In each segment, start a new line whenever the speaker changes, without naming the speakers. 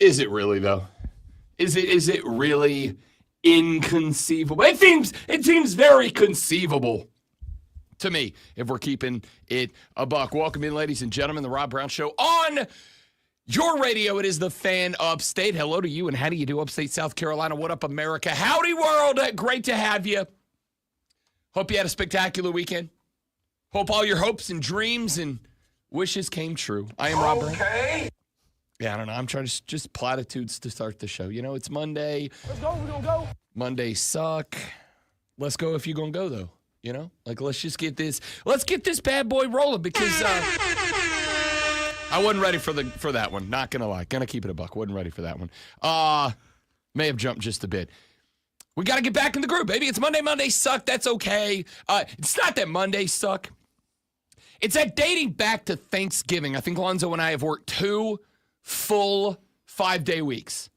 Is it really, though? Is it really inconceivable? It seems very conceivable to me, if we're keeping it a buck. Welcome in, ladies and gentlemen, the Rob Brown Show on your radio. It is the Fan Upstate. Hello to you, and how do you do, Upstate South Carolina? What up, America? Howdy, world. Great to have you. Hope you had a spectacular weekend. Hope all your hopes and dreams and wishes came true. I am Rob Brown. Okay. Yeah, I don't know. I'm trying to just platitudes to start the show. You know, it's Monday.
Let's go. We're going to go.
Mondays suck. Let's go if you're going to go, though. You know? Like, let's get this bad boy rolling because I wasn't ready for that one. Not going to lie. Going to keep it a buck. Wasn't ready for that one. May have jumped just a bit. We got to get back in the groove, baby. It's Monday. Mondays suck. That's okay. It's not that Mondays suck. It's that dating back to Thanksgiving. I think Lonzo and I have worked 2 full 5-day weeks.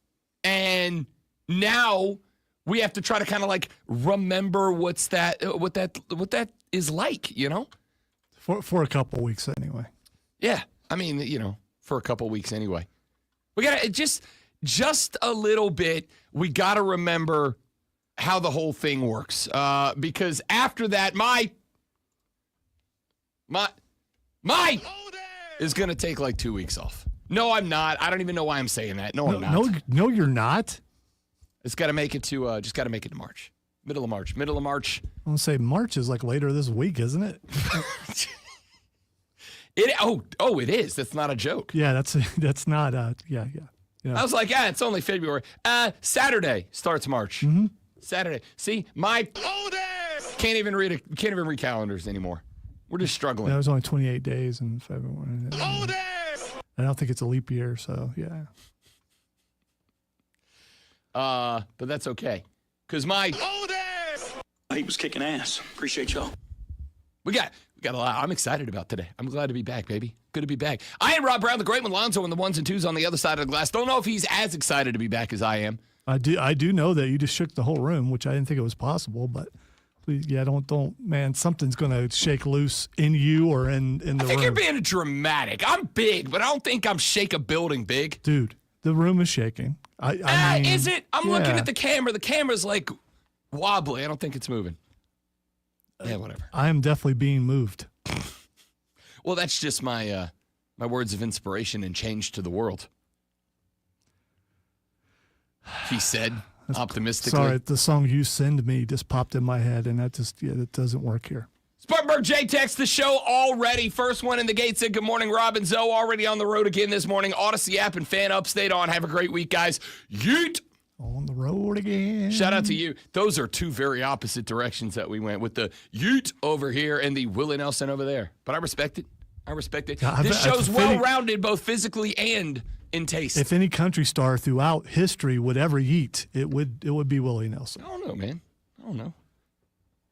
And now we have to try to kind of like remember what that is like, you know?
For a couple weeks anyway.
Yeah. I mean, you know, for a couple weeks anyway. We got to just a little bit. We got to remember how the whole thing works. Because after that, my is going to take like 2 weeks off. No, I'm not. I don't even know why I'm saying that. No, I'm not.
No, you're not.
It's got to make it to just got to make it to March. Middle of March.
I'm going to say March is like later this week, isn't it?
It is. That's not a joke.
Yeah, that's not yeah. You know.
I was like, it's only February. Saturday starts March.
Mm-hmm.
Saturday. See, can't even read calendars anymore. We're just struggling.
That was only 28 days in February. I don't think it's a leap year, so yeah.
But that's okay. Because
he was kicking ass. Appreciate y'all.
We got a lot I'm excited about today. I'm glad to be back, baby. Good to be back. I am Rob Brown, the great one, Lonzo, and the ones and twos on the other side of the glass. Don't know if he's as excited to be back as I am.
I do know that you just shook the whole room, which I didn't think it was possible, but please, yeah, don't, man, something's going to shake loose in you or in the room.
I think you're being dramatic. I'm big, but I don't think I'm shake a building big.
Dude, the room is shaking. I mean,
is it? I'm looking at the camera. The camera's like wobbly. I don't think it's moving. Yeah, whatever.
I am definitely being moved.
Well, that's just my words of inspiration and change to the world. He said, optimistically.
Sorry, the song You Send Me just popped in my head, and that doesn't work here.
Spartanburg J text the show already. First one in the gate said, good morning, Rob and Zoe. Already on the road again this morning. Odyssey app and Fan Upstate on. Have a great week, guys. Yeet.
On the road again.
Shout out to you. Those are 2 very opposite directions that we went with the yeet over here and the Willie Nelson over there. But I respect it. This show's well-rounded both physically and in taste.
If any country star throughout history would ever yeet, it would be Willie Nelson.
I don't know, man. I don't know.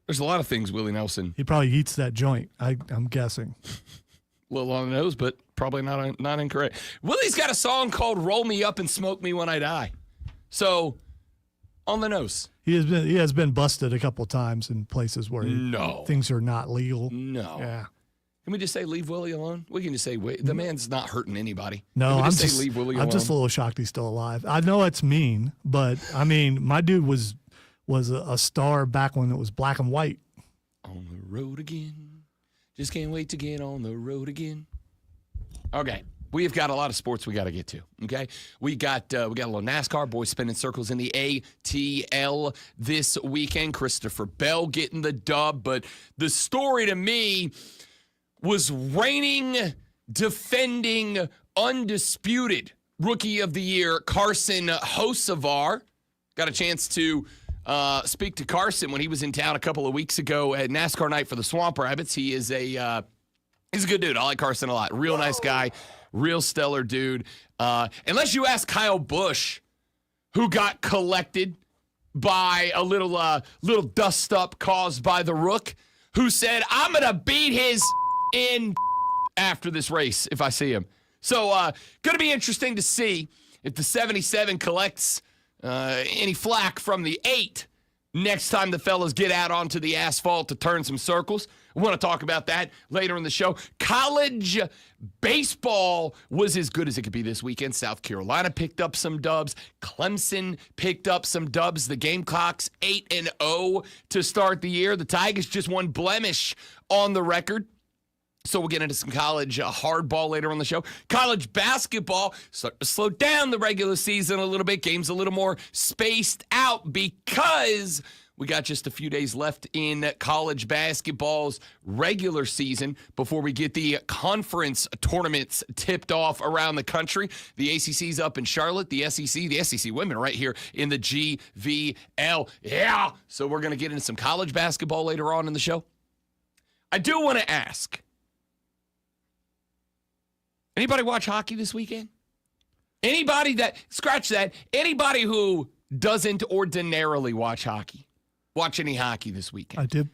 There's a lot of things Willie Nelson.
He probably yeets that joint, I'm guessing.
A little on the nose, but probably not incorrect. Willie's got a song called Roll Me Up and Smoke Me When I Die. So, on the nose.
He has been busted a couple times in places where things are not legal.
No.
Yeah.
Can we just say leave Willie alone? We can just say the man's not hurting anybody.
No,
I'm just leave Willie alone?
I'm just a little shocked he's still alive. I know it's mean, but I mean, my dude was a star back when it was black and white.
On the road again. Just can't wait to get on the road again. Okay. We've got a lot of sports we got to get to, okay? We got a little NASCAR, boys spinning circles in the ATL this weekend. Christopher Bell getting the dub, but the story to me was reigning, defending, undisputed Rookie of the Year Carson Hocevar. Got a chance to speak to Carson when he was in town a couple of weeks ago at NASCAR night for the Swamp Rabbits. He's a good dude. I like Carson a lot. Real nice guy. Real stellar dude. Unless you ask Kyle Busch, who got collected by a little dust up caused by the Rook, who said, I'm going to beat his in after this race if I see him. So going to be interesting to see if the 77 collects any flack from the 8 next time the fellas get out onto the asphalt to turn some circles. I want to talk about that later in the show. College baseball was as good as it could be this weekend. South Carolina picked up some dubs. Clemson picked up some dubs. The Gamecocks 8-0 to start the year. The Tigers just one blemish on the record. So we'll get into some college hardball later on the show. College basketball starting to slow down the regular season a little bit. Games a little more spaced out because we got just a few days left in college basketball's regular season before we get the conference tournaments tipped off around the country. The ACC's up in Charlotte. The SEC women right here in the GVL. Yeah. So we're going to get into some college basketball later on in the show. I do want to ask, anybody watch hockey this weekend? Anybody who doesn't ordinarily watch hockey? Watch any hockey this weekend?
I did.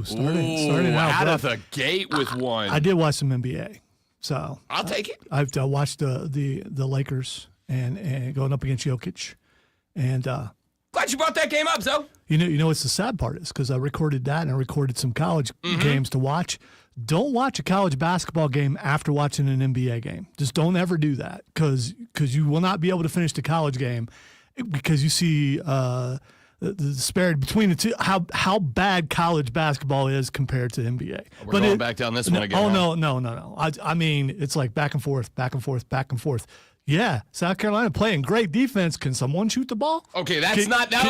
Starting
out
rough.
of the gate with one.
I did watch some NBA, so
I'll take it.
I've watched the Lakers and going up against Jokic, and
Glad you brought that game up, Zoe.
you know what's the sad part is because I recorded that and I recorded some college games to watch. Don't watch a college basketball game after watching an NBA game. Just don't ever do that because you will not be able to finish the college game because you see the disparity between the two, how bad college basketball is compared to NBA.
We're going back down this one again.
Oh,
huh?
no. I mean, it's like back and forth, back and forth, back and forth. Yeah, South Carolina playing great defense. Can someone shoot the ball?
Okay, that's not. No,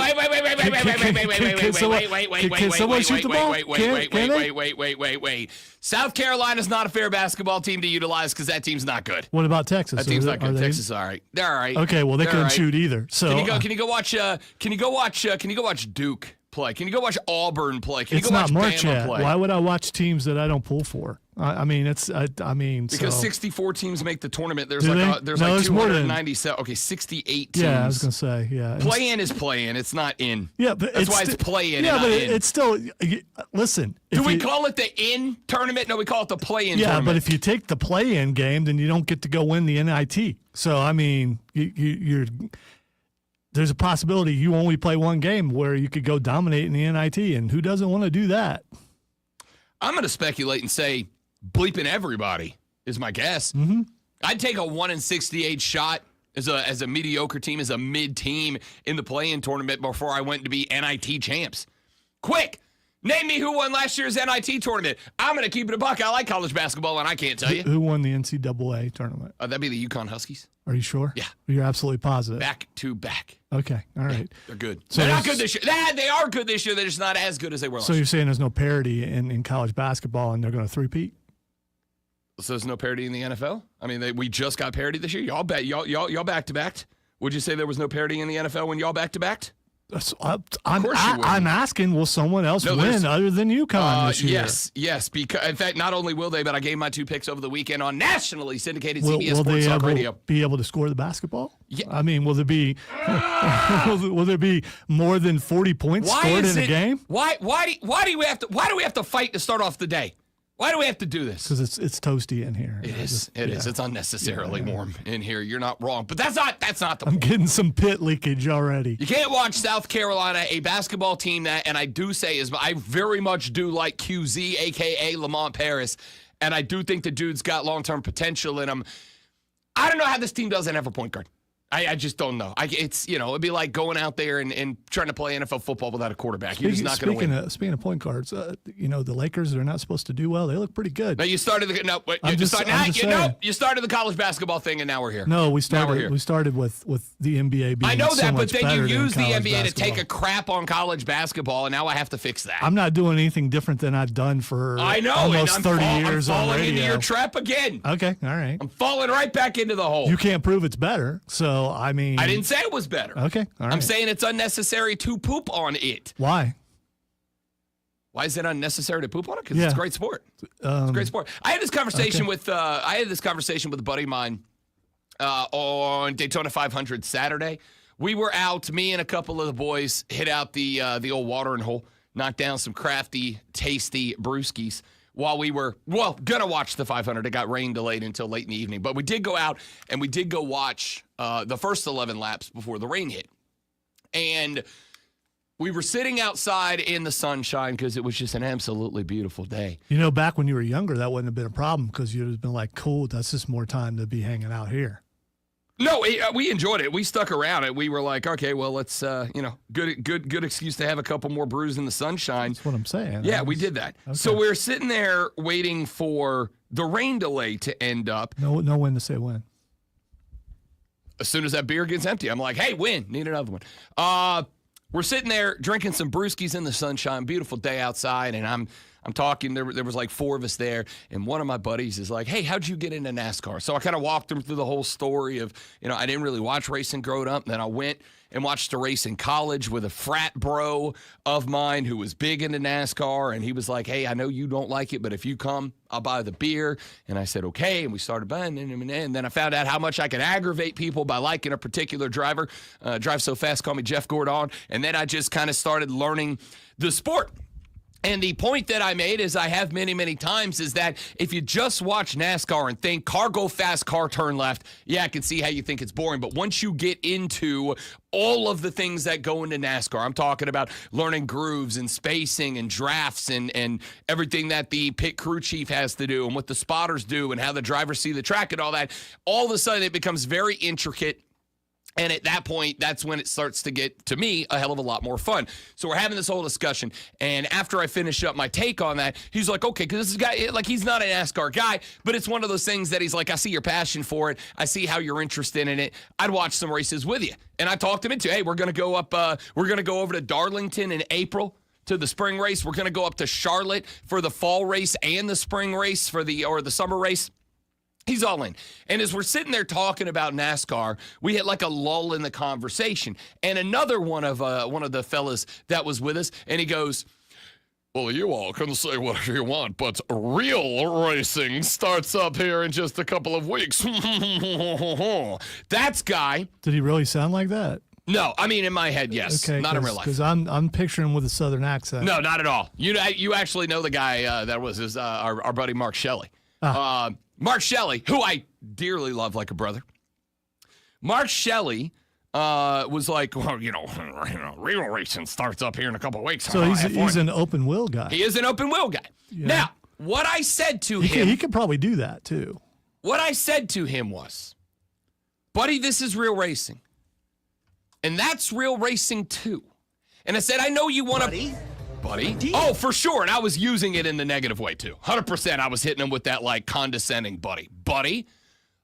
wait. South Carolina's not a fair basketball team to utilize because that team's not good.
What about Texas?
That team's not good. Texas is all right. They're all right.
Okay, well they couldn't shoot either. So
Can you go watch Duke play? Can you go watch Auburn play? Can you
it's
go
not
watch
March
Bama
yet.
play?
Why would I watch teams that I don't pull for?
Because
so.
64 teams make the tournament. There's
Do
like
they?
there's
No,
like
there's more than-
297. Okay, 68 teams.
Yeah, I was gonna say
Play-in is play-in. It's not in.
Yeah, but
That's why it's play-in.
Yeah,
and
but
not in.
it's still. Listen.
Do we call it the in tournament? No, we call it the play-in
Yeah,
tournament.
but if you take the play-in game, then you don't get to go win the NIT. So I mean, you're there's a possibility you only play one game where you could go dominate in the NIT, and who doesn't want to do that?
I'm going to speculate and say bleeping everybody is my guess.
Mm-hmm.
I'd take a 1-in-68 shot as a mediocre team, as a mid team in the play-in tournament before I went to be NIT champs. Quick, name me who won last year's NIT tournament. I'm going to keep it a buck. I like college basketball, and I can't tell you.
Who won the NCAA tournament?
That'd be the UConn Huskies.
Are you sure?
Yeah.
You're absolutely positive.
Back to back.
Okay. All right.
They're good.
So
They're not good this year. They are good this year. They're just not as good as they were last
So
year.
you're saying there's no parity in college basketball, and they're going to three-peat?
So there's no parity in the NFL? I mean, we just got parity this year. Y'all back-to-backed. Would you say there was no parity in the NFL when y'all back-to-backed?
I'm asking, will someone else win other than UConn this year?
Yes. Because in fact, not only will they, but I gave my 2 picks over the weekend on nationally syndicated
Will
CBS Sports Talk Radio.
be able to score the basketball?
Yeah.
I mean, will there be will there be more than 40 points scored in a game?
Why do we have to fight to start off the day? Why do we have to do this?
Because it's toasty in here.
It is. It's unnecessarily warm in here. You're not wrong, but that's not the
I'm getting some pit leakage already.
You can't watch South Carolina, a basketball team that, and I do say, I very much do like QZ, a.k.a. Lamont Paris, and I do think the dude's got long-term potential in him. I don't know how this team doesn't have a point guard. I just don't know. It'd be like going out there and trying to play NFL football without a quarterback. You're just not going to win.
Speaking of point guards, the Lakers, they're not supposed to do well. They look pretty good.
No, you started the you started the college basketball thing, and now we're here.
No, we started with the NBA being
I know
so
that, but
much
then
better
you
than
use the
college
NBA to take
basketball.
a crap on college basketball, and now I have to fix that.
I'm not doing anything different than I've done for
I know,
almost
and
30 years
I'm
on
falling
radio.
into your trap again.
Okay, all right.
I'm falling right back into the hole.
You can't prove it's better, so I mean.
I didn't say it was better.
Okay, all right.
I'm saying it's unnecessary to poop on it.
Why?
Why is it unnecessary to poop on it? Because it's a great sport. It's a great sport. I had this conversation with a buddy of mine on Daytona 500 Saturday. We were out. Me and a couple of the boys hit out the old watering hole, knocked down some crafty, tasty brewskis while we were gonna watch the 500. It got rain delayed until late in the evening, but we did go out and we did go watch the first 11 laps before the rain hit. And We were sitting outside in the sunshine because it was just an absolutely beautiful day.
You know, back when you were younger, that wouldn't have been a problem because you'd have been like, cool, that's just more time to be hanging out here.
No, we enjoyed it. We stuck around it. We were like, okay, well, let's, good excuse to have a couple more brews in the sunshine.
That's what I'm saying.
Yeah, we did that.
Okay.
So we were sitting there waiting for the rain delay to end up.
No when to say when.
As soon as that beer gets empty, I'm like, hey, win. Need another one. We're sitting there drinking some brewskis in the sunshine. Beautiful day outside, and I'm talking. There was like 4 of us there, and one of my buddies is like, hey, how'd you get into NASCAR? So I kind of walked him through the whole story of, I didn't really watch racing growing up. And then I went and watched a race in college with a frat bro of mine who was big into NASCAR, and he was like, hey, I know you don't like it, but if you come, I'll buy the beer. And I said, okay, and we started buying it, and then I found out how much I could aggravate people by liking a particular driver. Drive so fast, call me Jeff Gordon. And then I just kind of started learning the sport. And the point that I made, as I have many, many times, is that if you just watch NASCAR and think car go fast, car turn left, yeah, I can see how you think it's boring. But once you get into all of the things that go into NASCAR, I'm talking about learning grooves and spacing and drafts and everything that the pit crew chief has to do and what the spotters do and how the drivers see the track and all that, all of a sudden it becomes very intricate. And at that point, that's when it starts to get, to me, a hell of a lot more fun. So we're having this whole discussion. And after I finish up my take on that, he's like, okay, because this guy, like, he's not an NASCAR guy, but it's one of those things that he's like, I see your passion for it. I see how you're interested in it. I'd watch some races with you. And I talked him into, hey, we're going to go up, we're going to go over to Darlington in April to the spring race. We're going to go up to Charlotte for the fall race and the spring race or the summer race. He's all in. And as we're sitting there talking about NASCAR, we had like a lull in the conversation. And another one of the fellas that was with us, and he goes, well, you all can say whatever you want, but real racing starts up here in just a couple of weeks. That's Guy.
Did he really sound like that?
No, I mean, in my head, yes.
Okay,
not in real life.
Because I'm picturing him with a southern accent.
No, not at all. You actually know the guy that was our buddy Mark Shelley. Mark Shelley, who I dearly love like a brother. Mark Shelley was like, well, real racing starts up here in a couple of weeks.
So he's an open wheel guy.
He is an open wheel guy. Yeah. Now, what I said to him.
He could probably do that too.
What I said to him was, buddy, this is real racing. And that's real racing too. And I said, I know you want to. Buddy. Oh, for sure. And I was using it in the negative way, too. 100% I was hitting him with that, like, condescending buddy. Buddy,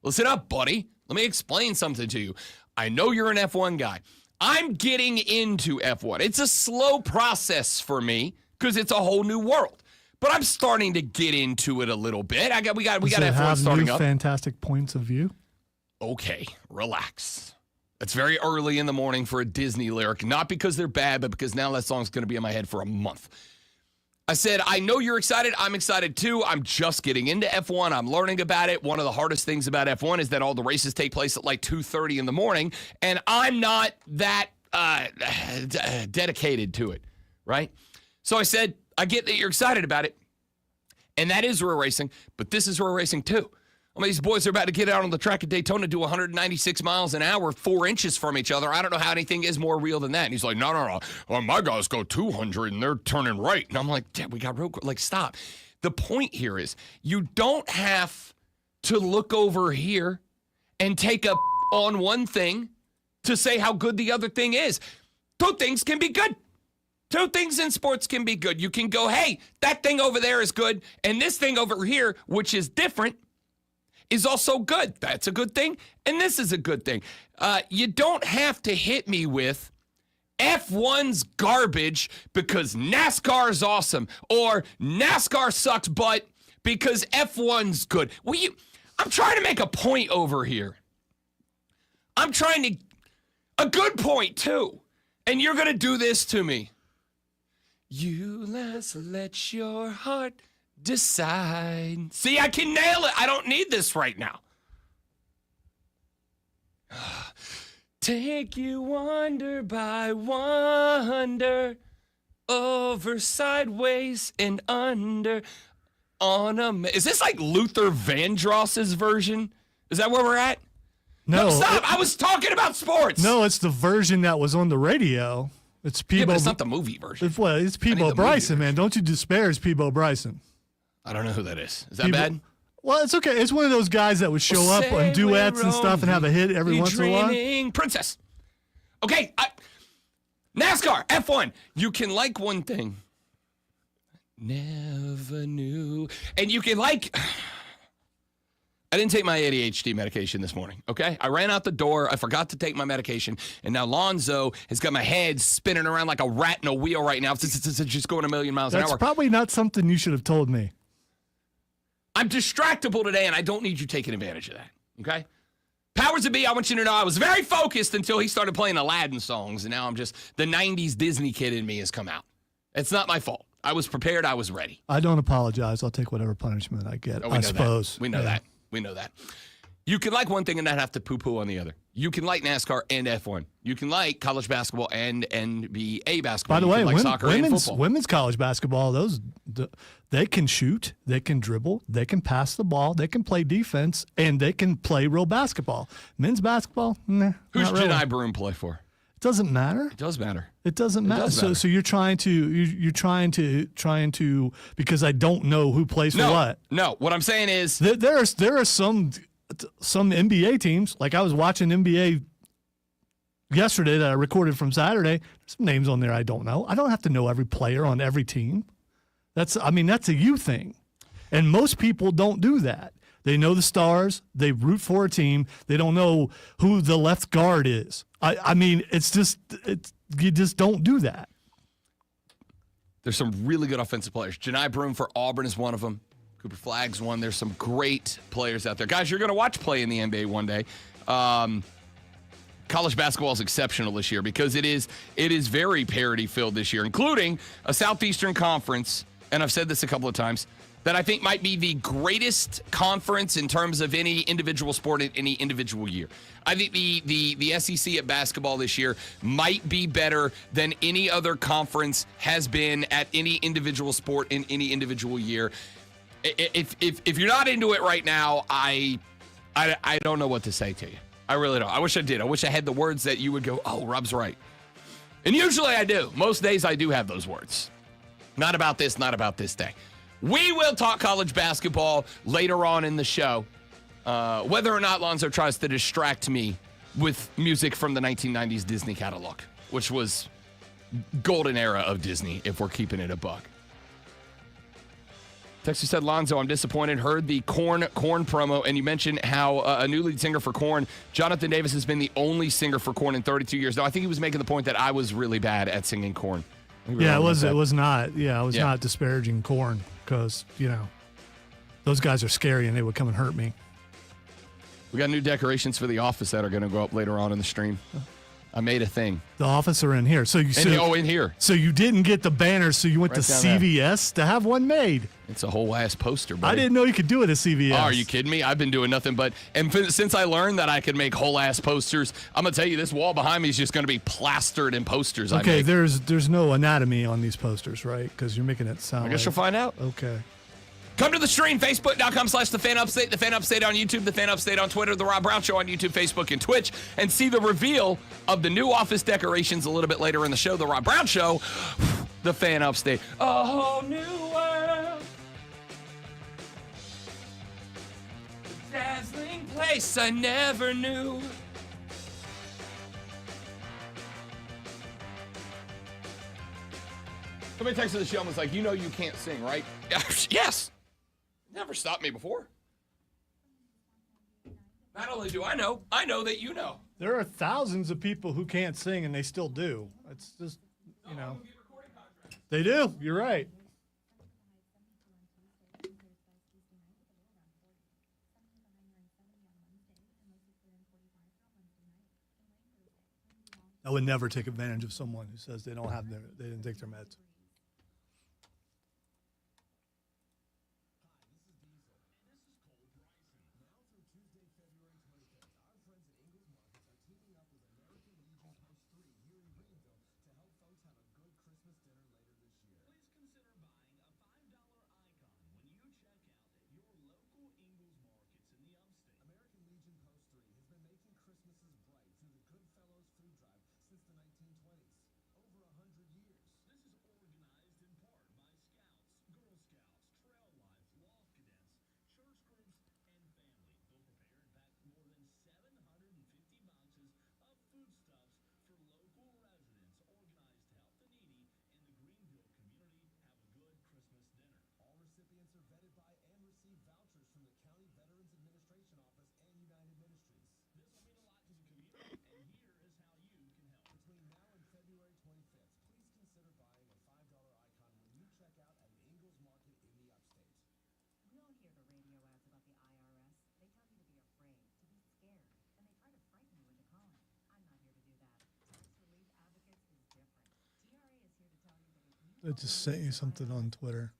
listen up, buddy. Let me explain something to you. I know you're an F1 guy. I'm getting into F1. It's a slow process for me because it's a whole new world. But I'm starting to get into it a little bit. We got F1 starting up.
Fantastic points of view.
Okay, relax. It's very early in the morning for a Disney lyric, not because they're bad, but because now that song's going to be in my head for a month. I said, I know you're excited. I'm excited too. I'm just getting into F1. I'm learning about it. One of the hardest things about F1 is that all the races take place at like 2:30 in the morning, and I'm not that dedicated to it, right? So I said, I get that you're excited about it, and that is real racing, but this is real racing too. I mean, these boys are about to get out on the track at Daytona, do 196 miles an hour, 4 inches from each other. I don't know how anything is more real than that. And he's like, no. Well, my guys go 200 and they're turning right. And I'm like, yeah, we got real, like, stop. The point here is you don't have to look over here and take up on one thing to say how good the other thing is. 2 things can be good. 2 things in sports can be good. You can go, hey, that thing over there is good. And this thing over here, which is different, is also good. That's a good thing. And this is a good thing. You don't have to hit me with F1's garbage because NASCAR is awesome or NASCAR sucks, but because F1's good. I'm trying to make a point over here. A good point too. And you're going to do this to me. You let your heart decide. See, I can nail it. I don't need this right now. Take you wonder by wonder, over, sideways, and under. Is this like Luther Vandross's version? Is that where we're at?
No,
stop. I was talking about sports.
No, it's the version that was on the radio. It's
Yeah, but
Peebo.
it's not the movie version.
It's
need the
Peebo
movie
Bryson,
version.
man. Don't you disparage Peebo Bryson.
I don't know who that is. Is that
Peebo-
bad?
Well, it's okay. It's one of those guys that would show up
Say
on duets
we're
and stuff and have a hit every
only
once in a while.
dreaming Princess. Okay, NASCAR, F1. You can like one thing. Never knew. And you can like... I didn't take my ADHD medication this morning, okay? I ran out the door. I forgot to take my medication. And now Lonzo has got my head spinning around like a rat in a wheel right now. It's just going a million miles an
That's
hour.
probably not something you should have told me.
I'm distractible today, and I don't need you taking advantage of that, okay? Powers that be, I want you to know I was very focused until he started playing Aladdin songs, and now I'm just, the 90s Disney kid in me has come out. It's not my fault. I was prepared. I was ready.
I don't apologize. I'll take whatever punishment I get,
Oh,
I suppose.
That. We know that. We know that. You can like one thing and not have to poo-poo on the other. You can like NASCAR and F1. You can like college basketball and NBA basketball.
By the
You
way,
can like soccer and football.
women's college basketball, they can shoot, they can dribble, they can pass the ball, they can play defense, and they can play real basketball. Men's basketball, nah.
Who's
not really.
Janai Broom play for?
It doesn't matter.
It does matter.
It doesn't matter.
does matter.
So you're trying to because I don't know who plays for what.
No, what I'm saying is
There are some NBA teams, like I was watching NBA yesterday that I recorded from Saturday. There's some names on there I don't know. I don't have to know every player on every team. That's a you thing. And most people don't do that. They know the stars. They root for a team. They don't know who the left guard is. I mean, you just don't do that.
there's some really good offensive players. Janai Broom for Auburn is one of them. Cooper Flagg's one. There's some great players out there. Guys, you're going to watch play in the NBA one day. College basketball is exceptional this year because it is very parity-filled this year, including a Southeastern Conference, and I've said this a couple of times, that I think might be the greatest conference in terms of any individual sport in any individual year. I think the SEC at basketball this year might be better than any other conference has been at any individual sport in any individual year. If you're not into it right now, I don't know what to say to you. I really don't. I wish I did. I wish I had the words that you would go, oh, Rob's right. And usually I do. Most days I do have those words. Not about this day. We will talk college basketball later on in the show. Whether or not Lonzo tries to distract me with music from the 1990s Disney catalog, which was golden era of Disney, if we're keeping it a buck. Texas said, Lonzo, I'm disappointed. Heard the Korn promo, and you mentioned how a new lead singer for Korn, Jonathan Davis, has been the only singer for Korn in 32 years. No, I think he was making the point that I was really bad at singing Korn.
Yeah, it was not. Yeah, I was not disparaging Korn because, those guys are scary and they would come and hurt me.
We got new decorations for the office that are going to go up later on in the stream. I made a thing.
The office are in here. So you
in here.
So you didn't get the banners, so you went
Right
to
down there.
CVS to have one made.
It's a whole ass poster, buddy.
I didn't know you could do it at CVS.
Oh, are you kidding me? I've been doing nothing but, and since I learned that I could make whole ass posters, I'm gonna tell you, this wall behind me is just gonna be plastered in posters.
Okay,
I make.
there's no anatomy on these posters, right? Because you're making it sound.
I guess you'll find out.
Okay.
Come to the stream, Facebook.com/The Fan Upstate, The Fan Upstate on YouTube, The Fan Upstate on Twitter, The Rob Brown Show on YouTube, Facebook, and Twitch, and see the reveal of the new office decorations a little bit later in the show. The Rob Brown Show, The Fan Upstate. A whole new world. A dazzling place I never knew. Somebody texted the show and was like, you know you can't sing, right? Yes. Never stopped me before. Not only do I know that you know.
There are thousands of people who can't sing and they still do. It's just, They do. You're right. I would never take advantage of someone who says they didn't take their meds. I just sent you something on Twitter.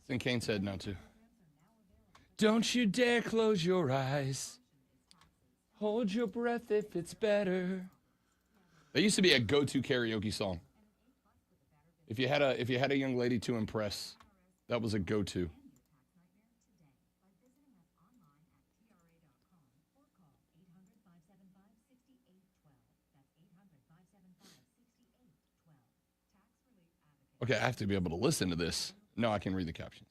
And Kane said no too. Don't you dare close your eyes. Hold your breath if it's better. That used to be a go-to karaoke song. If you had a young lady to impress, that was a go-to. Okay, I have to be able to listen to this. No, I can read the captions.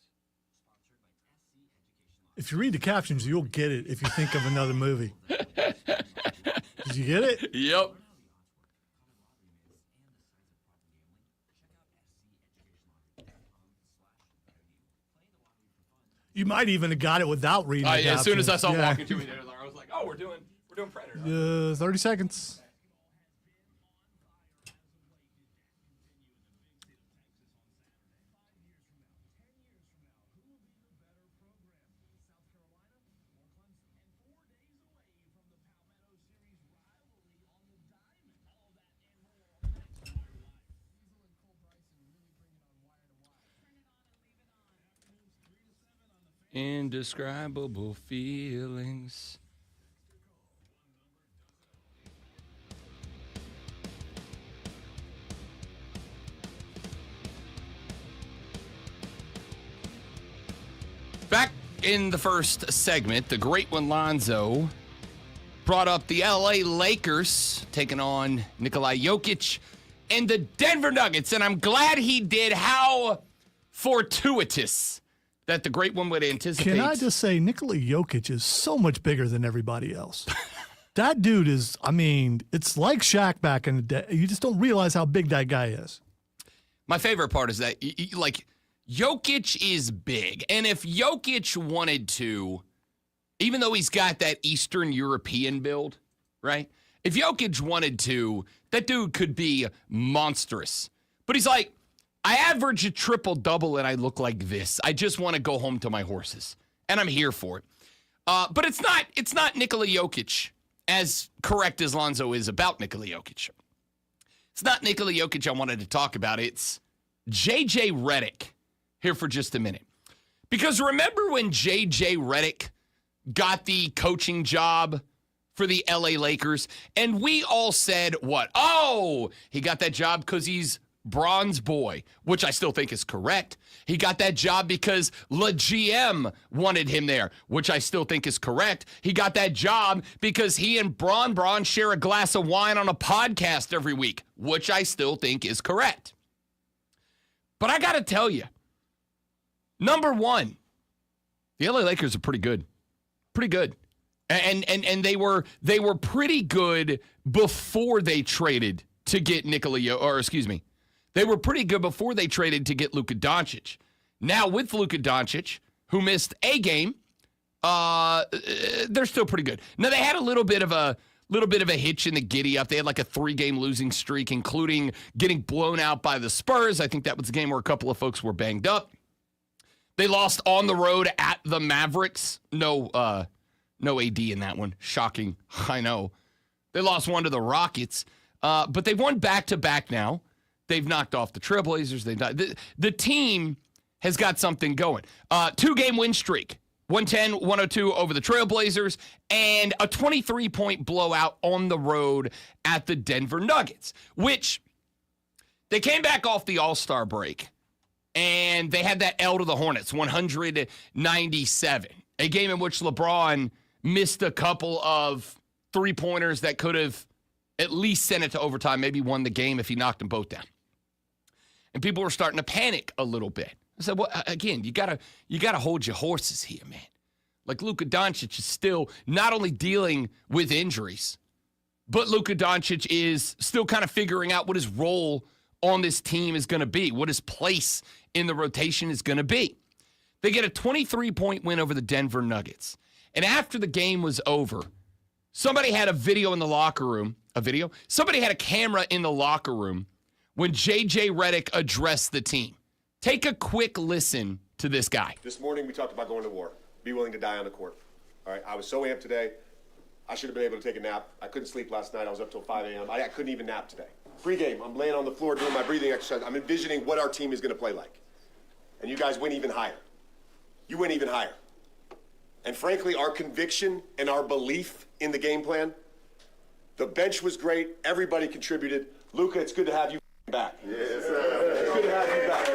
If you read the captions, you'll get it if you think of another movie. Did you get it?
Yep.
You might even have got it without reading the captions.
As soon as I saw
Yeah.
Walking to Me there, I was like, oh, we're doing Predator.
30 seconds.
Indescribable feelings. Back in the first segment, the great one Lonzo brought up the LA Lakers taking on Nikola Jokic and the Denver Nuggets, and I'm glad he did. How fortuitous that the great one would anticipate.
Can I just say, Nikola Jokic is so much bigger than everybody else. That dude is, I mean, it's like Shaq back in the day. You just don't realize how big that guy is.
My favorite part is that, like, Jokic is big. And if Jokic wanted to, even though he's got that Eastern European build, right? If Jokic wanted to, that dude could be monstrous. But he's like, I average a triple-double and I look like this. I just want to go home to my horses. And I'm here for it. But it's not Nikola Jokic, as correct as Lonzo is about Nikola Jokic. It's not Nikola Jokic I wanted to talk about. It's J.J. Redick here for just a minute. Because remember when J.J. Redick got the coaching job for the L.A. Lakers? And we all said, what? Oh, he got that job because he's Bronze boy, which I still think is correct. He got that job because La GM wanted him there, which I still think is correct. He got that job because he and Bron share a glass of wine on a podcast every week, which I still think is correct. But I got to tell you, number one, the LA Lakers are pretty good. Pretty good. And they were pretty good before they traded to get They were pretty good before they traded to get Luka Doncic. Now with Luka Doncic, who missed a game, they're still pretty good. Now they had a little bit of a hitch in the giddy up. They had like a 3-game losing streak, including getting blown out by the Spurs. I think that was the game where a couple of folks were banged up. They lost on the road at the Mavericks. No AD in that one. Shocking. I know. They lost one to the Rockets, but they've won back-to-back now. They've knocked off the Trailblazers. The team has got something going. 2-game win streak, 110-102 over the Trailblazers, and a 23-point blowout on the road at the Denver Nuggets, which they came back off the All-Star break, and they had that L to the Hornets, 197, a game in which LeBron missed a couple of three-pointers that could have at least sent it to overtime, maybe won the game if he knocked them both down. And people were starting to panic a little bit. I said, well, again, you gotta hold your horses here, man. Like Luka Doncic is still not only dealing with injuries, but Luka Doncic is still kind of figuring out what his role on this team is going to be, what his place in the rotation is going to be. They get a 23-point win over the Denver Nuggets. And after the game was over, somebody had a video in the locker room. Somebody had a camera in the locker room when J.J. Redick addressed the team. Take a quick listen to this guy.
This morning we talked about going to war. Be willing to die on the court. All right, I was so amped today. I should have been able to take a nap. I couldn't sleep last night. I was up till 5 a.m. I couldn't even nap today. Pre-game, I'm laying on the floor doing my breathing exercise. I'm envisioning what our team is going to play like. And you guys went even higher. You went even higher. And frankly, our conviction and our belief in the game plan, the bench was great. Everybody contributed. Luka, it's good to have you back. Yes, sir. It's good to have you back.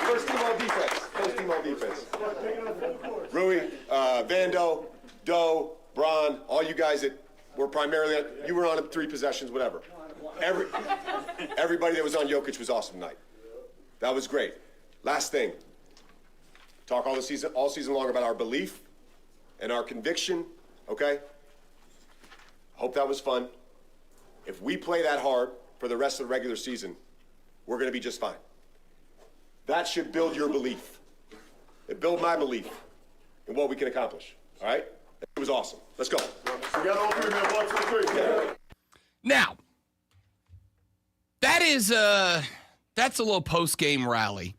First team all defense. First team all defense. Rui, Vando, Doe, Bron, all you guys that were primarily, you were on 3 possessions, whatever. Everybody that was on Jokic was awesome tonight. That was great. Last thing. Talk all season long about our belief and our conviction, okay? Hope that was fun. If we play that hard for the rest of the regular season, we're going to be just fine. That should build your belief. It built my belief in what we can accomplish, all right? It was awesome. Let's go. We got all 3 men. 1, 2, 3. Yeah.
Now, that's a little post-game rally.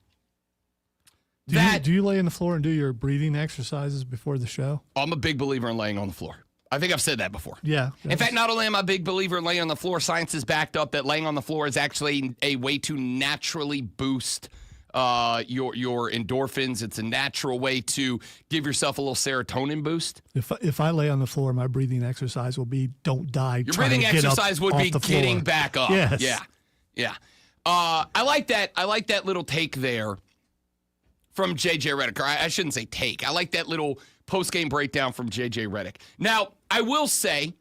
Do you lay on the floor and do your breathing exercises before the show?
I'm a big believer in laying on the floor. I think I've said that before.
Yeah.
In fact, not only am I a big believer in laying on the floor, science has backed up that laying on the floor is actually a way to naturally boost your endorphins. It's a natural way to give yourself a little serotonin boost.
If I lay on the floor, my breathing exercise will be don't die.
Your breathing exercise would be getting back up.
Yes.
Yeah. I like that. I like that little take there from J.J. Redick. Or I shouldn't say take. I like that little post-game breakdown from J.J. Redick. Now, I will say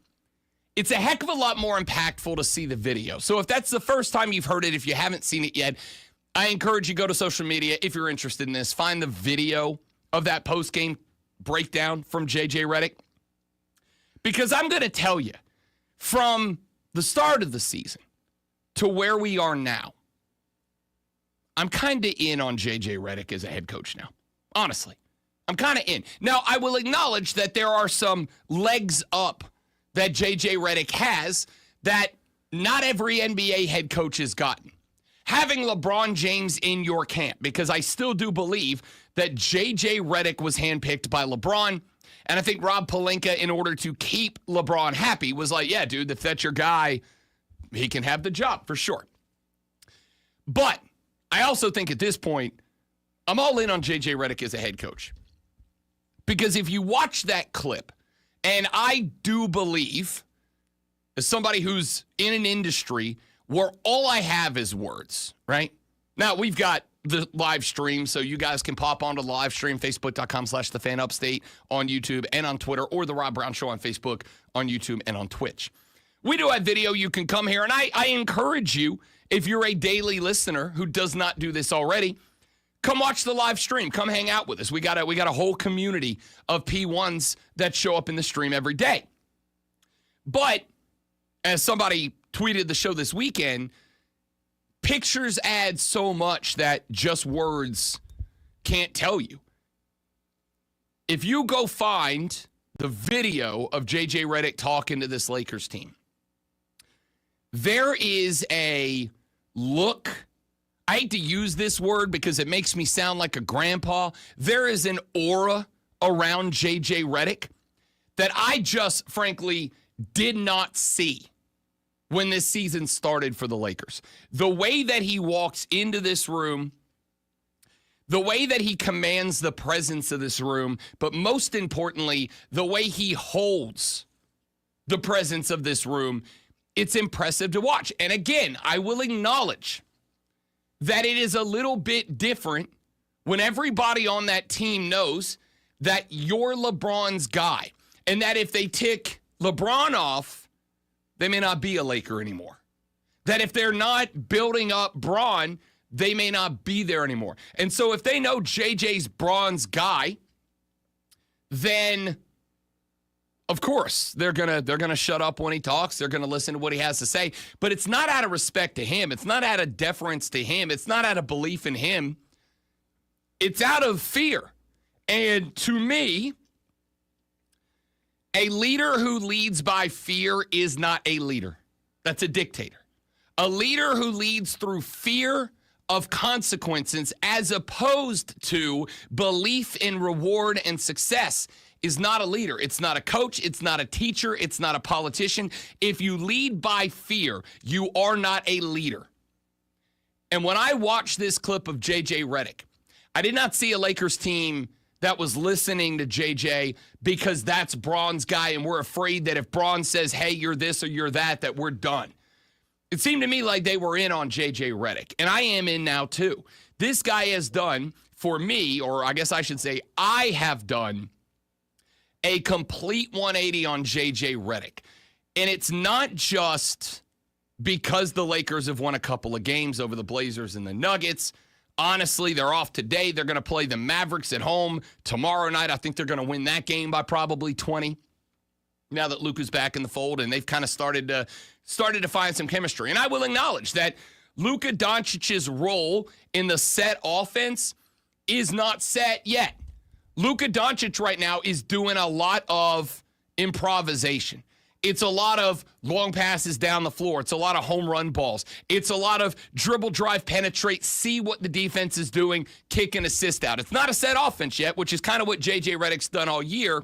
it's a heck of a lot more impactful to see the video. So if that's the first time you've heard it, if you haven't seen it yet, I encourage you go to social media if you're interested in this. Find the video of that post-game breakdown from J.J. Redick. Because I'm going to tell you, from the start of the season to where we are now, I'm kind of in on J.J. Redick as a head coach now. Honestly, I'm kind of in. Now, I will acknowledge that there are some legs up that J.J. Redick has that not every NBA head coach has gotten. Having LeBron James in your camp, because I still do believe that J.J. Redick was handpicked by LeBron, and I think Rob Pelinka, in order to keep LeBron happy, was like, yeah, dude, if that's your guy, he can have the job for sure. But I also think at this point, I'm all in on J.J. Redick as a head coach. Because if you watch that clip, and I do believe, as somebody who's in an industry where all I have is words, right? Now, we've got the live stream, so you guys can pop onto the live stream, facebook.com/thefanupstate on YouTube and on Twitter, or The Rob Brown Show on Facebook, on YouTube, and on Twitch. We do have video. You can come here, and I encourage you, if you're a daily listener who does not do this already, come watch the live stream. Come hang out with us. We got a whole community of P1s that show up in the stream every day. But as somebody tweeted the show this weekend, pictures add so much that just words can't tell you. If you go find the video of J.J. Redick talking to this Lakers team, there is a look. I hate to use this word because it makes me sound like a grandpa. There is an aura around J.J. Redick that I just, frankly, did not see when this season started for the Lakers. The way that he walks into this room, the way that he commands the presence of this room, but most importantly, the way he holds the presence of this room, it's impressive to watch. And again, I will acknowledge that it is a little bit different when everybody on that team knows that you're LeBron's guy, and that if they tick LeBron off, they may not be a Laker anymore. That if they're not building up Bron, they may not be there anymore. And so if they know JJ's Bron's guy, then of course they're gonna shut up when he talks. They're gonna listen to what he has to say. But it's not out of respect to him. It's not out of deference to him. It's not out of belief in him. It's out of fear. And to me, a leader who leads by fear is not a leader. That's a dictator. A leader who leads through fear of consequences as opposed to belief in reward and success is not a leader. It's not a coach. It's not a teacher. It's not a politician. If you lead by fear, you are not a leader. And when I watched this clip of J.J. Redick, I did not see a Lakers team that was listening to J.J. because that's Braun's guy, and we're afraid that if Braun says, hey, you're this or you're that we're done. It seemed to me like they were in on J.J. Redick, and I am in now too. This guy has done, for me, or I guess I should say I have done, a complete 180 on J.J. Redick. And it's not just because the Lakers have won a couple of games over the Blazers and the Nuggets. Honestly, they're off today. They're going to play the Mavericks at home tomorrow night. I think they're going to win that game by probably 20 now that Luka's back in the fold, and they've kind of started to find some chemistry. And I will acknowledge that Luka Doncic's role in the set offense is not set yet. Luka Doncic right now is doing a lot of improvisation. It's a lot of long passes down the floor. It's a lot of home run balls. It's a lot of dribble, drive, penetrate, see what the defense is doing, kick and assist out. It's not a set offense yet, which is kind of what J.J. Redick's done all year.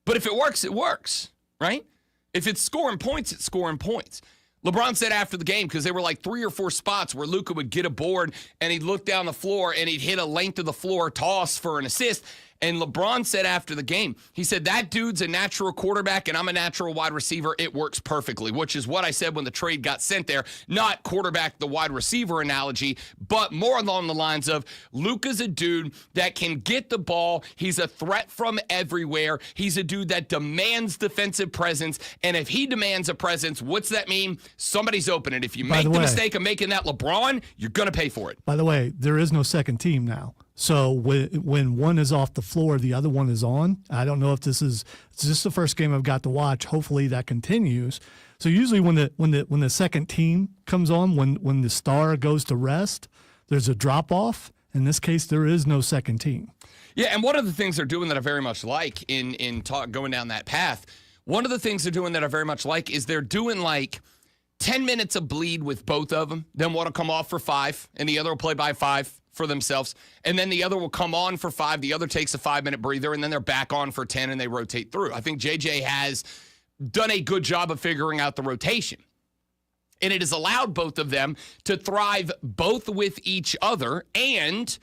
But if it works, right? If it's scoring points, it's scoring points. LeBron said after the game, because there were like 3 or 4 spots where Luka would get a board and he'd look down the floor and he'd hit a length of the floor toss for an assist. And LeBron said after the game, he said, that dude's a natural quarterback and I'm a natural wide receiver. It works perfectly, which is what I said when the trade got sent there. Not quarterback, the wide receiver analogy, but more along the lines of Luka's a dude that can get the ball. He's a threat from everywhere. He's a dude that demands defensive presence. And if he demands a presence, what's that mean? Somebody's open it. If you make the mistake of making that LeBron, you're going to pay for it.
By the way, there is no second team now. So when one is off the floor, the other one is on. I don't know if this is the first game I've got to watch. Hopefully that continues. So usually when the second team comes on, when the star goes to rest, there's a drop off. In this case, there is no second team.
Yeah, and one of the things they're doing that I very much like in going down that path, one of the things they're doing that I very much like is they're doing like 10 minutes of bleed with both of them. Then one will come off for 5, and the other will play by 5 for themselves. And then the other will come on for 5. The other takes a 5-minute breather, and then they're back on for 10, and they rotate through. I think JJ has done a good job of figuring out the rotation. And it has allowed both of them to thrive both with each other and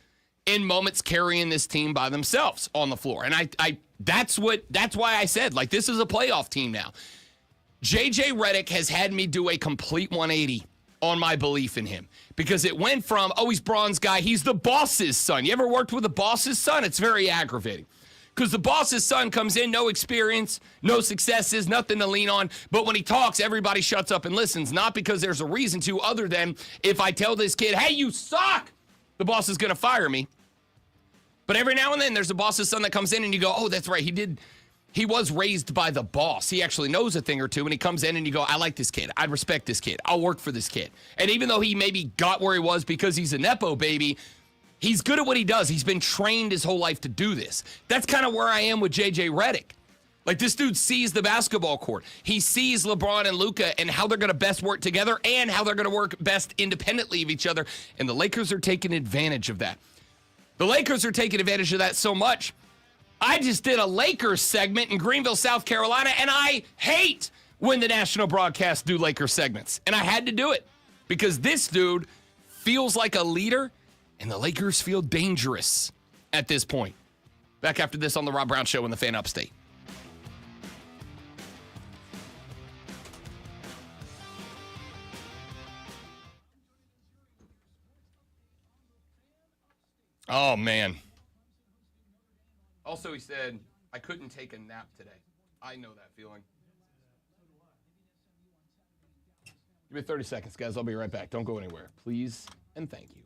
in moments carrying this team by themselves on the floor. And I that's why I said, like, this is a playoff team now. J.J. Redick has had me do a complete 180 on my belief in him because it went from, oh, he's Braun's guy. He's the boss's son. You ever worked with a boss's son? It's very aggravating because the boss's son comes in, no experience, no successes, nothing to lean on. But when he talks, everybody shuts up and listens, not because there's a reason to other than if I tell this kid, hey, you suck, the boss is going to fire me. But every now and then there's a boss's son that comes in and you go, oh, that's right. He was raised by the boss. He actually knows a thing or two, and he comes in and you go, I like this kid. I respect this kid. I'll work for this kid. And even though he maybe got where he was because he's a Nepo baby, he's good at what he does. He's been trained his whole life to do this. That's kind of where I am with J.J. Redick. Like, this dude sees the basketball court. He sees LeBron and Luka and how they're going to best work together and how they're going to work best independently of each other. And the Lakers are taking advantage of that. The Lakers are taking advantage of that so much. I just did a Lakers segment in Greenville, South Carolina, and I hate when the national broadcasts do Lakers segments. And I had to do it because this dude feels like a leader, and the Lakers feel dangerous at this point. Back after this on the Rob Brown Show in the Fan Upstate. Oh, man. Also, he said, I couldn't take a nap today. I know that feeling. Give me 30 seconds, guys. I'll be right back. Don't go anywhere. Please and thank you.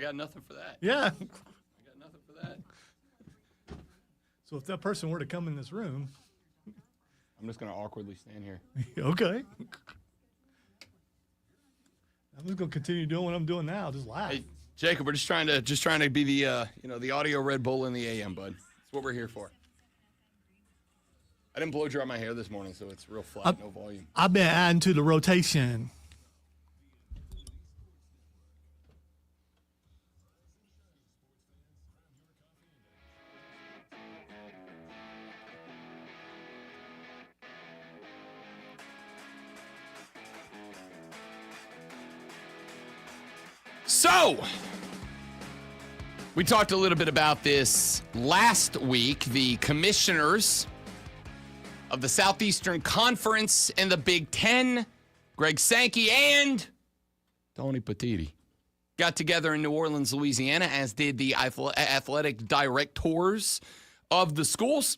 got nothing for that.
Yeah.
I got nothing for that.
So if that person were to come in this room,
I'm just going to awkwardly stand here.
okay. I'm just gonna continue doing what I'm doing now. Just laugh.
Hey, Jacob, we're just trying to be the the audio Red Bull in the AM, bud. That's what we're here for. I didn't blow dry my hair this morning, so it's real flat, no volume.
I've been adding to the rotation.
So, we talked a little bit about this last week. The commissioners of the Southeastern Conference and the Big Ten, Greg Sankey and Tony Petitti, got together in New Orleans, Louisiana, as did the athletic directors of the schools.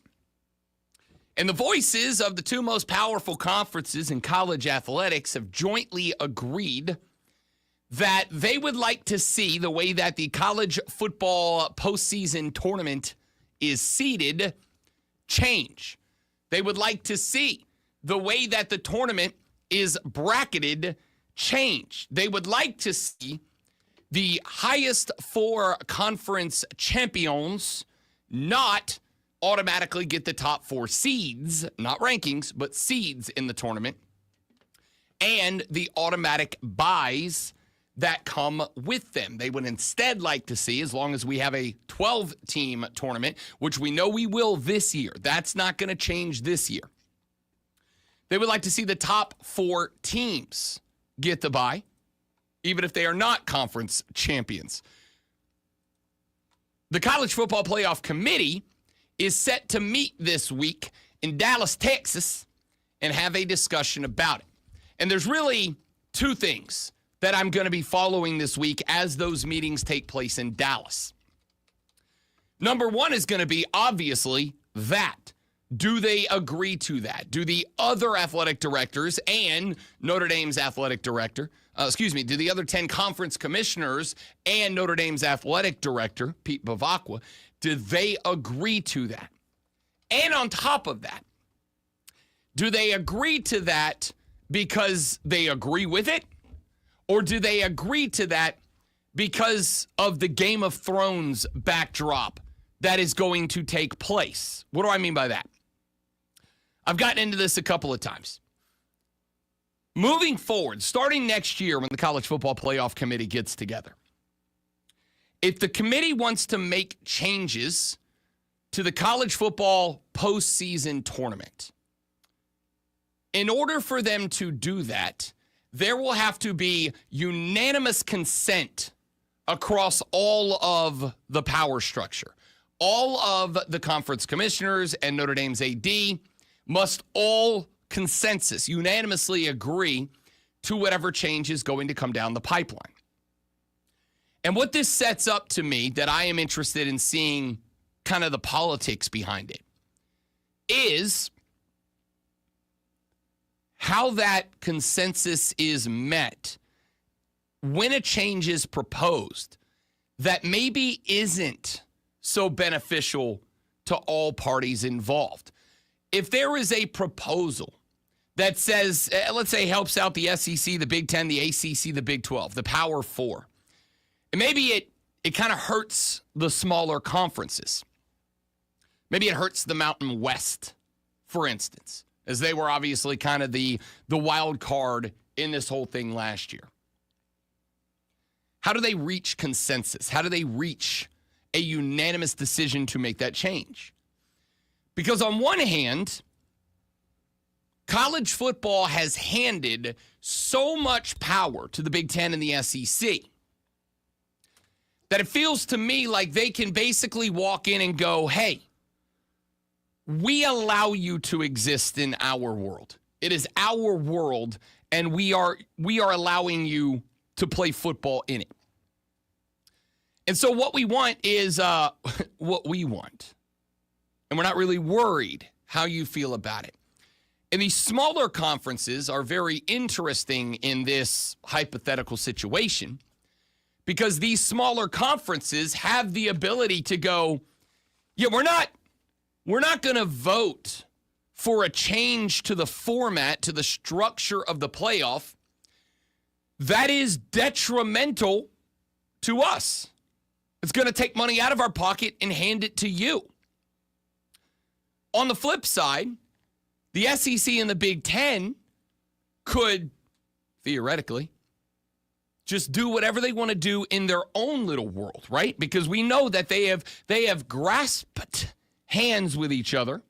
And the voices of the two most powerful conferences in college athletics have jointly agreed that they would like to see the way that the college football postseason tournament is seeded change. They would like to see the way that the tournament is bracketed change. They would like to see the highest four conference champions not automatically get the top four seeds, not rankings, but seeds in the tournament, and the automatic buys that come with them. They would instead like to see, as long as we have a 12-team tournament, which we know we will this year. That's not going to change this year. They would like to see the top four teams get the bye, even if they are not conference champions. The College Football Playoff Committee is set to meet this week in Dallas, Texas, and have a discussion about it. And there's really two things that I'm going to be following this week as those meetings take place in Dallas. Number one is going to be, obviously, that. Do they agree to that? Do the other athletic directors and Notre Dame's athletic director, do the other 10 conference commissioners and Notre Dame's athletic director, Pete Bavacqua, do they agree to that? And on top of that, do they agree to that because they agree with it? Or do they agree to that because of the Game of Thrones backdrop that is going to take place? What do I mean by that? I've gotten into this a couple of times. Moving forward, starting next year when the College Football Playoff Committee gets together, if the committee wants to make changes to the college football postseason tournament, in order for them to do that, there will have to be unanimous consent across all of the power structure. All of the conference commissioners and Notre Dame's AD must all unanimously agree to whatever change is going to come down the pipeline. And what this sets up to me, that I am interested in seeing kind of the politics behind it, is how that consensus is met when a change is proposed that maybe isn't so beneficial to all parties involved. If there is a proposal that says, let's say, helps out the SEC, the Big Ten, the ACC, the Big 12, the Power Four, and maybe it kind of hurts the smaller conferences. Maybe it hurts the Mountain West, for instance, as they were obviously kind of the wild card in this whole thing last year. How do they reach consensus? How do they reach a unanimous decision to make that change? Because on one hand, college football has handed so much power to the Big Ten and the SEC that it feels to me like they can basically walk in and go, hey, we allow you to exist in our world. It is our world, and we are allowing you to play football in it. And so what we want is what we want. And we're not really worried how you feel about it. And these smaller conferences are very interesting in this hypothetical situation because these smaller conferences have the ability to go, yeah, we're not going to vote for a change to the format, to the structure of the playoff. That is detrimental to us. It's going to take money out of our pocket and hand it to you. On the flip side, the SEC and the Big Ten could, theoretically, just do whatever they want to do in their own little world, right? Because we know that they have grasped hands with each other,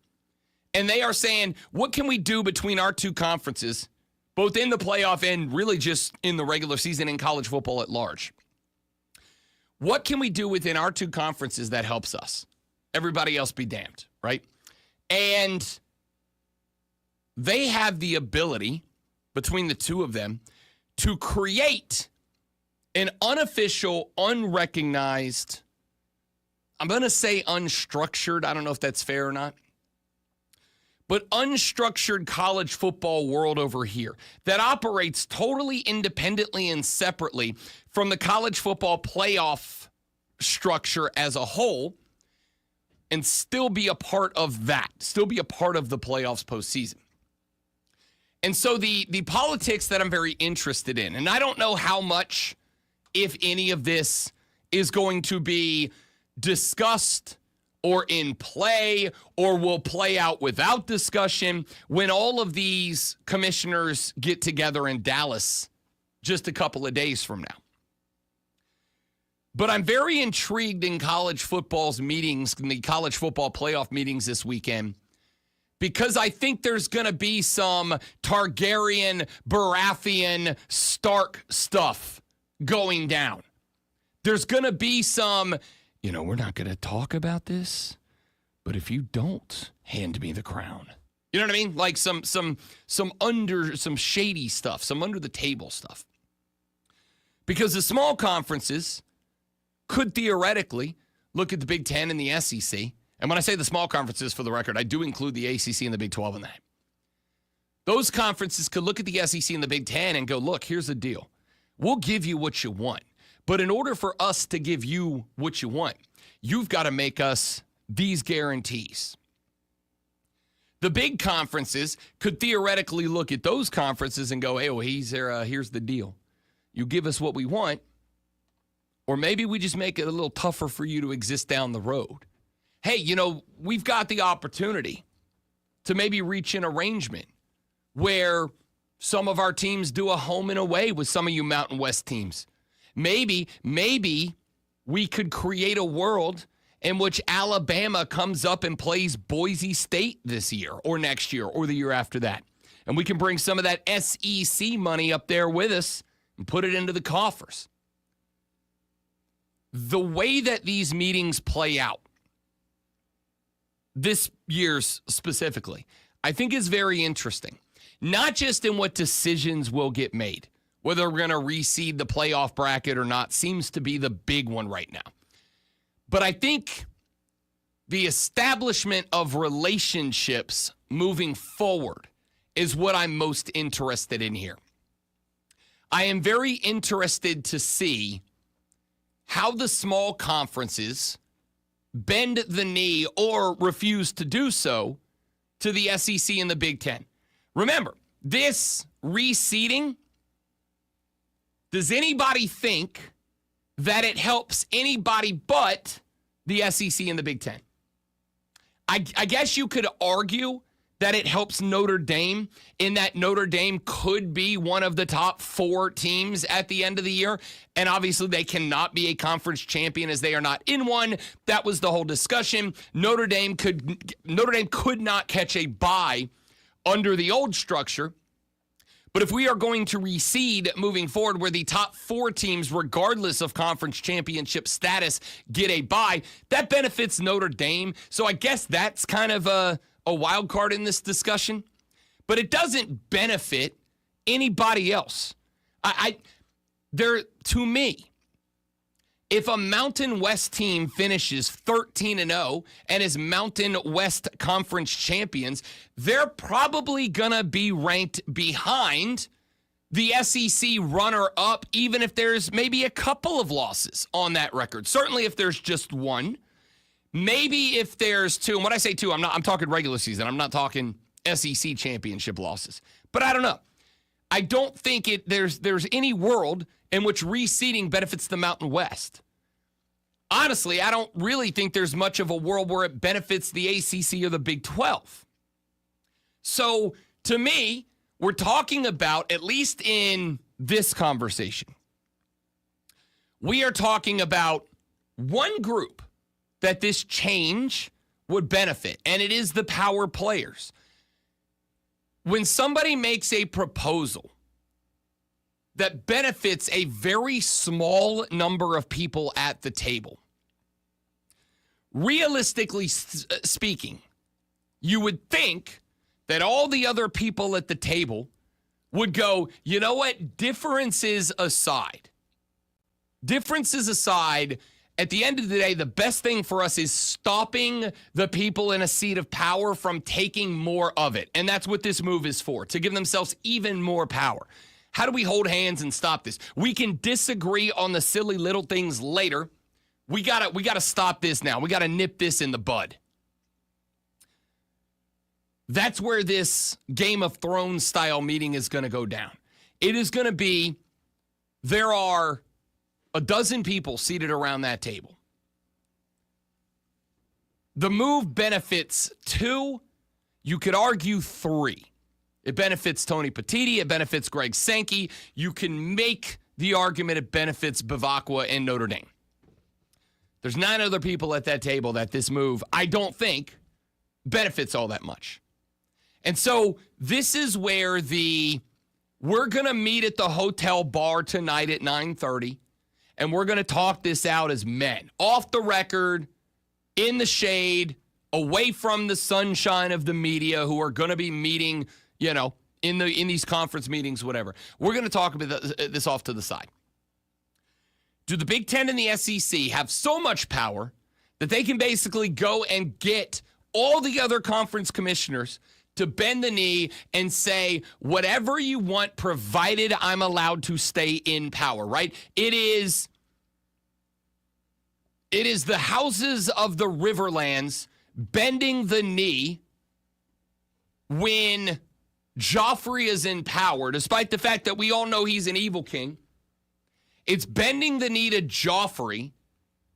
and they are saying, what can we do between our two conferences, both in the playoff and really just in the regular season in college football at large? What can we do within our two conferences that helps us? Everybody else be damned, right? And they have the ability, between the two of them, to create an unofficial, unrecognized, I'm going to say unstructured, I don't know if that's fair or not, but unstructured college football world over here that operates totally independently and separately from the college football playoff structure as a whole, and still be a part of that, still be a part of the playoffs postseason. And so the politics that I'm very interested in, and I don't know how much, if any of this is going to be discussed or in play or will play out without discussion when all of these commissioners get together in Dallas just a couple of days from now. But I'm very intrigued in college football's meetings, in the college football playoff meetings this weekend, because I think there's going to be some Targaryen, Baratheon, Stark stuff going down. There's going to be some, we're not going to talk about this, but if you don't, hand me the crown. You know what I mean? Like some shady stuff, some under the table stuff. Because the small conferences could theoretically look at the Big Ten and the SEC. And when I say the small conferences, for the record, I do include the ACC and the Big 12 in that. Those conferences could look at the SEC and the Big Ten and go, look, here's the deal. We'll give you what you want. But in order for us to give you what you want, you've got to make us these guarantees. The big conferences could theoretically look at those conferences and go, hey, well, here's the deal. You give us what we want, or maybe we just make it a little tougher for you to exist down the road. Hey, we've got the opportunity to maybe reach an arrangement where some of our teams do a home and away with some of you Mountain West teams. Maybe we could create a world in which Alabama comes up and plays Boise State this year or next year or the year after that. And we can bring some of that SEC money up there with us and put it into the coffers. The way that these meetings play out, this year's specifically, I think is very interesting. Not just in what decisions will get made. Whether we're going to reseed the playoff bracket or not seems to be the big one right now. But I think the establishment of relationships moving forward is what I'm most interested in here. I am very interested to see how the small conferences bend the knee or refuse to do so to the SEC and the Big Ten. Remember, this reseeding, does anybody think that it helps anybody but the SEC and the Big Ten? I guess you could argue that it helps Notre Dame in that Notre Dame could be one of the top 4 teams at the end of the year. And obviously they cannot be a conference champion as they are not in one. That was the whole discussion. Notre Dame could not catch a bye under the old structure. But if we are going to reseed moving forward where the top 4 teams, regardless of conference championship status, get a bye, that benefits Notre Dame. So I guess that's kind of a wild card in this discussion. But it doesn't benefit anybody else. To me, if a Mountain West team finishes 13-0 and is Mountain West Conference champions, they're probably going to be ranked behind the SEC runner-up, even if there's maybe a couple of losses on that record. Certainly if there's just one. Maybe if there's two. And when I say two, I'm talking regular season. I'm not talking SEC championship losses. But I don't know. I don't think there's any world in which reseeding benefits the Mountain West. Honestly, I don't really think there's much of a world where it benefits the ACC or the Big 12. So, to me, we're talking about, at least in this conversation, we are talking about one group that this change would benefit, and it is the power players. When somebody makes a proposal that benefits a very small number of people at the table, realistically speaking, you would think that all the other people at the table would go, you know what, differences aside, at the end of the day, the best thing for us is stopping the people in a seat of power from taking more of it. And that's what this move is for, to give themselves even more power. How do we hold hands and stop this? We can disagree on the silly little things later. We gotta stop this now. We gotta nip this in the bud. That's where this Game of Thrones style meeting is gonna go down. It is gonna be, there are a dozen people seated around that table. The move benefits two, you could argue three. It benefits Tony Petitti, it benefits Greg Sankey. You can make the argument it benefits Bavacqua and Notre Dame. There's 9 other people at that table that this move, I don't think, benefits all that much. And so this is where we're going to meet at the hotel bar tonight at 9:30. And we're going to talk this out as men, off the record, in the shade, away from the sunshine of the media who are going to be meeting, in these conference meetings, whatever. We're going to talk about this off to the side. Do the Big Ten and the SEC have so much power that they can basically go and get all the other conference commissioners to bend the knee and say, whatever you want, provided I'm allowed to stay in power, right? It is the houses of the Riverlands bending the knee when Joffrey is in power, despite the fact that we all know he's an evil king. It's bending the knee to Joffrey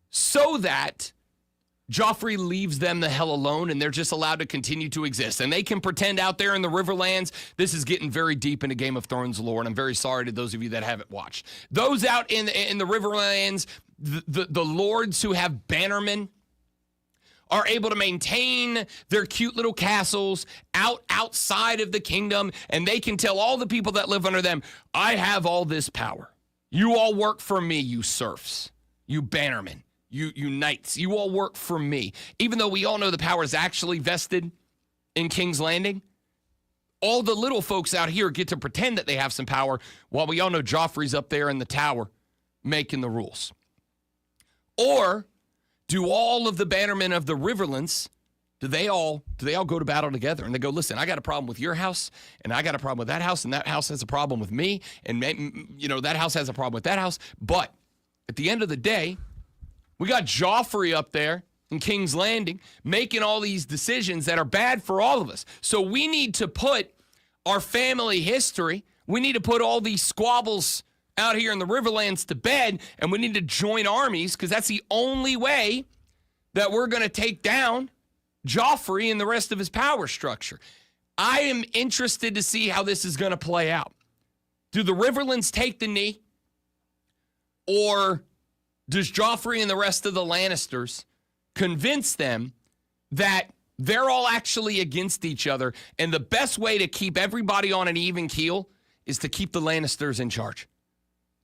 so that Joffrey leaves them the hell alone and they're just allowed to continue to exist. And they can pretend out there in the Riverlands. This is getting very deep into Game of Thrones lore, and I'm very sorry to those of you that haven't watched. Those out in the Riverlands, the lords who have bannermen are able to maintain their cute little castles outside of the kingdom, and they can tell all the people that live under them, I have all this power. You all work for me, you serfs, you bannermen. You knights, you all work for me. Even though we all know the power is actually vested in King's Landing, all the little folks out here get to pretend that they have some power while we all know Joffrey's up there in the tower making the rules. Or do all of the bannermen of the Riverlands, do they all go to battle together? And they go, listen, I got a problem with your house, and I got a problem with that house, and that house has a problem with me, and that house has a problem with that house. But at the end of the day, we got Joffrey up there in King's Landing making all these decisions that are bad for all of us. So we need to put our family history, we need to put all these squabbles out here in the Riverlands to bed, and we need to join armies because that's the only way that we're going to take down Joffrey and the rest of his power structure. I am interested to see how this is going to play out. Do the Riverlands take the knee? Or does Joffrey and the rest of the Lannisters convince them that they're all actually against each other, and the best way to keep everybody on an even keel is to keep the Lannisters in charge,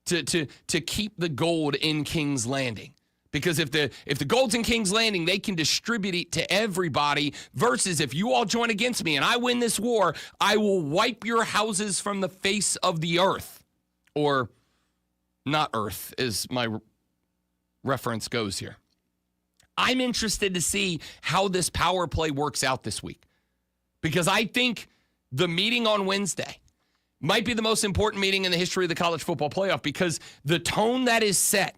to keep the gold in King's Landing? Because if the gold's in King's Landing, they can distribute it to everybody, versus if you all join against me and I win this war, I will wipe your houses from the face of the earth. Or not earth, as my reference goes here. I'm interested to see how this power play works out this week, because I think the meeting on Wednesday, Might be the most important meeting in the history of the college football playoff because the tone that is set,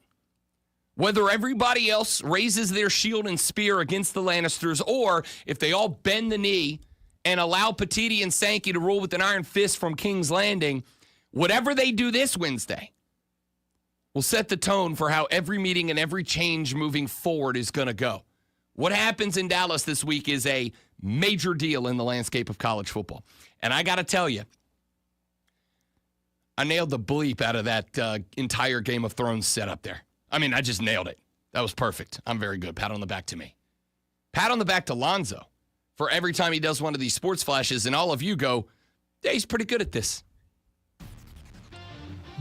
whether everybody else raises their shield and spear against the Lannisters or if they all bend the knee and allow Petiti and Sankey to rule with an iron fist from King's Landing, whatever they do this Wednesday will set the tone for how every meeting and every change moving forward is going to go. What happens in Dallas this week is a major deal in the landscape of college football. And I got to tell you, I nailed the bleep out of that entire Game of Thrones setup there. I mean, I just nailed it. That was perfect. I'm very good. Pat on the back to me. Pat on the back to Lonzo for every time he does one of these sports flashes, and all of you go, yeah, he's pretty good at this.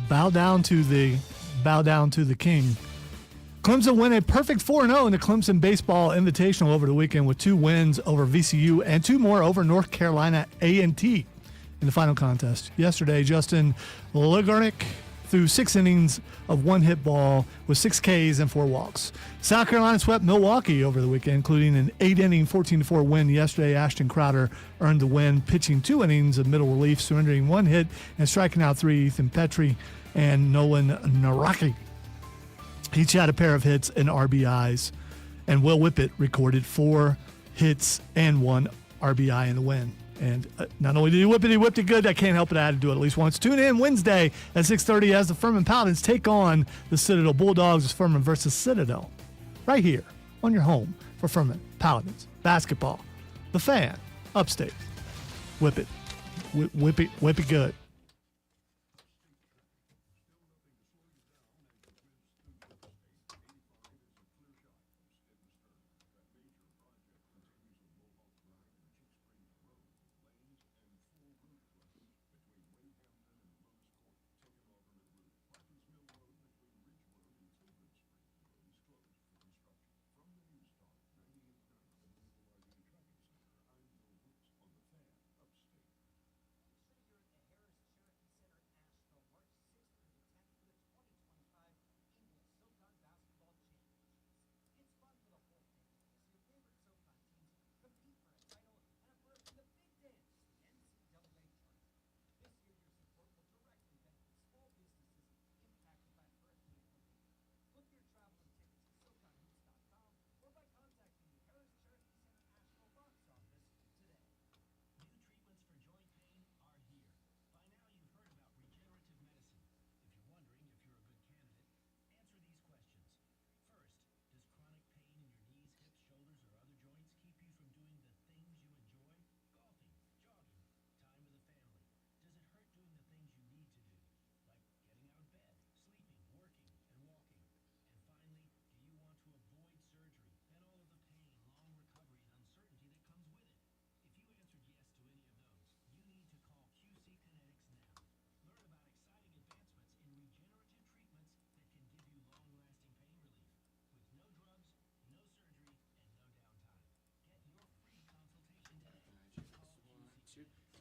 Bow down to the king. Clemson win a perfect 4-0 in the Clemson Baseball Invitational over the weekend with 2 wins over VCU and 2 more over North Carolina A&T in the final contest. Yesterday, Justin Legarnick threw 6 innings of one-hit ball with 6 Ks and 4 walks. South Carolina swept Milwaukee over the weekend, including an 8-inning, 14-4 win yesterday. Ashton Crowder earned the win, pitching 2 innings of middle relief, surrendering 1 hit and striking out 3. Ethan Petrie and Nolan Naraki each had a pair of hits and RBIs, and Will Whippet recorded 4 hits and 1 RBI in the win. And not only did he whip it, he whipped it good. I can't help it. I had to do it at least once. Tune in Wednesday at 6:30 as the Furman Paladins take on the Citadel Bulldogs. It's Furman versus Citadel right here on your home for Furman Paladins basketball. The Fan, upstate. Whip it. Whip it good.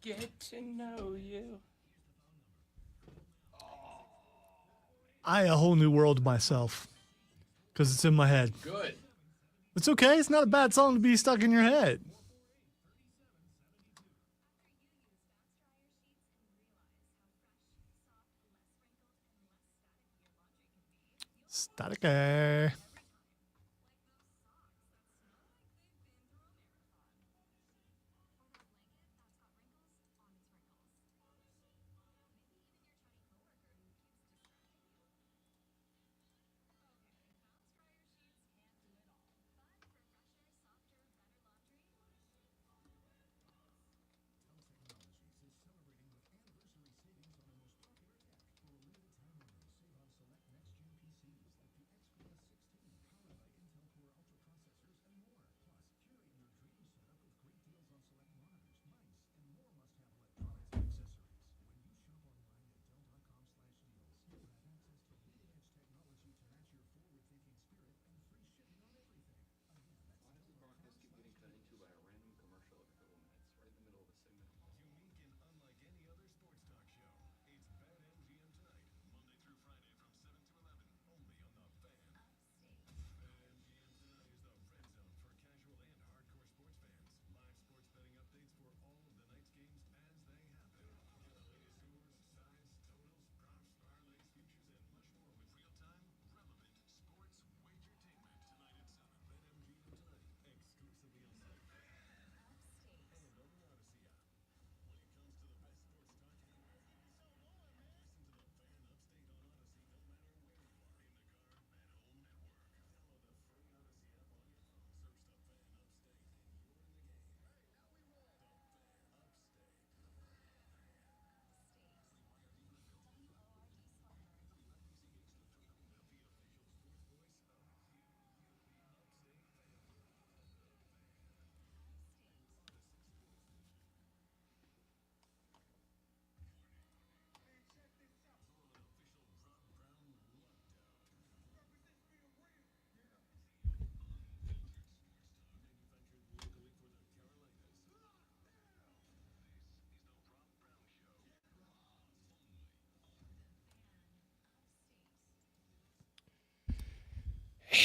Get to know you.
I a whole new world to myself because it's in my head.
Good.
It's okay. It's not a bad song to be stuck in your head. Static.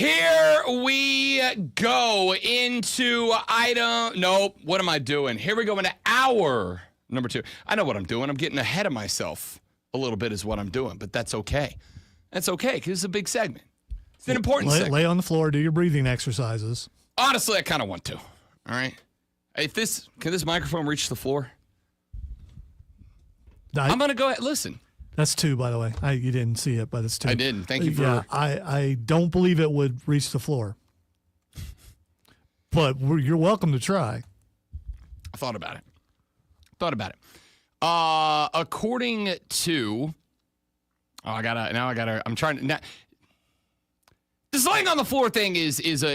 Here we go into nope, what am I doing? Here we go into hour number 2. I know what I'm doing. I'm getting ahead of myself a little bit is what I'm doing, but that's okay. That's okay because it's a big segment. It's an important segment.
Lay on the floor, do your breathing exercises.
Honestly, I kind of want to. All right. Can this microphone reach the floor? I'm going to go ahead. Listen.
That's 2, by the way. You didn't see it, but it's 2.
I didn't. Thank you for.
Yeah, I don't believe it would reach the floor. But you're welcome to try.
I thought about it. According to, I'm trying to. Now, this laying on the floor thing it's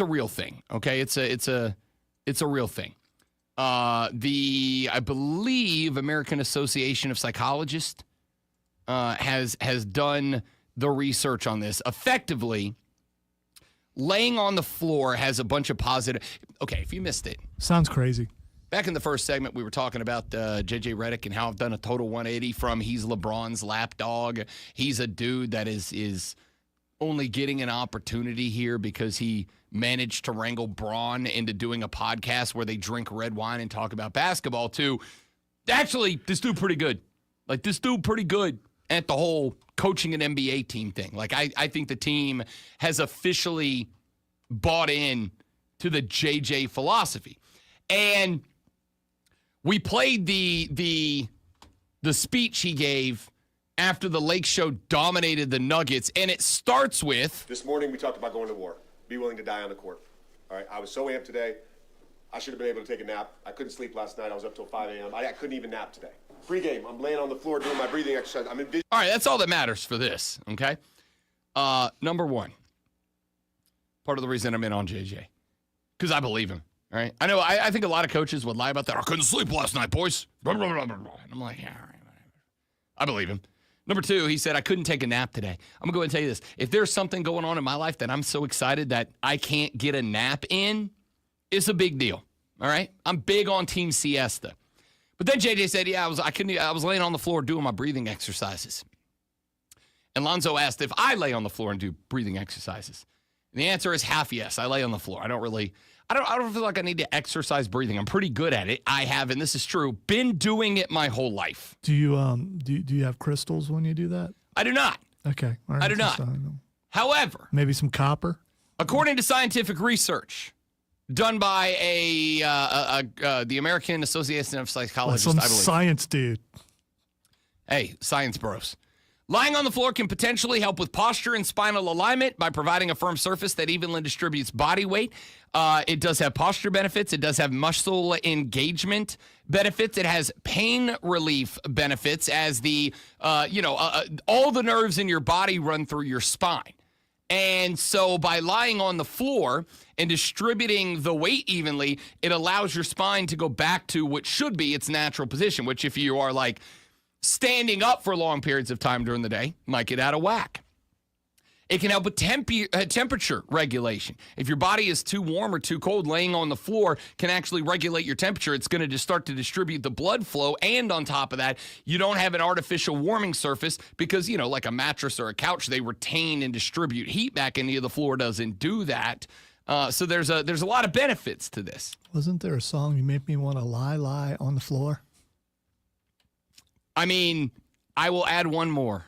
a real thing. Okay, it's a real thing. I believe American Association of Psychologists has done the research on this. Effectively, laying on the floor has a bunch of positive. Okay, if you missed it,
sounds crazy.
Back in the first segment, we were talking about JJ Redick and how I've done a total 180 from he's LeBron's lapdog. He's a dude that is only getting an opportunity here because he managed to wrangle Braun into doing a podcast where they drink red wine and talk about basketball to actually this dude pretty good. Like this dude pretty good at the whole coaching an NBA team thing. Like I think the team has officially bought in to the JJ philosophy. And we played the speech he gave after the Lake Show dominated the Nuggets, and it starts with...
This morning we talked about going to war. Be willing to die on the court. All right, I was so amped today. I should have been able to take a nap. I couldn't sleep last night. I was up till 5 a.m. I couldn't even nap today. Pre-game, I'm laying on the floor doing my breathing exercise. I'm envisioning...
All right, that's all that matters for this, okay? Number one, part of the reason I'm in on JJ, because I believe him. All right. I know. I think a lot of coaches would lie about that. I couldn't sleep last night, boys. Blah, blah, blah, blah, blah. And I'm like, yeah, all right, whatever. I believe him. Number 2, he said, I couldn't take a nap today. I'm going to go ahead and tell you this. If there's something going on in my life that I'm so excited that I can't get a nap in, it's a big deal. All right. I'm big on team siesta. But then JJ said, yeah, I was laying on the floor doing my breathing exercises. And Lonzo asked if I lay on the floor and do breathing exercises. And the answer is half yes. I lay on the floor. I don't feel like I need to exercise breathing. I'm pretty good at it. I have, and this is true, been doing it my whole life.
Do you have crystals when you do that?
I do not.
Okay. All right.
I do not. However,
maybe some copper.
According to scientific research done by the American Association of Psychologists,
some
I believe.
Science dude.
Hey, science bros. Lying on the floor can potentially help with posture and spinal alignment by providing a firm surface that evenly distributes body weight. It does have posture benefits. It does have muscle engagement benefits. It has pain relief benefits as all the nerves in your body run through your spine. And so by lying on the floor and distributing the weight evenly, it allows your spine to go back to what should be its natural position, which if you are like standing up for long periods of time during the day might get out of whack. It can help with temperature regulation. If your body is too warm or too cold, laying on the floor can actually regulate your temperature. It's going to just start to distribute the blood flow. And on top of that, you don't have an artificial warming surface because, like a mattress or a couch, they retain and distribute heat back into you. The floor doesn't do that. So there's a lot of benefits to this.
Wasn't there a song, You Make Me Want to Lie on the Floor?
I mean, I will add one more.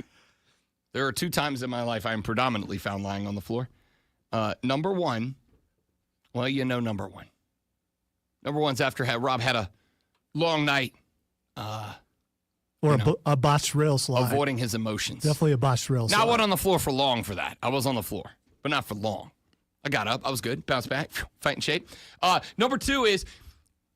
There are 2 times in my life I am predominantly found lying on the floor. Number 1, well, number 1. Number 1's after Rob had a long night.
Or a botched rail slide.
Avoiding his emotions.
Definitely a botched rail slide.
Now, I wasn't on the floor for long for that. I was on the floor, but not for long. I got up. I was good. Bounced back. Fighting shape. Number 2 is,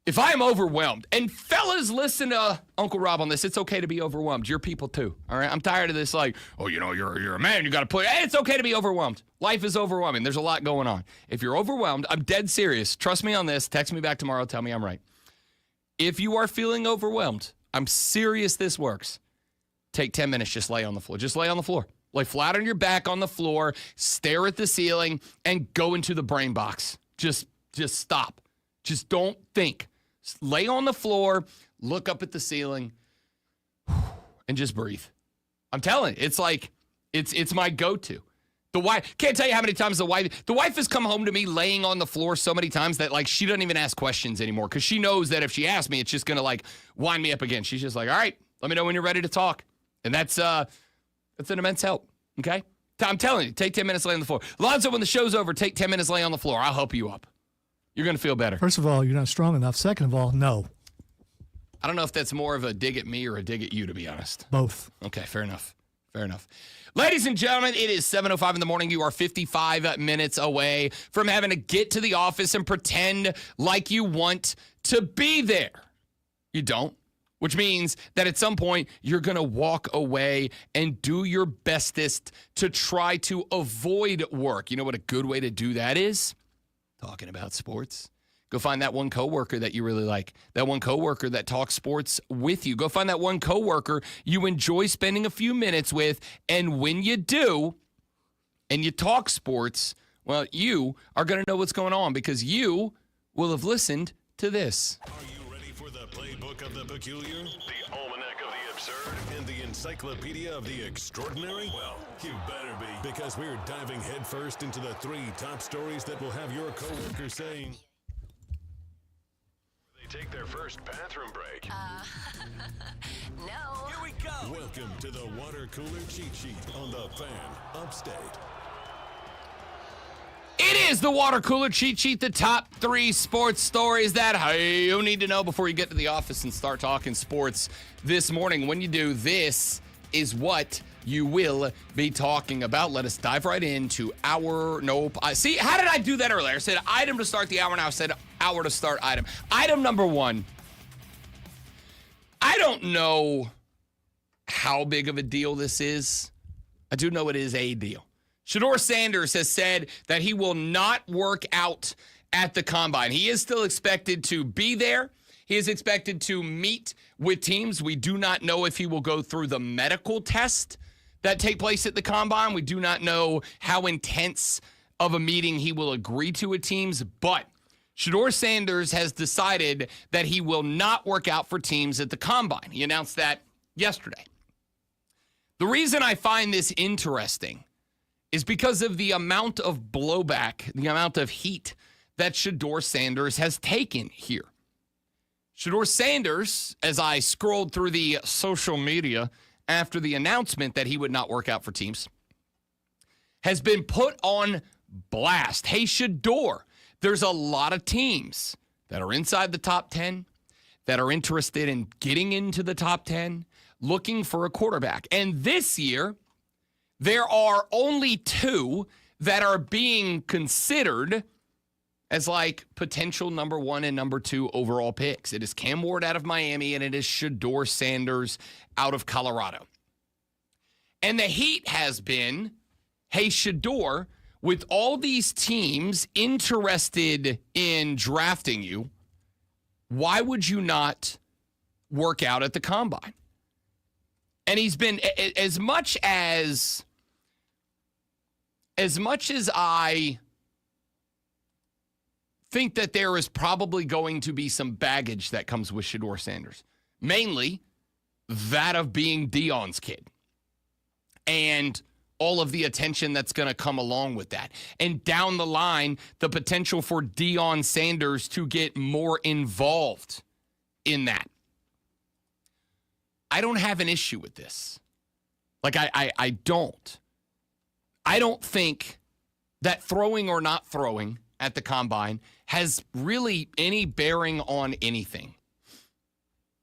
if I am overwhelmed, and fellas, listen to Uncle Rob on this, it's okay to be overwhelmed. You're people too, all right? I'm tired of this you're a man, you got to play. Hey, it's okay to be overwhelmed. Life is overwhelming. There's a lot going on. If you're overwhelmed, I'm dead serious. Trust me on this. Text me back tomorrow. Tell me I'm right. If you are feeling overwhelmed, I'm serious this works. Take 10 minutes, just lay on the floor. Just lay on the floor. Lay flat on your back on the floor, stare at the ceiling, and go into the brain box. Just stop. Just don't think. Lay on the floor, look up at the ceiling, and just breathe. I'm telling you, it's my go-to. The wife, can't tell you how many times the wife has come home to me laying on the floor so many times that like she doesn't even ask questions anymore because she knows that if she asks me, it's just gonna like wind me up again. She's just like, all right, let me know when you're ready to talk. And that's an immense help. Okay? I'm telling you, take 10 minutes lay on the floor. Lonzo, when the show's over, take 10 minutes lay on the floor. I'll help you up. You're gonna feel better.
First of all, you're not strong enough. Second of all, no.
I don't know if that's more of a dig at me or a dig at you, to be honest.
Both.
Okay, fair enough. Fair enough. Ladies and gentlemen, it is 7:05 in the morning. You are 55 minutes away from having to get to the office and pretend like you want to be there. You don't, which means that at some point you're going to walk away and do your bestest to try to avoid work. You know what a good way to do that is? Talking about sports. Go find that one coworker that you really like, that one coworker that talks sports with you. Go find that one coworker you enjoy spending a few minutes with, and when you do, and you talk sports, well, you are going to know what's going on because you will have listened to this.
Are you ready for the playbook of the peculiar, the almanac of the absurd, and the encyclopedia of the extraordinary? Well, you better be, because we're diving headfirst into the 3 top stories that will have your coworker saying... take their first bathroom break.
No.
Here we go. Welcome to the water cooler cheat sheet on the Fan Upstate.
It is the water cooler cheat sheet, the top 3 sports stories that you need to know before you get to the office and start talking sports this morning. When you do, this is what you will be talking about. Let us dive right into our see, how did I do that earlier? I said item to start the hour, now I said hour to start item. Item number 1. I don't know how big of a deal this is. I do know it is a deal. Shedeur Sanders has said that he will not work out at the Combine. He is still expected to be there. He is expected to meet with teams. We do not know if he will go through the medical test that take place at the Combine. We do not know how intense of a meeting he will agree to with teams, but Shedeur Sanders has decided that he will not work out for teams at the Combine. He announced that yesterday. The reason I find this interesting is because of the amount of blowback, the amount of heat that Shedeur Sanders has taken here. Shedeur Sanders, as I scrolled through the social media after the announcement that he would not work out for teams, has been put on blast. Hey, Shedeur, there's a lot of teams that are inside the top 10 that are interested in getting into the top 10, looking for a quarterback. And this year, there are only 2 that are being considered as like potential number 1 and number 2 overall picks. It is Cam Ward out of Miami, and it is Shedeur Sanders out of Colorado. And the heat has been, hey, Shedeur, with all these teams interested in drafting you, why would you not work out at the Combine? And he's been, as much as I think that there is probably going to be some baggage that comes with Shedeur Sanders, mainly that of being Deion's kid and all of the attention that's going to come along with that. And down the line, the potential for Deion Sanders to get more involved in that. I don't have an issue with this. Like, I don't. I don't think that throwing or not throwing at the Combine has really any bearing on anything.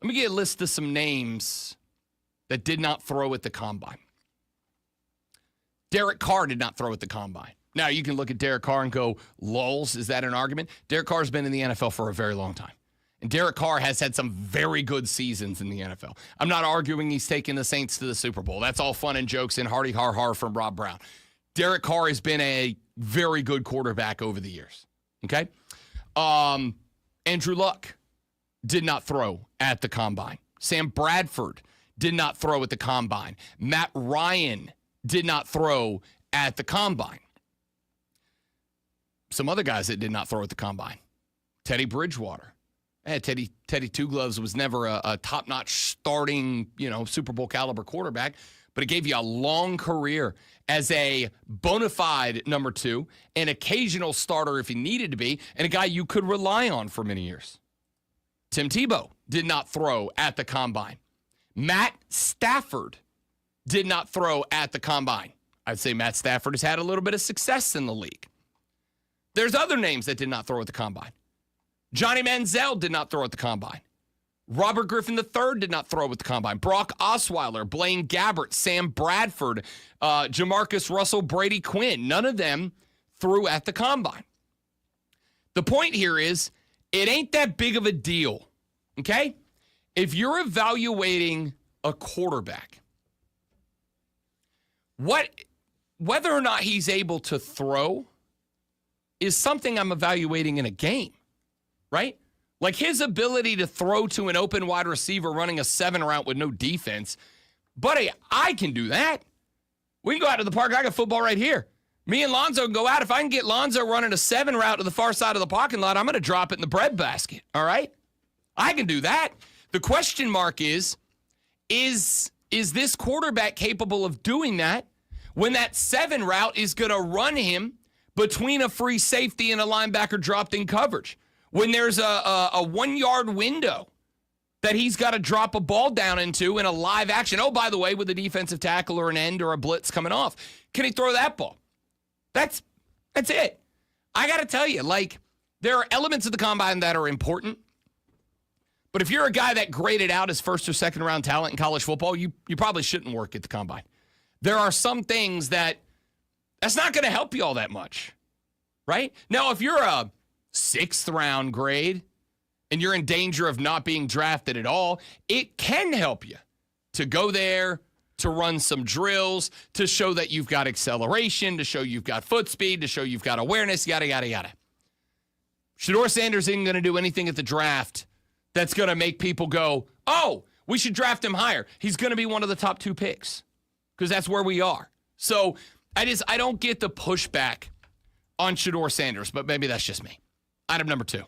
Let me get a list of some names that did not throw at the Combine. Derek Carr did not throw at the Combine. Now, you can look at Derek Carr and go, lulz, is that an argument? Derek Carr's been in the NFL for a very long time. And Derek Carr has had some very good seasons in the NFL. I'm not arguing he's taken the Saints to the Super Bowl. That's all fun and jokes and hardy har har from Rob Brown. Derek Carr has been a very good quarterback over the years. Okay? Andrew Luck did not throw at the Combine. Sam Bradford did not throw at the Combine. Matt Ryan did not throw at the Combine. Some other guys that did not throw at the Combine. Teddy Bridgewater. Teddy Two Gloves was never a top-notch starting, Super Bowl caliber quarterback, but it gave you a long career as a bona fide number 2, an occasional starter if he needed to be, and a guy you could rely on for many years. Tim Tebow did not throw at the combine. Matt Stafford did not throw at the combine. I'd say Matt Stafford has had a little bit of success in the league. There's other names that did not throw at the combine. Johnny Manziel did not throw at the combine. Robert Griffin III did not throw at the combine. Brock Osweiler, Blaine Gabbert, Sam Bradford, Jamarcus Russell, Brady Quinn. None of them threw at the combine. The point here is, it ain't that big of a deal, okay? If you're evaluating a quarterback, whether or not he's able to throw is something I'm evaluating in a game, right? Like his ability to throw to an open wide receiver running a 7 route with no defense. Buddy, I can do that. We can go out to the park. I got football right here. Me and Lonzo can go out. If I can get Lonzo running a 7 route to the far side of the parking lot, I'm going to drop it in the bread basket, all right? I can do that. The question mark is this quarterback capable of doing that when that 7 route is going to run him between a free safety and a linebacker dropped in coverage? When there's a 1 yard window that he's got to drop a ball down into in a live action. Oh, by the way, with a defensive tackle or an end or a blitz coming off, can he throw that ball? That's it. I got to tell you, like, there are elements of the combine that are important. But if you're a guy that graded out as first or second round talent in college football, you probably shouldn't work at the combine. There are some things that's not going to help you all that much, right? Now, if you're a 6th round grade and you're in danger of not being drafted at all, it can help you to go there, to run some drills, to show that you've got acceleration, to show you've got foot speed, to show you've got awareness, yada, yada, yada. Shedeur Sanders isn't going to do anything at the draft that's going to make people go, oh, we should draft him higher. He's going to be one of the top 2 picks because that's where we are. So I don't get the pushback on Shedeur Sanders, but maybe that's just me. Item number 2.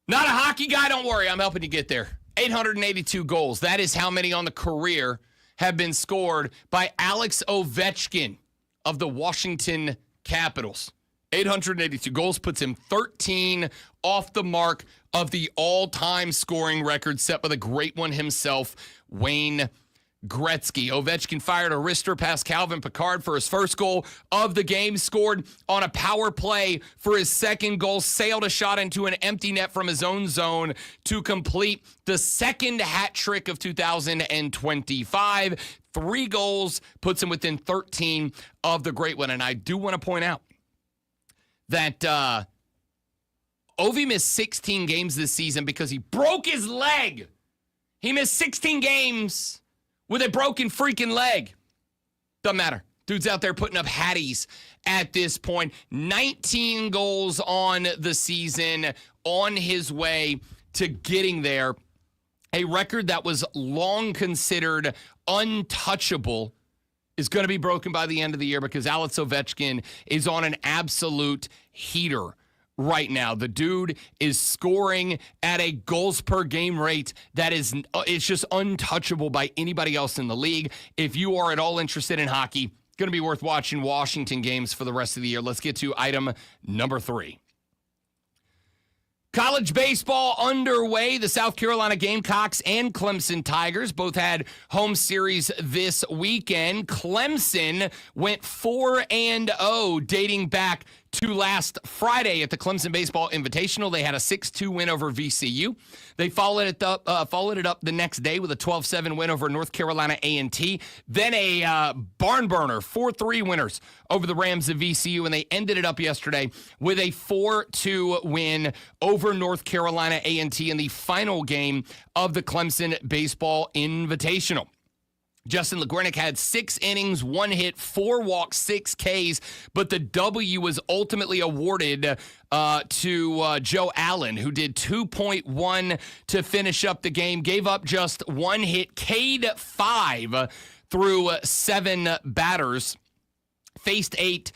Not a hockey guy, don't worry. I'm helping you get there. 882 goals. That is how many on the career have been scored by Alex Ovechkin of the Washington Capitals. 882 goals puts him 13 off the mark of the all-time scoring record set by the great one himself, Wayne Gretzky. Ovechkin fired a wrister past Calvin Pickard for his first goal of the game, scored on a power play for his second goal, sailed a shot into an empty net from his own zone to complete the second hat trick of 2025. 3 goals puts him within 13 of the great one. And I do want to point out that Ovi missed 16 games this season because he broke his leg. He missed 16 games with a broken freaking leg. Doesn't matter. Dude's out there putting up hatties at this point. 19 goals on the season, on his way to getting there. A record that was long considered untouchable is going to be broken by the end of the year because Alex Ovechkin is on an absolute heater right now. The dude is scoring at a goals per game rate that is it's just untouchable by anybody else in the league. If you are at all interested in hockey, going to be worth watching Washington games for the rest of the year. Let's get to item number 3. College baseball underway. The South Carolina Gamecocks and Clemson Tigers both had home series this weekend. Clemson went 4-0 dating back to last Friday at the Clemson Baseball Invitational. They had a 6-2 win over VCU. They followed it up the next day with a 12-7 win over North Carolina A&T. Then a barn burner, 4-3 winners over the Rams of VCU, and they ended it up yesterday with a 4-2 win over North Carolina A&T in the final game of the Clemson Baseball Invitational. Justin Legrenik had 6 innings, 1 hit, 4 walks, 6 Ks, but the W was ultimately awarded to Joe Allen, who did 2.1 to finish up the game, gave up just 1 hit, K'd 5 through 7 batters, faced 8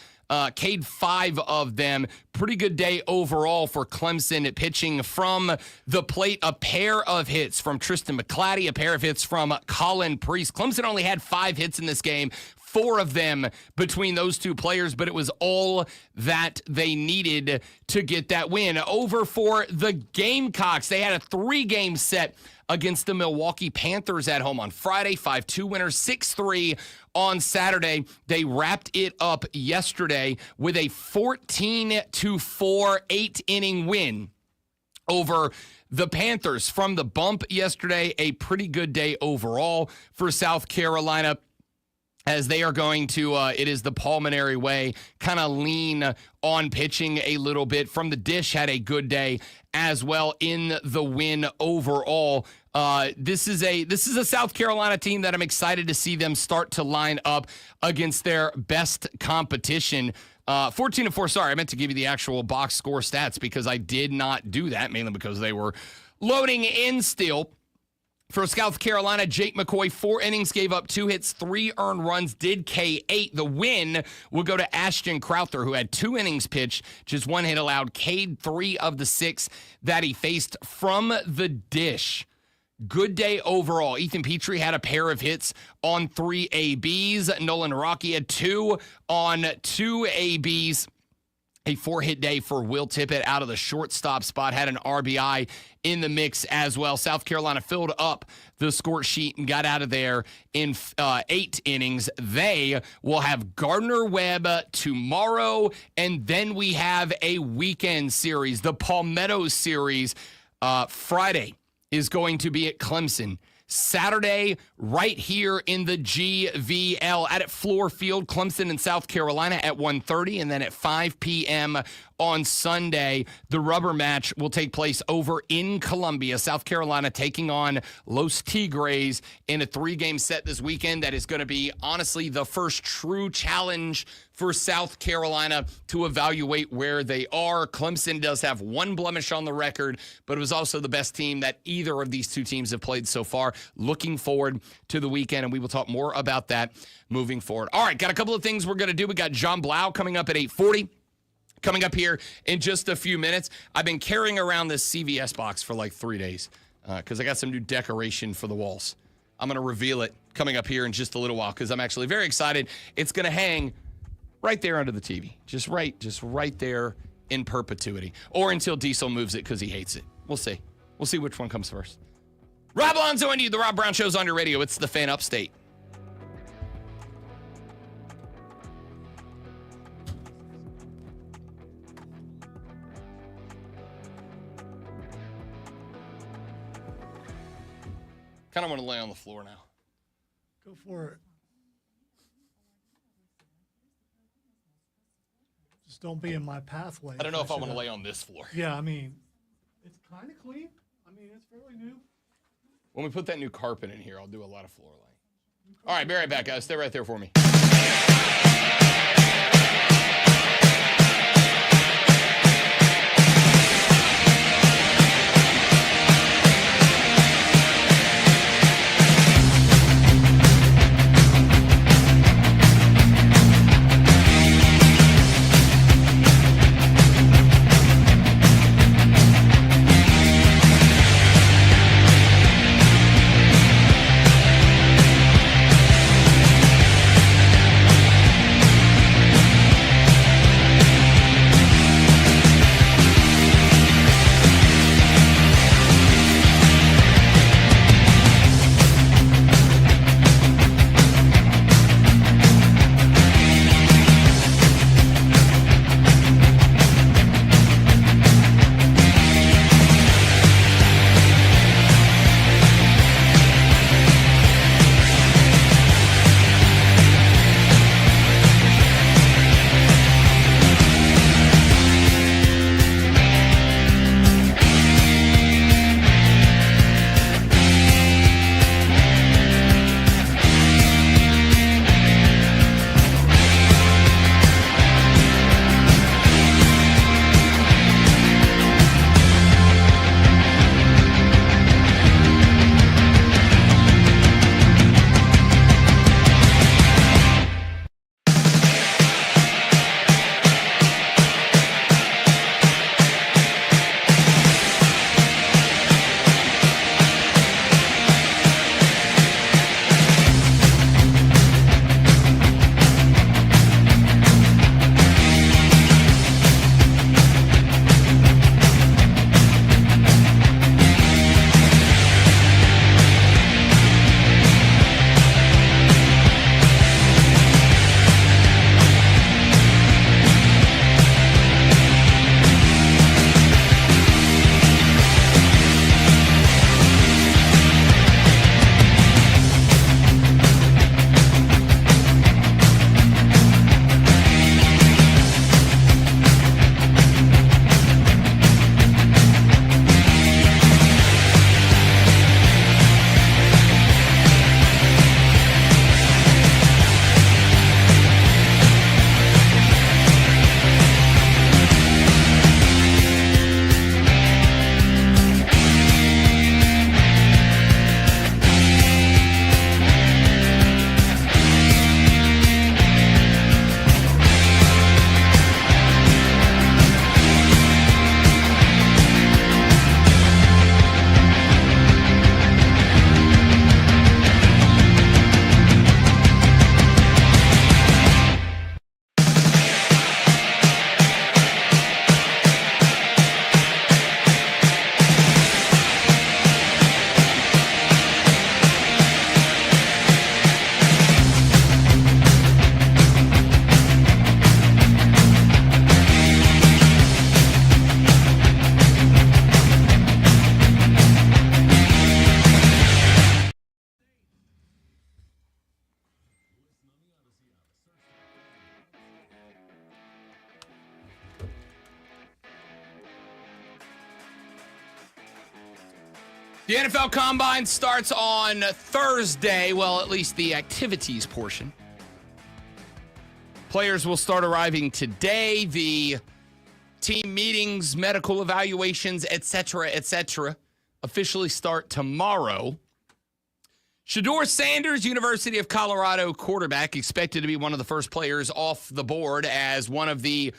Cade 5 of them. Pretty good day overall for Clemson, pitching from the plate. A pair of hits from Tristan McClatty, a pair of hits from Colin Priest. Clemson only had 5 hits in this game. 4 of them between those two players, but it was all that they needed to get that win. Over for the Gamecocks. They had a 3-game set against the Milwaukee Panthers at home on Friday. 5-2 winners, 6-3 on Saturday. They wrapped it up yesterday with a 14-4 8-inning win over the Panthers. From the bump yesterday, a pretty good day overall for South Carolina, as they are going to, it is the Pulmonary way, kind of lean on pitching a little bit. From the dish, had a good day as well in the win overall. This is a South Carolina team that I'm excited to see them start to line up against their best competition. 14-4, sorry, I meant to give you the actual box score stats because I did not do that, mainly because they were loading in still. For South Carolina, Jake McCoy, 4 innings, gave up 2 hits, 3 earned runs, did K8. The win will go to Ashton Crowther, who had 2 innings pitched, just 1 hit allowed. Cade 3 of the 6 that he faced. From the dish, good day overall. Ethan Petrie had a pair of hits on 3 ABs. Nolan Rocky had 2 on 2 ABs. A 4-hit day for Will Tippett out of the shortstop spot. Had an RBI in the mix as well. South Carolina filled up the score sheet and got out of there in 8 innings. They will have Gardner Webb tomorrow, and then we have a weekend series. The Palmetto series Friday is going to be at Clemson. Saturday, right here in the GVL at Fluor Field, Clemson and South Carolina at 1:30, and then at 5 p.m. on Sunday, the rubber match will take place over in Columbia. South Carolina taking on Los Tigres in a 3-game set this weekend. That is going to be, honestly, the first true challenge for South Carolina to evaluate where they are. Clemson does have 1 blemish on the record, but it was also the best team that either of these 2 teams have played so far. Looking forward to the weekend, and we will talk more about that moving forward. All right, got a couple of things we're going to do. We got John Blau coming up at 8:40. Coming up here in just a few minutes. I've been carrying around this CVS box for like 3 days because I got some new decoration for the walls. I'm going to reveal it coming up here in just a little while because I'm actually very excited. It's going to hang right there under the TV, just right there in perpetuity, or until Diesel moves it because he hates it. We'll see. We'll see which one comes first. Rob Alonzo and you, the Rob Brown Show's on your radio. It's the Fan Upstate. Kind of want to lay on the floor now.
Go for it. Just don't be in my pathway.
I don't know if I want to lay on this floor.
Yeah, I mean, it's kind of clean. I mean, it's fairly new.
When we put that new carpet in here, I'll do a lot of floor laying. All right, be right back, guys. Stay right there for me. The NFL Combine starts on Thursday. Well, at least the activities portion. Players will start arriving today. The team meetings, medical evaluations, etc., officially start tomorrow. Shedeur Sanders, University of Colorado quarterback, expected to be one of the first players off the board as one of the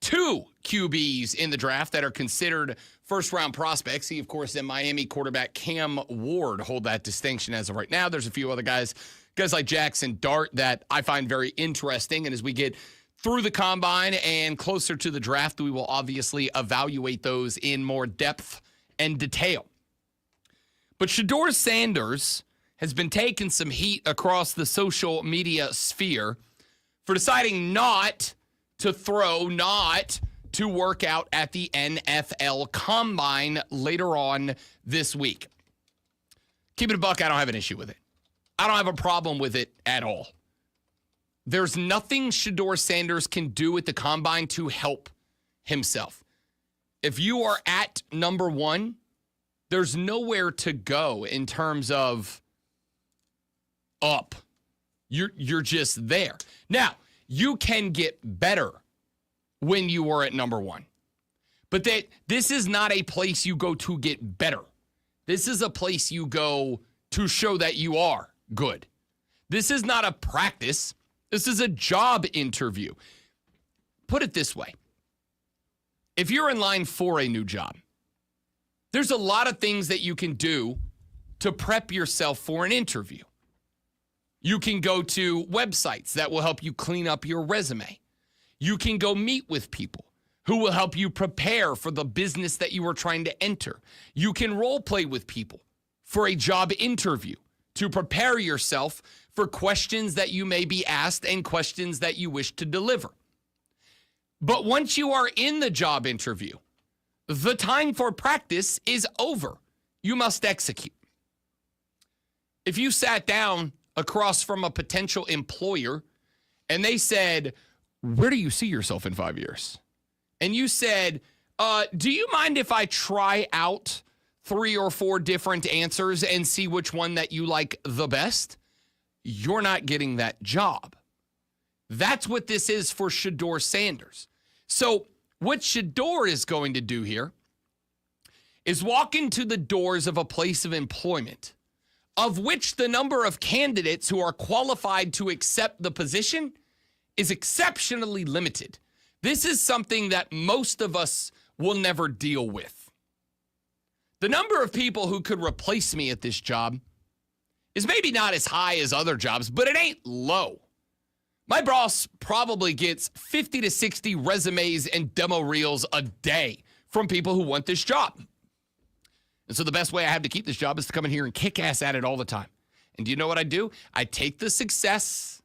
2 QBs in the draft that are considered first-round prospects. He, of course, and Miami quarterback Cam Ward hold that distinction as of right now. There's a few other guys like Jackson Dart that I find very interesting. And as we get through the combine and closer to the draft, we will obviously evaluate those in more depth and detail. But Shedeur Sanders has been taking some heat across the social media sphere for deciding not to throw, not to work out at the NFL Combine later on this week. Keep it a buck, I don't have an issue with it. I don't have a problem with it at all. There's nothing Shedeur Sanders can do at the Combine to help himself. If you are at number 1, there's nowhere to go in terms of up. You're just there. Now, you can get better when you are at number 1. But this is not a place you go to get better. This is a place you go to show that you are good. This is not a practice. This is a job interview. Put it this way. If you're in line for a new job, there's a lot of things that you can do to prep yourself for an interview. You can go to websites that will help you clean up your resume. You can go meet with people who will help you prepare for the business that you are trying to enter. You can role play with people for a job interview to prepare yourself for questions that you may be asked and questions that you wish to deliver. But once you are in the job interview, the time for practice is over. You must execute. If you sat down across from a potential employer and they said, "Where do you see yourself in 5 years?" And you said, "Do you mind if I try out 3 or 4 different answers and see which one that you like the best?" You're not getting that job. That's what this is for Shedeur Sanders. So what Shedeur is going to do here is walk into the doors of a place of employment, of which the number of candidates who are qualified to accept the position is exceptionally limited. This is something that most of us will never deal with. The number of people who could replace me at this job is maybe not as high as other jobs, but it ain't low. My boss probably gets 50 to 60 resumes and demo reels a day from people who want this job. And so the best way I have to keep this job is to come in here and kick ass at it all the time. And do you know what I do? I take the success,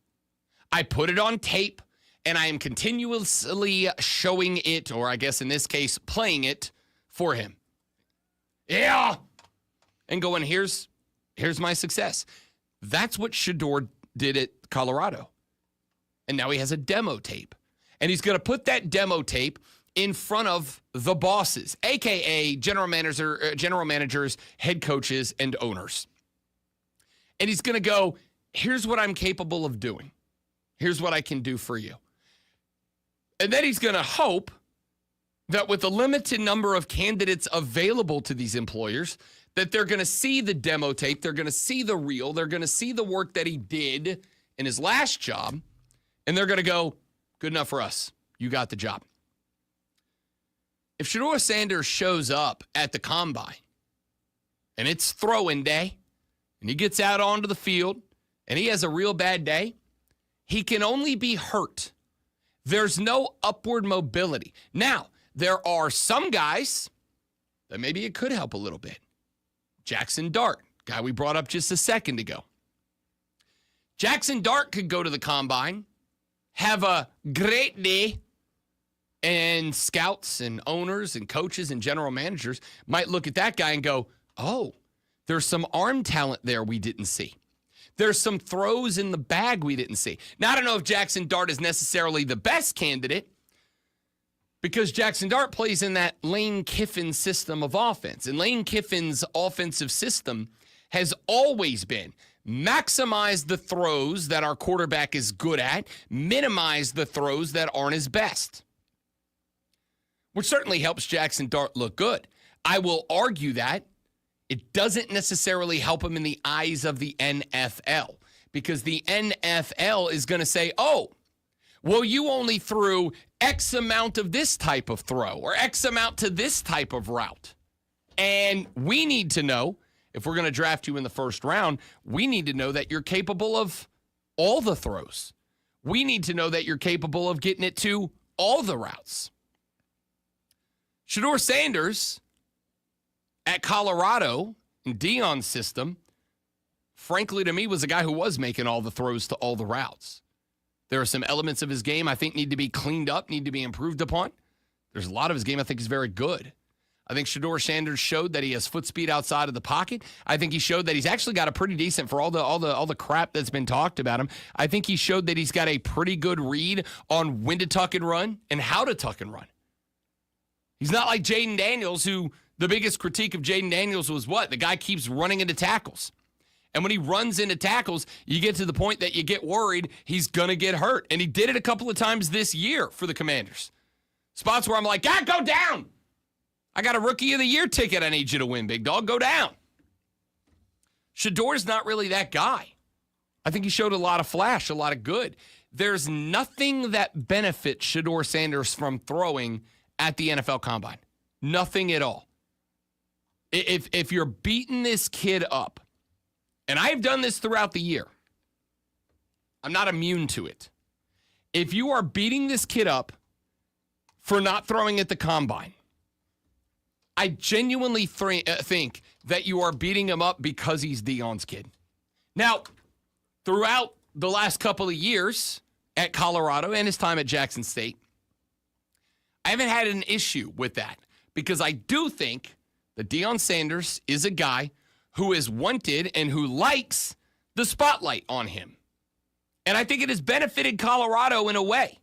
I put it on tape, and I am continuously showing it, or I guess in this case, playing it for him. Yeah! And going, here's my success. That's what Shedeur did at Colorado. And now he has a demo tape. And he's going to put that demo tape in front of the bosses, a.k.a. general managers, head coaches, and owners. And he's going to go, here's what I'm capable of doing. Here's what I can do for you. And then he's going to hope that with the limited number of candidates available to these employers, that they're going to see the demo tape, they're going to see the reel, they're going to see the work that he did in his last job, and they're going to go, good enough for us. You got the job. If Shedeur Sanders shows up at the Combine and it's throwing day and he gets out onto the field and he has a real bad day, he can only be hurt. There's no upward mobility. Now, there are some guys that maybe it could help a little bit. Jackson Dart, guy we brought up just a second ago. Jackson Dart could go to the Combine, have a great day, and scouts and owners and coaches and general managers might look at that guy and go, oh, there's some arm talent there we didn't see. There's some throws in the bag we didn't see. Now, I don't know if Jackson Dart is necessarily the best candidate, Because Jackson Dart plays in that Lane Kiffin system of offense. And Lane Kiffin's offensive system has always been maximize the throws that our quarterback is good at, minimize the throws that aren't his best. Which certainly helps Jackson Dart look good. I will argue that it doesn't necessarily help him in the eyes of the NFL, because the NFL is going to say, oh, well, you only threw X amount of this type of throw or X amount to this type of route. And we need to know, if we're going to draft you in the first round, we need to know that you're capable of all the throws. We need to know that you're capable of getting it to all the routes. Shedeur Sanders at Colorado in Deion's system, frankly, to me, was a guy who was making all the throws to all the routes. There are some elements of his game I think need to be cleaned up, need to be improved upon. There's a lot of his game I think is very good. I think Shedeur Sanders showed that he has foot speed outside of the pocket. I think he showed that he's actually got a pretty decent, for all the crap that's been talked about him, I think he showed that he's got a pretty good read on when to tuck and run and how to tuck and run. He's not like Jaden Daniels, who the biggest critique of Jaden Daniels was what? The guy keeps running into tackles. And when he runs into tackles, you get to the point that you get worried he's going to get hurt. And he did it a couple of times this year for the Commanders. Spots where I'm like, God, go down. I got a Rookie of the Year ticket I need you to win, big dog. Go down. Shedeur's not really that guy. I think he showed a lot of flash, a lot of good. There's nothing that benefits Shedeur Sanders from throwing at the NFL Combine. Nothing at all. If you're beating this kid up, and I've done this throughout the year, I'm not immune to it. If you are beating this kid up for not throwing at the Combine, I genuinely think that you are beating him up because he's Deion's kid. Now, throughout the last couple of years at Colorado and his time at Jackson State, I haven't had an issue with that, because I do think that Deion Sanders is a guy who is wanted and who likes the spotlight on him. And I think it has benefited Colorado in a way.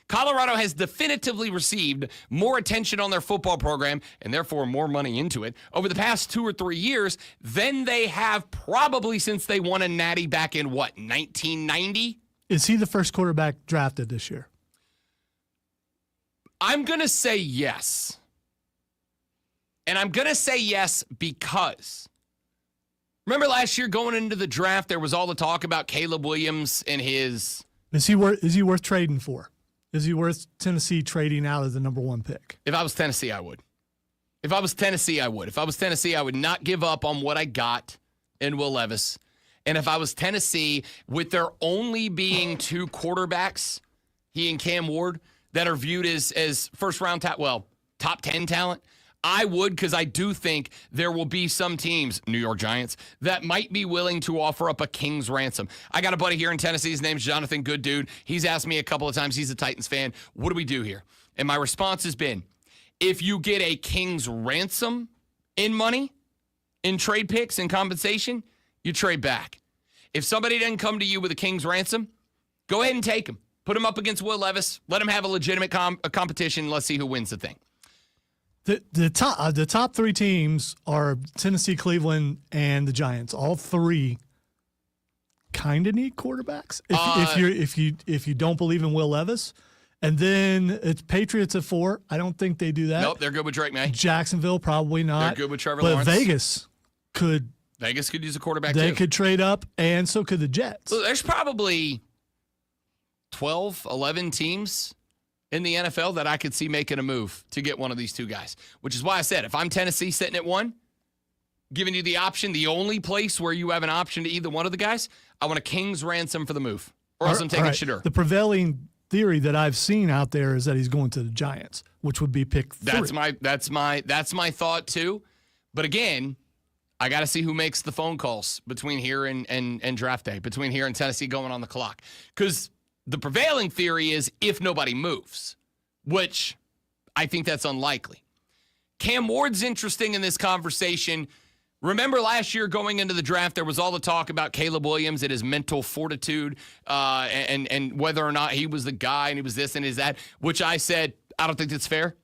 Colorado has definitively received more attention on their football program, and therefore more money into it, over the past 2 or 3 years than they have probably since they won a natty back in, 1990?
Is he the first quarterback drafted this year?
I'm going to say yes. And I'm going to say yes because, remember last year going into the draft, there was all the talk about Caleb Williams and his...
Is he worth trading for? Is he worth Tennessee trading out as the number 1 pick?
If I was Tennessee, I would. If I was Tennessee, I would not give up on what I got in Will Levis. And if I was Tennessee, with there only being 2 quarterbacks, he and Cam Ward, that are viewed as first-round top 10 talent, I would, because I do think there will be some teams, New York Giants, that might be willing to offer up a king's ransom. I got a buddy here in Tennessee. His name's Jonathan Good Dude. He's asked me a couple of times. He's a Titans fan. What do we do here? And my response has been, if you get a king's ransom in money, in trade picks and compensation, you trade back. If somebody doesn't come to you with a king's ransom, go ahead and take him. Put him up against Will Levis. Let him have a legitimate competition. Let's see who wins the thing.
The top 3 teams are Tennessee, Cleveland, and the Giants. All 3 kind of need quarterbacks. If you don't believe in Will Levis, and then it's Patriots at 4. I don't think they do that.
Nope, they're good with Drake May.
Jacksonville probably not.
They're good with Trevor
but
Lawrence.
Vegas could
use a quarterback
They
too.
could trade up, and so could the Jets.
So there's probably 12, 11 teams in the NFL that I could see making a move to get one of these 2 guys, which is why I said if I'm Tennessee sitting at 1, giving you the option, the only place where you have an option to either one of the guys, I want a king's ransom for the move, or else I'm taking Shedeur.
The prevailing theory that I've seen out there is that he's going to the Giants, which would be pick 3.
That's my thought too. But again, I got to see who makes the phone calls between here and draft day, between here and Tennessee going on the clock, because the prevailing theory is if nobody moves, which I think that's unlikely. Cam Ward's interesting in this conversation Remember last year going into the draft, there was all the talk about Caleb Williams and his mental fortitude and whether or not he was the guy and he was this and is that, which I said, I don't think that's fair.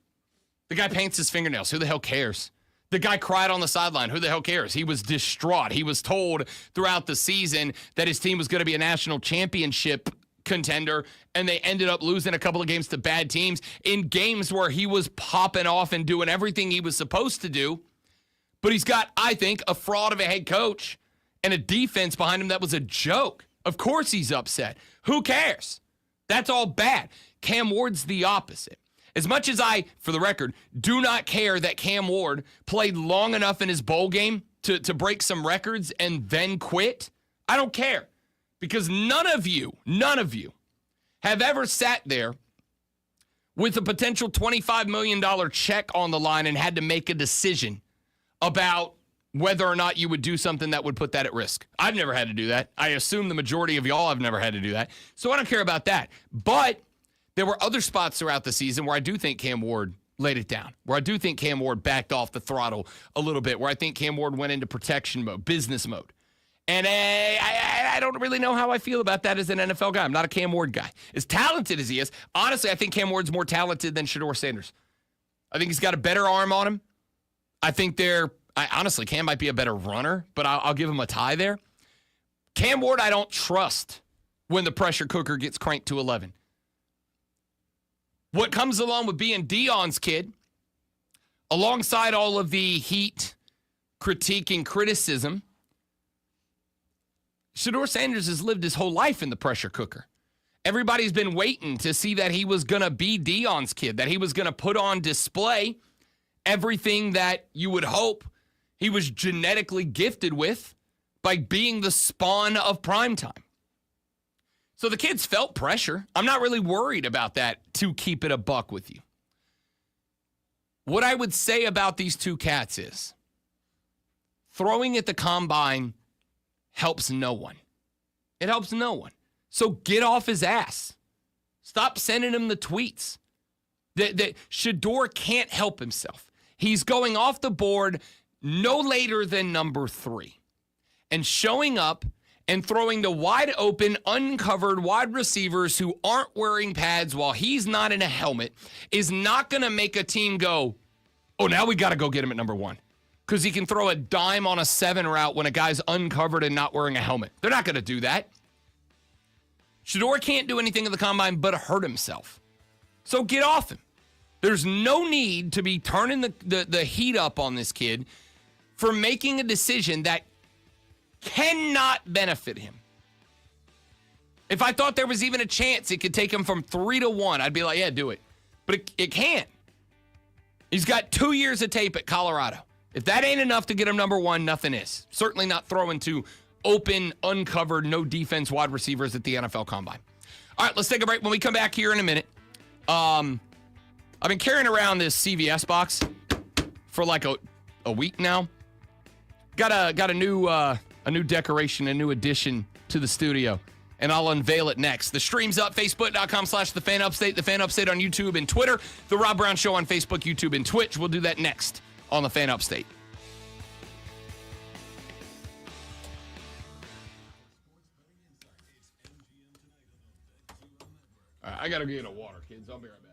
The guy paints his fingernails. Who the hell cares? The guy cried on the sideline. Who the hell cares? He was distraught. He was told throughout the season that his team was going to be a national championship contender, and they ended up losing a couple of games to bad teams in games where he was popping off and doing everything he was supposed to do. But he's got, I think, a fraud of a head coach and a defense behind him that was a joke. Of course he's upset. Who cares? That's all bad. Cam Ward's the opposite. As much as I, for the record, do not care that Cam Ward played long enough in his bowl game to break some records and then quit, I don't care. Because none of you have ever sat there with a potential $25 million check on the line and had to make a decision about whether or not you would do something that would put that at risk. I've never had to do that. I assume the majority of y'all have never had to do that. So I don't care about that. But there were other spots throughout the season where I do think Cam Ward laid it down, where I do think Cam Ward backed off the throttle a little bit, where I think Cam Ward went into protection mode, business mode. And I don't really know how I feel about that as an NFL guy. I'm not a Cam Ward guy. As talented as he is, honestly, I think Cam Ward's more talented than Shedeur Sanders. I think he's got a better arm on him. I think honestly, Cam might be a better runner, but I'll give him a tie there. Cam Ward, I don't trust when the pressure cooker gets cranked to 11. What comes along with being Deion's kid, alongside all of the heat, critique, and criticism, Shedeur Sanders has lived his whole life in the pressure cooker. Everybody's been waiting to see that he was going to be Deion's kid, that he was going to put on display everything that you would hope he was genetically gifted with by being the spawn of primetime. So the kids felt pressure. I'm not really worried about that, to keep it a buck with you. What I would say about these two cats is throwing at the combine helps no one. It helps no one. So get off his ass. Stop sending him the tweets. That Shedeur can't help himself. He's going off the board no later than number 3. And showing up and throwing to wide open, uncovered wide receivers who aren't wearing pads while he's not in a helmet is not going to make a team go, oh, now we got to go get him at number 1. Because he can throw a dime on a 7 route when a guy's uncovered and not wearing a helmet. They're not going to do that. Shedeur can't do anything at the combine but hurt himself. So get off him. There's no need to be turning the heat up on this kid for making a decision that cannot benefit him. If I thought there was even a chance it could take him from 3 to 1, I'd be like, yeah, do it. But it can't. He's got 2 years of tape at Colorado. If that ain't enough to get him number 1, nothing is. Certainly not throwing to open, uncovered, no defense wide receivers at the NFL Combine. All right, let's take a break. When we come back here in a minute, I've been carrying around this CVS box for like a week now. Got a new decoration, a new addition to the studio, and I'll unveil it next. The stream's up, facebook.com/TheFanUpstate, The Fan Upstate on YouTube and Twitter, The Rob Brown Show on Facebook, YouTube, and Twitch. We'll do that next on The Fan Upstate. All right, I got to get a water, kids. I'll be right back.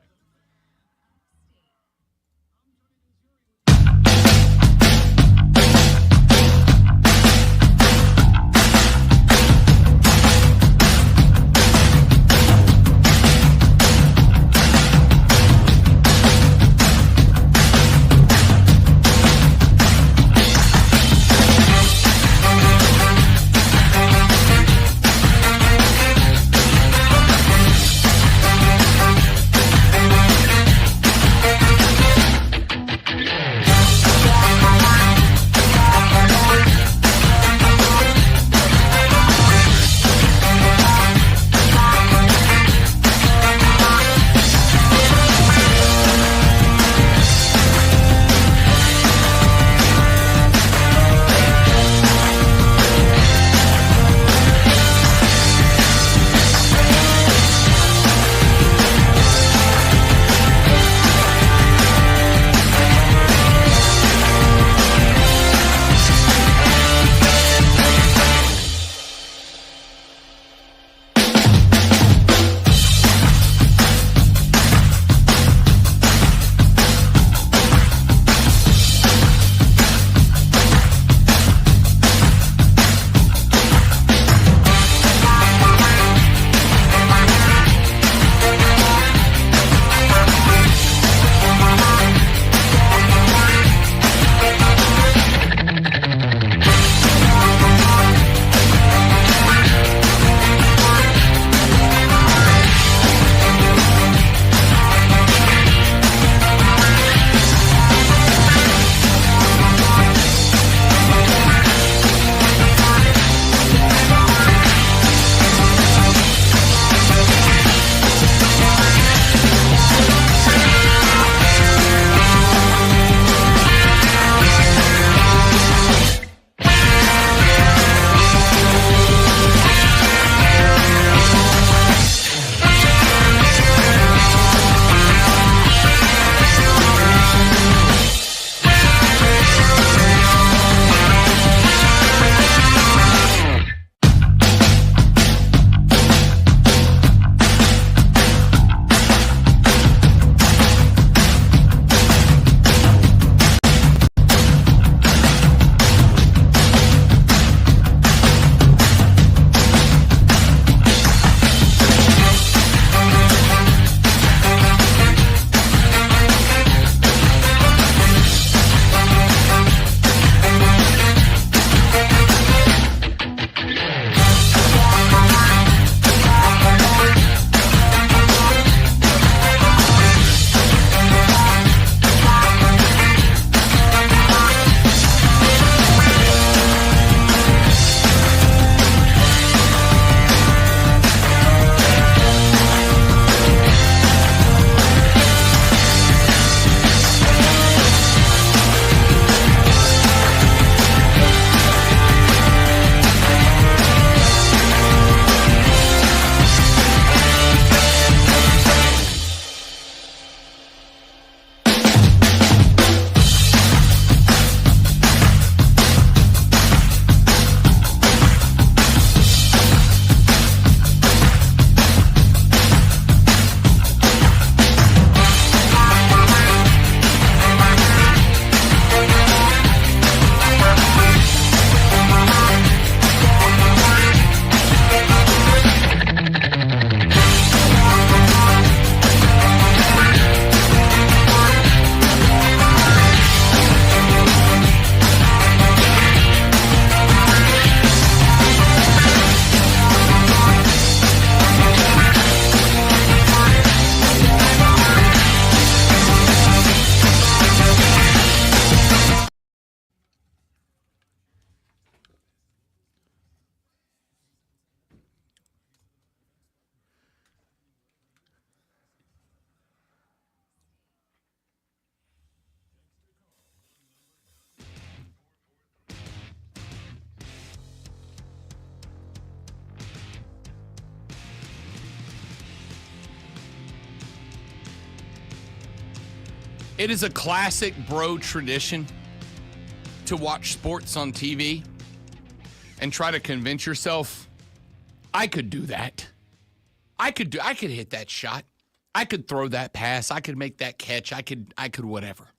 It is a classic bro tradition to watch sports on TV and try to convince yourself, I could do that. I could hit that shot. I could throw that pass. I could make that catch. I could whatever.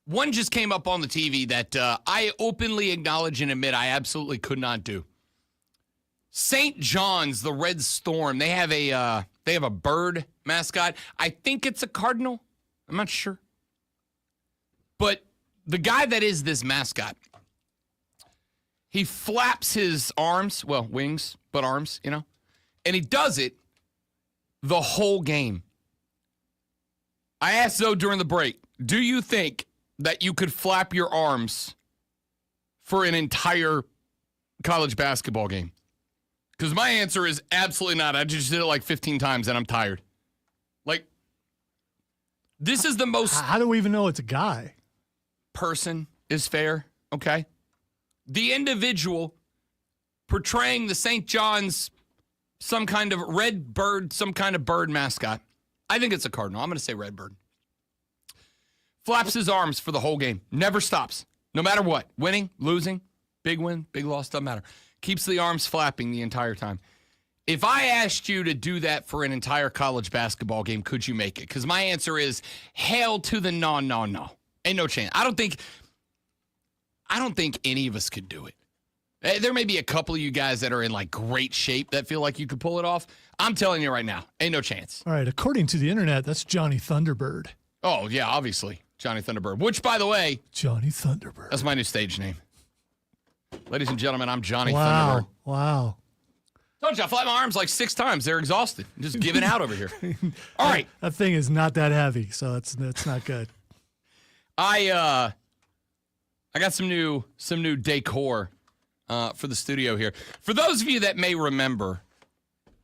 One just came up on the TV that I openly acknowledge and admit I absolutely could not do. St. John's, the Red Storm, they have a bird mascot. I think it's a cardinal. I'm not sure. But the guy that is this mascot, he flaps his arms, well, wings, but arms, and he does it the whole game. I asked Zoe during the break, do you think that you could flap your arms for an entire college basketball game? Because my answer is absolutely not. I just did it like 15 times and I'm tired. Like, this is the most...
How do we even know it's a guy?
Person is fair, okay? The individual portraying the St. John's, some kind of red bird, some kind of bird mascot. I think it's a cardinal. I'm going to say red bird. Flaps his arms for the whole game. Never stops. No matter what. Winning, losing, big win, big loss, doesn't matter. Keeps the arms flapping the entire time. If I asked you to do that for an entire college basketball game, could you make it? Because my answer is hell to the no. Ain't no chance. I don't think any of us could do it. There may be a couple of you guys that are in like great shape that feel like you could pull it off. I'm telling you right now, ain't no chance.
All right, according to the internet, that's Johnny Thunderbird.
Oh, yeah, obviously. Johnny Thunderbird, which, by the way,
Johnny Thunderbird.
That's my new stage name. Ladies and gentlemen, I'm Johnny Thunderbird.
Wow.
Told you, I flapped my arms like 6 times. They're exhausted. I'm just giving out over here. All right.
That thing is not that heavy, so that's not good.
I got some new decor for the studio here. For those of you that may remember,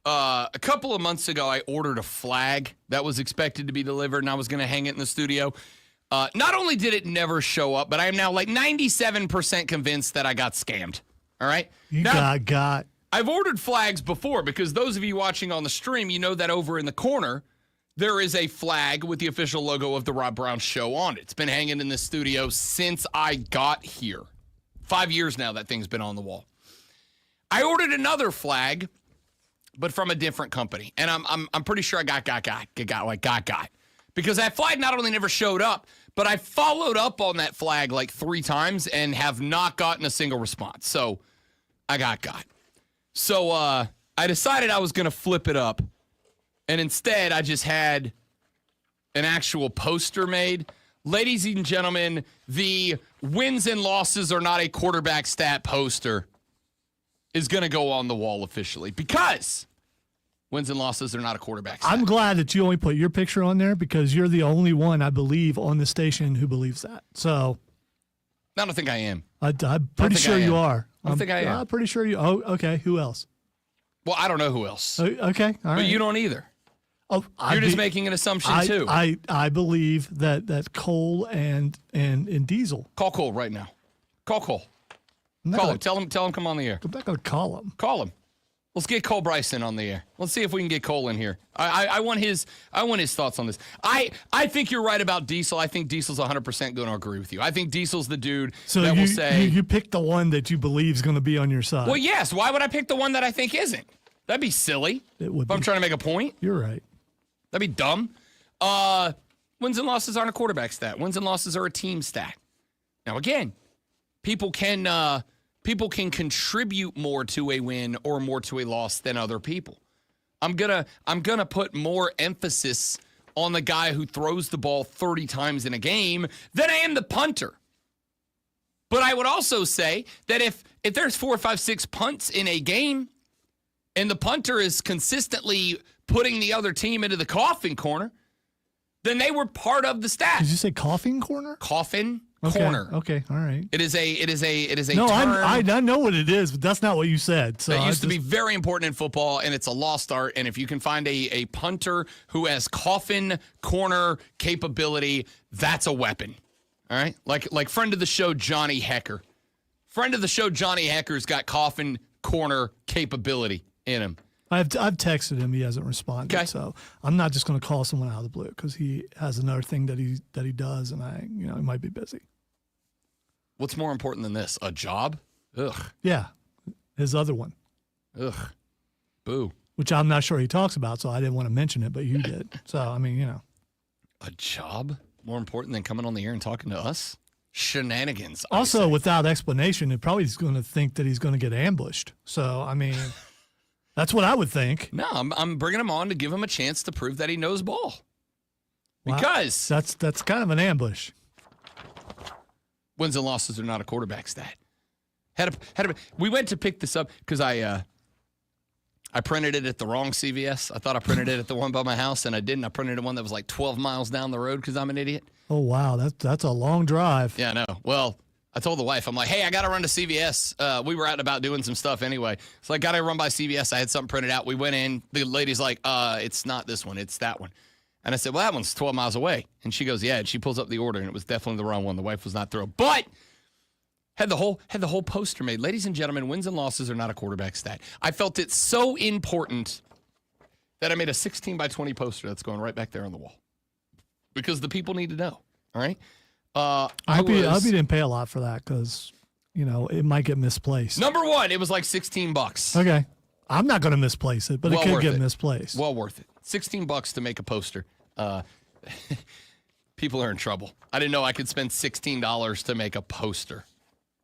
a couple of months ago, I ordered a flag that was expected to be delivered, and I was going to hang it in the studio. Not only did it never show up, but I am now like 97% convinced that I got scammed. All right?
You got.
I've ordered flags before because those of you watching on the stream, you know that over in the corner, there is a flag with the official logo of the Rob Brown Show on it. It's been hanging in the studio since I got here. 5 years now that thing's been on the wall. I ordered another flag, but from a different company. And I'm pretty sure I got. Because that flag not only never showed up, but I followed up on that flag like 3 times and have not gotten a single response. So I got. So I decided I was going to flip it up. And instead, I just had an actual poster made. Ladies and gentlemen, the wins and losses are not a quarterback stat poster is going to go on the wall officially because wins and losses are not a quarterback stat.
I'm glad that you only put your picture on there because you're the only one, I believe, on the station who believes that. So
I don't think I am.
I'm pretty sure you are.
I don't think I am.
I'm pretty sure you. Oh, okay. Who else?
Well, I don't know who else.
Okay. All right.
But you don't either.
Oh,
You're just making an assumption too.
I believe that Cole and Diesel.
Call Cole right now. Call Cole. Call him. Tell him come on the air.
I'm not going to call him.
Call him. Let's get Cole Bryson on the air. Let's see if we can get Cole in here. I want his thoughts on this. I think you're right about Diesel. I think Diesel's 100% going to agree with you. I think Diesel's the dude that will say
you picked the one that you believe is going to be on your side.
Well, yes. Why would I pick the one that I think isn't? That'd be silly.
It would.
If I'm trying to make a point.
You're right.
That'd be dumb. Wins and losses aren't a quarterback stat. Wins and losses are a team stat. Now, again, people can contribute more to a win or more to a loss than other people. I'm gonna put more emphasis on the guy who throws the ball 30 times in a game than I am the punter. But I would also say that if there's 4, 5, 6 punts in a game, and the punter is consistently putting the other team into the coffin corner, then they were part of the stat.
Did you say coughing corner?
Coffin
Okay.
corner.
Okay, all right.
It is a
No,
term
I know what it is, but that's not what you said. So
that used to be very important in football, and it's a lost art. And if you can find a punter who has coffin corner capability, that's a weapon. All right? Like friend of the show, Johnny Hecker. Friend of the show, Johnny Hecker's got coffin corner capability in him.
I've texted him. He hasn't responded.
Okay.
So I'm not just going to call someone out of the blue because he has another thing that he does, and he might be busy.
What's more important than this? A job? Ugh.
Yeah, his other one,
Ugh. Boo.
which I'm not sure he talks about, so I didn't want to mention it, but you did. So I mean,
A job? More important than coming on the air and talking to us? Shenanigans. I
Also,
say.
without explanation, it probably is going to think that he's going to get ambushed. So I mean, that's what I would think.
No, I'm bringing him on to give him a chance to prove that he knows ball.
Wow.
Because
That's kind of an ambush.
wins and losses are not a quarterback stat. We went to pick this up because I printed it at the wrong CVS. I thought I printed it at the one by my house, and I didn't. I printed one that was like 12 miles down the road because I'm an idiot.
Oh wow, that's a long drive.
Yeah, I know. Well, I told the wife, I'm like, hey, I got to run to CVS. We were out and about doing some stuff anyway. So I got to run by CVS. I had something printed out. We went in. The lady's like, it's not this one. It's that one. And I said, well, that one's 12 miles away. And she goes, yeah. And she pulls up the order, and it was definitely the wrong one. The wife was not thrilled. But had the whole poster made. Ladies and gentlemen, wins and losses are not a quarterback stat. I felt it so important that I made a 16 by 20 poster that's going right back there on the wall. Because the people need to know. All right?
I hope you didn't pay a lot for that because, it might get misplaced.
Number one, it was like $16.
Okay. I'm not going to misplace it, but
Well
it could
worth
get
it.
misplaced.
Well worth it. $16 to make a poster. People are in trouble. I didn't know I could spend $16 to make a poster.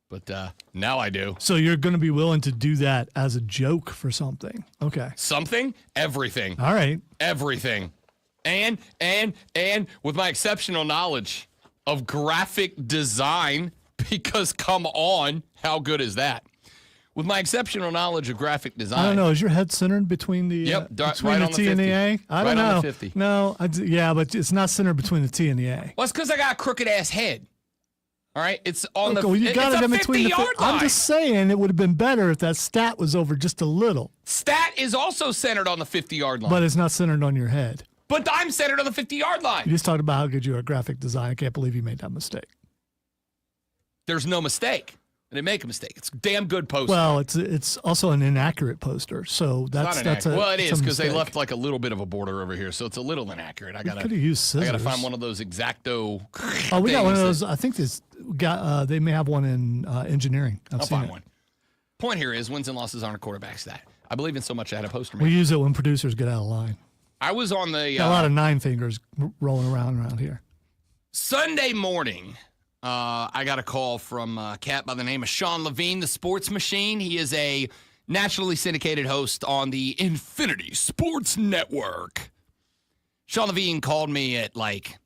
But now I do.
So you're going to be willing to do that as a joke for something. Okay.
Something? Everything.
All right.
Everything. And with my exceptional knowledge of graphic design, because come on, how good is that? With my exceptional knowledge of graphic design.
I don't know. Is your head centered between the between
right
the
on the
T and the
50.
A? I don't
Right on
know.
the 50.
No, yeah, but it's not centered between the T and the A.
Well, it's because I got a crooked ass head. All right, it's on
Okay, well, you got
it's
it
a
in between the.
50-yard line.
I'm just saying it would have been better if that stat was over just a little,
Stat is also centered on the 50-yard line.
but it's not centered on your head.
But I'm centered on the 50-yard
You
line.
just talked about how good you are at graphic design. I can't believe you made that mistake.
There's no mistake. I didn't make a mistake. It's a damn good poster.
Well, it's also an inaccurate poster, so that's
Well, it
it's a
is because they
mistake.
left like a little bit of a border over here, so it's a little inaccurate. I
Could have used
I
scissors.
gotta find one of those X-Acto.
Oh, we got one of
things
those. I think this got. They may have one in engineering. I've
I'll
seen
find
it.
one. Point here is wins and losses aren't a quarterback stat. I believe in so much I had a poster made.
We use it when producers get out of line.
I was on the
Got a lot of nine fingers rolling around here.
Sunday morning. I got a call from a cat by the name of Sean Levine, the Sports Machine. He is a nationally syndicated host on the Infinity Sports Network. Sean Levine called me at like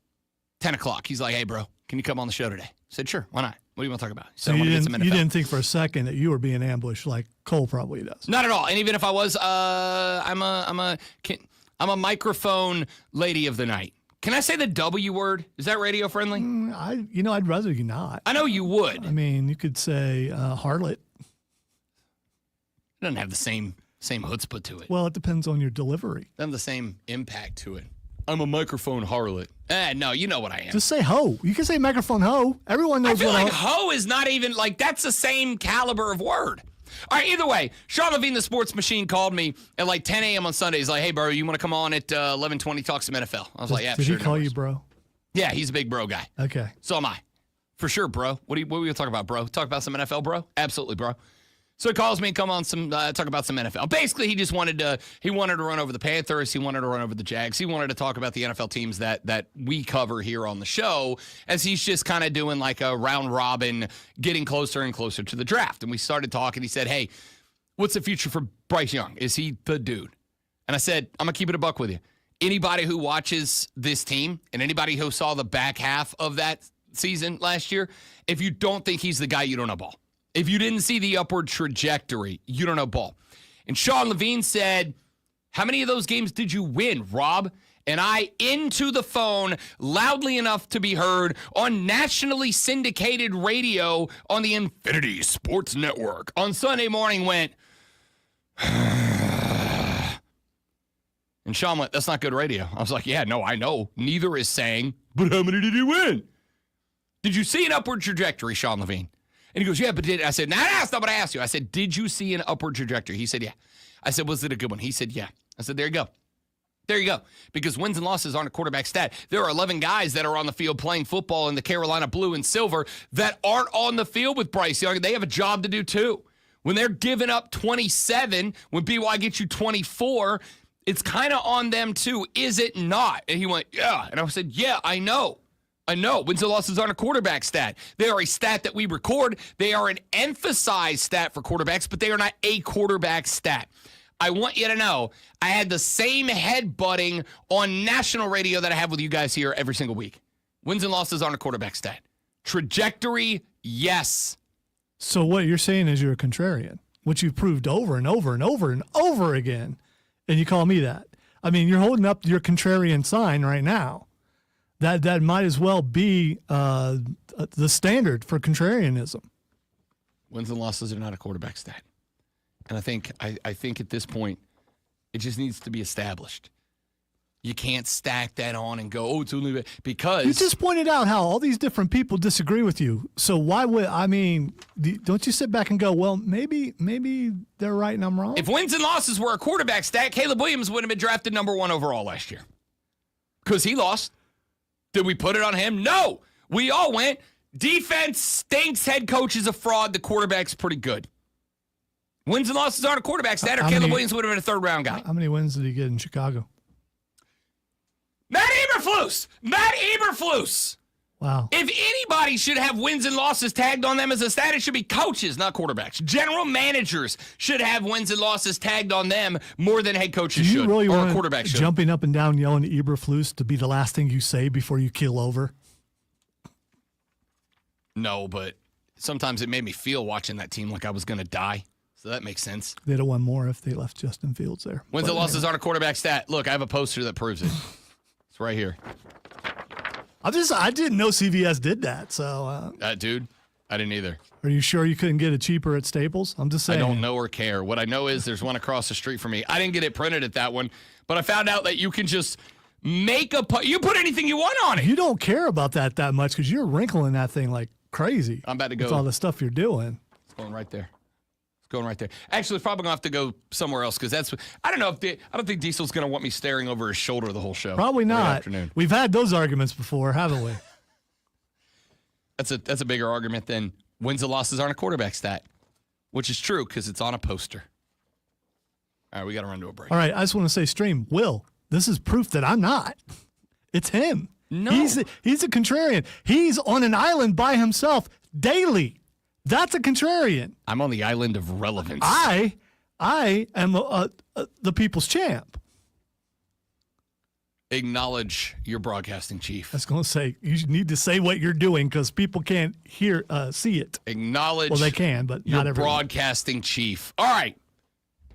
10 o'clock. He's like, hey, bro, can you come on the show today? I said, sure, why not? What do you want to talk about? He said,
So
I
you
want to get some
didn't, you
NFL.
didn't think for a second that you were being ambushed like Cole probably does.
Not at all. And even if I was, I'm a microphone lady of the night. Can I say the W word? Is that radio friendly?
I'd rather you not.
I know you would.
I mean, you could say harlot.
It doesn't have the same chutzpah to it.
Well, it depends on your delivery.
Doesn't have the same impact to it. I'm a microphone harlot. No, you know what I am.
Just say ho. You can say microphone ho. Everyone
I
knows
feel
what
like ho is not even, like, that's the same caliber of word. All right, either way, Sean Levine, the Sports Machine, called me at like 10 a.m. on Sunday. He's like, hey, bro, you want to come on at 11:20, talk some NFL? I was like, yeah,
Did
sure.
he call
no
you
worries.
bro?
Yeah, he's a big bro guy.
Okay.
So am I. For sure, bro. What are we going to talk about, bro? Talk about some NFL, bro? Absolutely, bro. So he calls me and come on some talk about some NFL. Basically, he wanted to run over the Panthers. He wanted to run over the Jags. He wanted to talk about the NFL teams that we cover here on the show, as he's just kind of doing like a round robin, getting closer and closer to the draft. And we started talking. He said, hey, what's the future for Bryce Young? Is he the dude? And I said, I'm going to keep it a buck with you. Anybody who watches this team and anybody who saw the back half of that season last year, if you don't think he's the guy, you don't know ball. If you didn't see the upward trajectory, you don't know ball. And Sean Levine said, how many of those games did you win, Rob? And I, into the phone, loudly enough to be heard on nationally syndicated radio on the Infinity Sports Network on Sunday morning, went, and Sean went, that's not good radio. I was like, yeah, no, I know. Neither is saying, but how many did he win? Did you see an upward trajectory, Sean Levine? And he goes, yeah, but I said, nah, that's not what I asked you. I said, did you see an upward trajectory? He said, yeah. I said, was it a good one? He said, yeah. I said, there you go. There you go. Because wins and losses aren't a quarterback stat. There are 11 guys that are on the field playing football in the Carolina blue and silver that aren't on the field with Bryce Young. They have a job to do too. When they're giving up 27, when BYU gets you 24, it's kind of on them too. Is it not? And he went, yeah. And I said, yeah, I know. Wins and losses aren't a quarterback stat. They are a stat that we record. They are an emphasized stat for quarterbacks, but they are not a quarterback stat. I want you to know I had the same headbutting on national radio that I have with you guys here every single week. Wins and losses aren't a quarterback stat. Trajectory, yes.
So what you're saying is you're a contrarian, which you've proved over and over and over and over again, and you call me that. I mean, you're holding up your contrarian sign right now. That might as well be the standard for contrarianism.
Wins and losses are not a quarterback stat. And I think at this point, it just needs to be established. You can't stack that on and go, it's only because
You just pointed out how all these different people disagree with you. So why would don't you sit back and go, well, maybe they're right and I'm wrong?
if wins and losses were a quarterback stat, Caleb Williams would have been drafted number 1 overall last year. Because he lost. Did we put it on him? No. We all went, defense stinks, head coach is a fraud, the quarterback's pretty good. Wins and losses aren't a quarterback stat, or Caleb Williams would have been a third-round guy.
How many wins did he get in Chicago?
Matt Eberflus!
Wow.
If anybody should have wins and losses tagged on them as a stat, it should be coaches, not quarterbacks. General managers should have wins and losses tagged on them more than head coaches
Do you
should,
really
or
want
a quarterback should.
jumping up and down yelling Eberflus to be the last thing you say before you keel over?
No, but sometimes it made me feel watching that team like I was going to die. So that makes sense.
They'd have won more if they left Justin Fields there.
Wins and losses aren't a quarterback stat. Look, I have a poster that proves it. It's right here.
I didn't know CVS did that. So,
Dude, I didn't either.
are you sure you couldn't get it cheaper at Staples? I'm just saying.
I don't know or care. What I know is there's one across the street from me. I didn't get it printed at that one, but I found out that you can just make you put anything you want on it.
You don't care about that much because you're wrinkling that thing like crazy.
I'm about to go.
With all the stuff you're doing.
It's going right there. It's going right there. Actually, it's probably going to have to go somewhere else because I don't know if I don't think Diesel's going to want me staring over his shoulder the whole show.
Probably
Late
not.
Afternoon.
We've had those arguments before, haven't we?
That's a bigger argument than wins and losses aren't a quarterback stat, which is true because it's on a poster. All right, we got to run to a break.
All right, I just want to say, Stream, Will, this is proof that I'm not. It's him.
No.
He's a contrarian. He's on an island by himself daily. That's a contrarian.
I'm on the island of relevance.
I am the people's champ.
Acknowledge your broadcasting chief.
I was going to say, you need to say what you're doing because people can't see it.
Acknowledge
Well, they can, but
your
not everyone.
broadcasting chief. All right.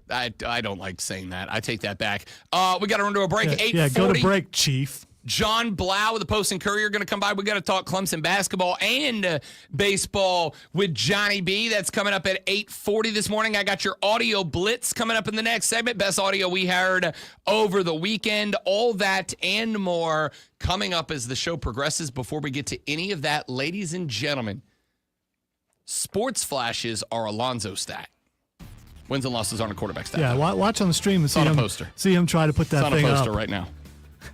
I don't like saying that. I take that back. We got to run to a break.
Yeah,
8:40.
yeah, go to break, Chief.
John Blau with the Post and Courier going to come by. We got to talk Clemson basketball and baseball with Johnny B. That's coming up at 8:40 this morning. I got your audio blitz coming up in the next segment. Best audio we heard over the weekend. All that and more coming up as the show progresses. Before we get to any of that, ladies and gentlemen, sports flashes are Alonzo stat. Wins and losses aren't a quarterback stat.
Yeah, watch on the stream and see
on a
him,
poster.
see him try to put
It's
that
on a
thing
poster
up.
right now.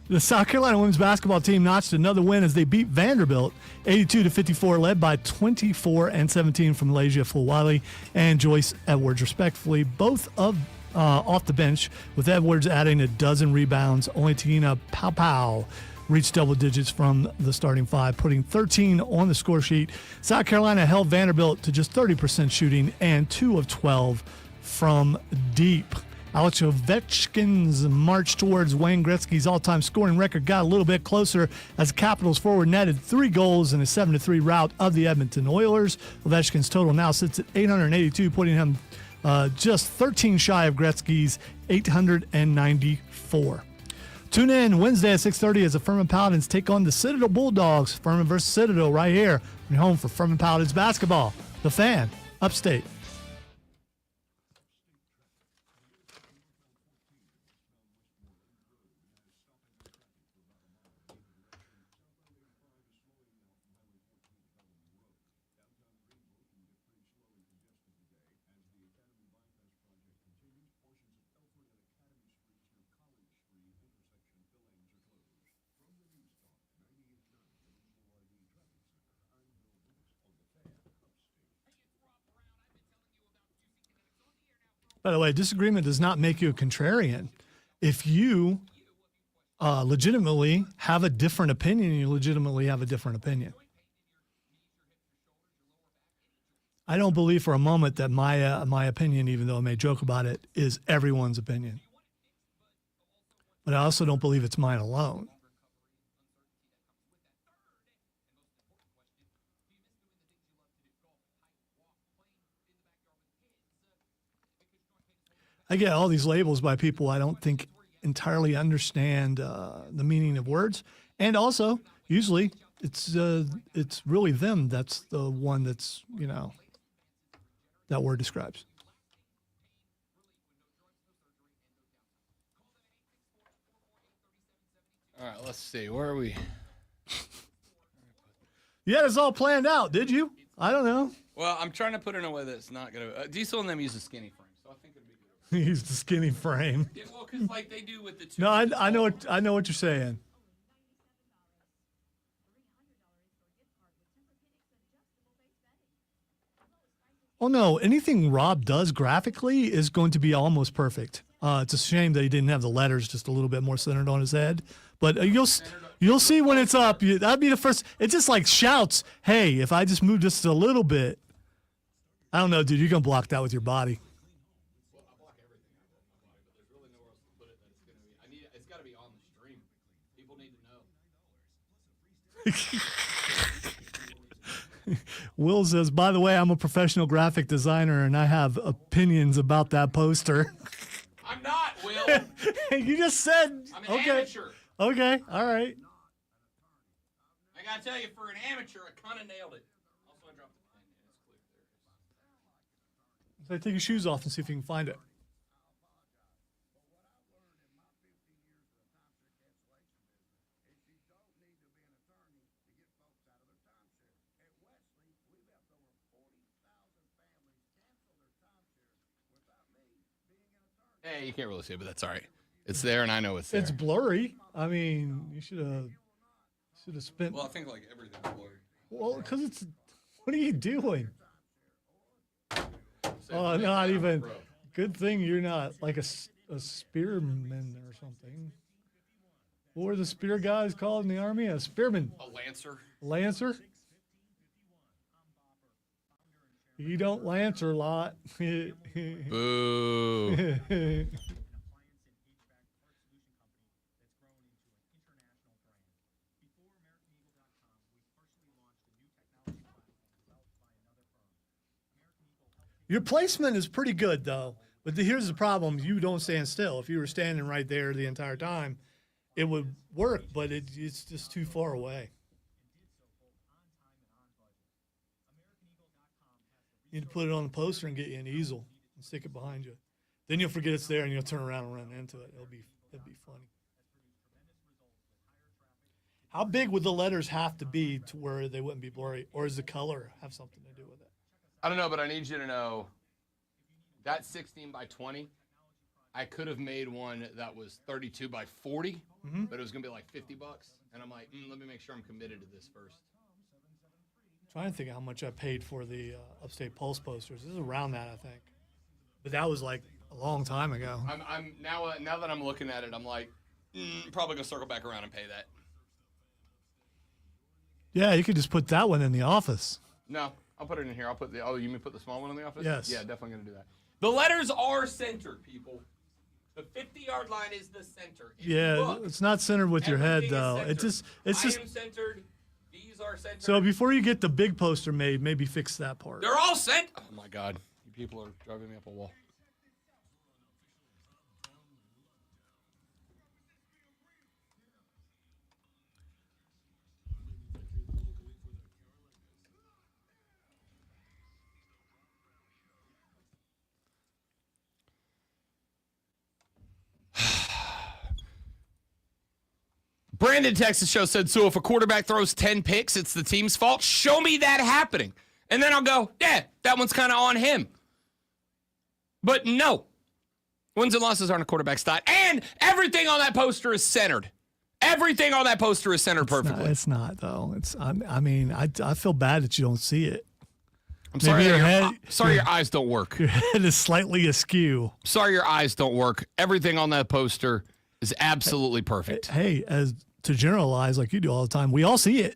The South Carolina women's basketball team notched another win as they beat Vanderbilt 82-54, led by 24 and 17 from Lasia Fulwiley and Joyce Edwards, respectively, both off the bench, with Edwards adding a dozen rebounds. Only Tina Pau reached double digits from the starting five, putting 13 on the score sheet. South Carolina held Vanderbilt to just 30% shooting and 2 of 12 from deep. Alex Ovechkin's march towards Wayne Gretzky's all-time scoring record got a little bit closer as the Capitals forward netted 3 goals in a 7-3 rout of the Edmonton Oilers. Ovechkin's total now sits at 882, putting him just 13 shy of Gretzky's 894. Tune in Wednesday at 6:30 as the Furman Paladins take on the Citadel Bulldogs. Furman versus Citadel right here. We're home for Furman Paladins basketball. The Fan, Upstate. By the way, disagreement does not make you a contrarian. If you legitimately have a different opinion, you legitimately have a different opinion. I don't believe for a moment that my opinion, even though I may joke about it, is everyone's opinion. But I also don't believe it's mine alone. I get all these labels by people I don't think entirely understand the meaning of words, and also usually it's really them that's the one that's that word describes.
All right, let's see. Where are we?
You had this all planned out, did you? I don't know.
Well, I'm trying to put it in a way that's not going to. Diesel and them use a skinny frame, so I think it'll be good.
Use the skinny frame.
Yeah, well, because like they do with the two.
No, I know what you're saying. Oh no, anything Rob does graphically is going to be almost perfect. It's a shame that he didn't have the letters just a little bit more centered on his head. But you'll see when it's up. That'd be the first. It just like shouts, "Hey, if I just move just a little bit." I don't know, dude. You're gonna block that with your body.
It's got to be on the stream. People need to know.
Will says, by the way, I'm a professional graphic designer and I have opinions about that poster.
I'm not, Will.
You just said,
I'm an
okay.
amateur.
Okay, all right.
I gotta tell you, for an amateur, I kind of nailed it. Also, I dropped the pen. It's clear there.
So take your shoes off and see if you can find it.
Hey, you can't really see it, but that's all right. It's there, and I know it's there.
It's blurry. I mean, you should have spent.
Well, I think like everything's blurry.
Well, because it's. What are you doing? Oh, not even. Good thing you're not like a spearman or something. What were the spear guys called in the army? A spearman.
A lancer.
Lancer? You don't Lancer a lot.
Boo.
Your placement is pretty good, though. But here's the problem. You don't stand still. If you were standing right there the entire time, it would work, but it's just too far away. You need to put it on the poster and get you an easel and stick it behind you. Then you'll forget it's there and you'll turn around and run into it. It'll be funny. How big would the letters have to be to where they wouldn't be blurry? Or does the color have something to do with it?
I don't know, but I need you to know that 16 by 20, I could have made one that was 32 by 40, but it was going to be like $50. And I'm like, let me make sure I'm committed to this first.
Trying to think how much I paid for the Upstate Pulse posters. This is around that, I think. But that was like a long time ago.
I'm now that I'm looking at it, I'm like, probably gonna circle back around and pay that.
Yeah, you could just put that one in the office.
No, I'll put it in here. I'll put you mean put the small one in the office?
Yes.
Yeah, definitely gonna do that. The letters are centered, people. The 50-yard line is the center. If you look,
it's not centered with your head
everything is
though.
centered.
It's just
I am centered. These are centered.
so before you get the big poster made, maybe fix that part.
They're all sent. Oh my God, you people are driving me up a wall. Brandon, Texas Show said, so if a quarterback throws 10 picks, it's the team's fault. Show me that happening. And then I'll go, yeah, that one's kind of on him. But no. Wins and losses aren't a quarterback stat. And everything on that poster is centered. Everything on that poster is centered perfectly.
It's not though. I feel bad that you don't see it.
I'm sorry,
Maybe
sorry your eyes don't work.
Your head is slightly askew.
Sorry your eyes don't work. Everything on that poster is absolutely perfect.
Hey, as to generalize like you do all the time, we all see it.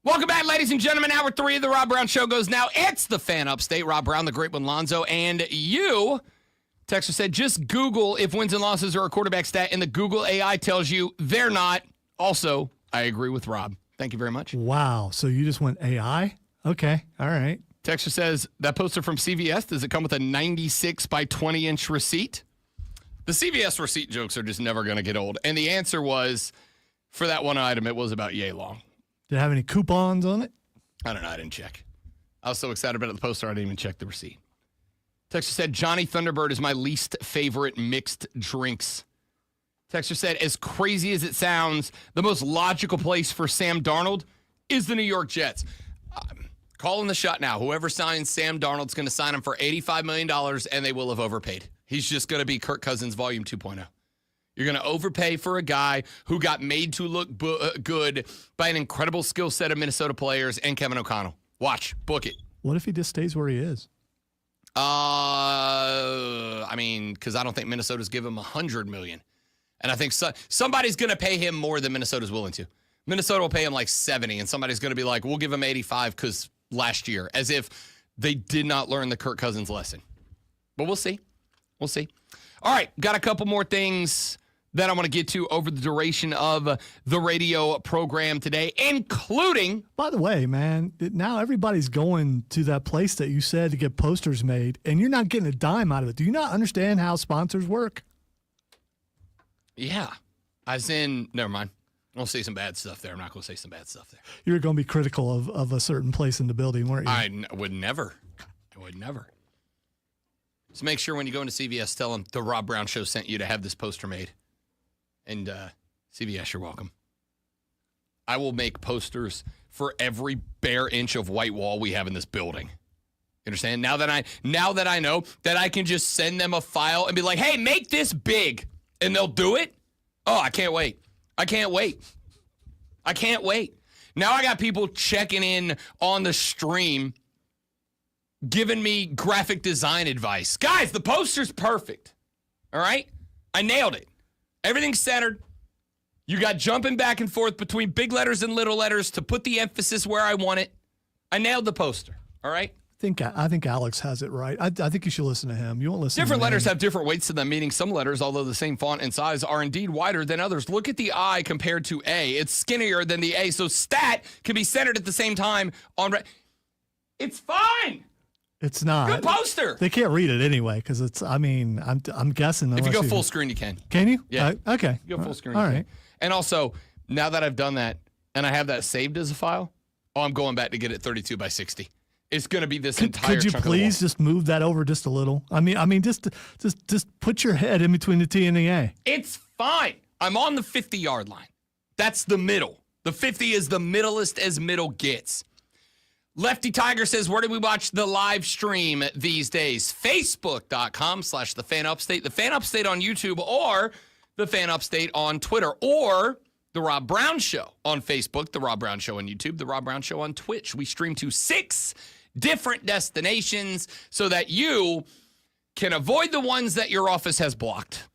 Welcome back, ladies and gentlemen. Hour 3 of the Rob Brown Show goes now. It's the Fan Upstate. Rob Brown, the great one, Lonzo, and you. Texter said, just Google if wins and losses are a quarterback stat, and the Google AI tells you they're not. Also, I agree with Rob. Thank you very much.
Wow. So you just went AI? Okay. All right.
Texter says, that poster from CVS, does it come with a 96 by 20 inch receipt? The CVS receipt jokes are just never going to get old. And the answer was, for that one item, it was about yay long.
Did it have any coupons on it?
I don't know. I didn't check. I was so excited about the poster, I didn't even check the receipt. Texter said, Johnny Thunderbird is my least favorite mixed drinks. Texter said, as crazy as it sounds, the most logical place for Sam Darnold is the New York Jets. Calling the shot now. Whoever signs Sam Darnold's going to sign him for $85 million, and they will have overpaid. He's just going to be Kirk Cousins Volume 2.0. You're going to overpay for a guy who got made to look good by an incredible skill set of Minnesota players and Kevin O'Connell. Watch. Book it.
What if he just stays where he is?
I mean, because I don't think Minnesota's give him $100 million. And I think somebody's going to pay him more than Minnesota's willing to. Minnesota will pay him like 70, and somebody's going to be like, we'll give him 85 because last year, as if they did not learn the Kirk Cousins lesson. But we'll see. We'll see. All right, got a couple more things that I want to get to over the duration of the radio program today, including...
By the way, man, now everybody's going to that place that you said to get posters made, and you're not getting a dime out of it. Do you not understand how sponsors work?
Yeah. As in, never mind. I'm going to say some bad stuff there. I'm not going to say some bad stuff there.
You were going to be critical of a certain place in the building, weren't you?
I would never. So make sure when you go into CVS, tell them the Rob Brown Show sent you to have this poster made. And CVS, you're welcome. I will make posters for every bare inch of white wall we have in this building. You understand? Now that I know that I can just send them a file and be like, hey, make this big. And they'll do it. Oh, I can't wait. Now I got people checking in on the stream, giving me graphic design advice. Guys, the poster's perfect. All right? I nailed it. Everything's centered. You got jumping back and forth between big letters and little letters to put the emphasis where I want it. I nailed the poster. All right?
I think Alex has it right. I think you should listen to him. You won't listen
Different
to
letters
him.
have different weights to them, meaning some letters, although the same font and size, are indeed wider than others. Look at the I compared to A. It's skinnier than the A, so stat can be centered at the same time on... It's fine.
It's not.
Good poster.
They can't read it anyway because it's, I'm guessing.
If you go full screen, you can.
Can you?
Yeah.
Okay.
You go full screen.
All
you can.
right.
And also, now that I've done that and I have that saved as a file, I'm going back to get it 32 by 60. It's going to be this entire
Could you
chunk
please
of the wall.
just move that over just a little? I mean, just put your head in between the T and the A.
It's fine. I'm on the 50-yard line. That's the middle. The 50 is the middlest as middle gets. Lefty Tiger says, where do we watch the live stream these days? Facebook.com/The Fan Upstate, The Fan Upstate on YouTube, or The Fan Upstate on Twitter, or The Rob Brown Show on Facebook, The Rob Brown Show on YouTube, The Rob Brown Show on Twitch. We stream to 6 different destinations so that you can avoid the ones that your office has blocked.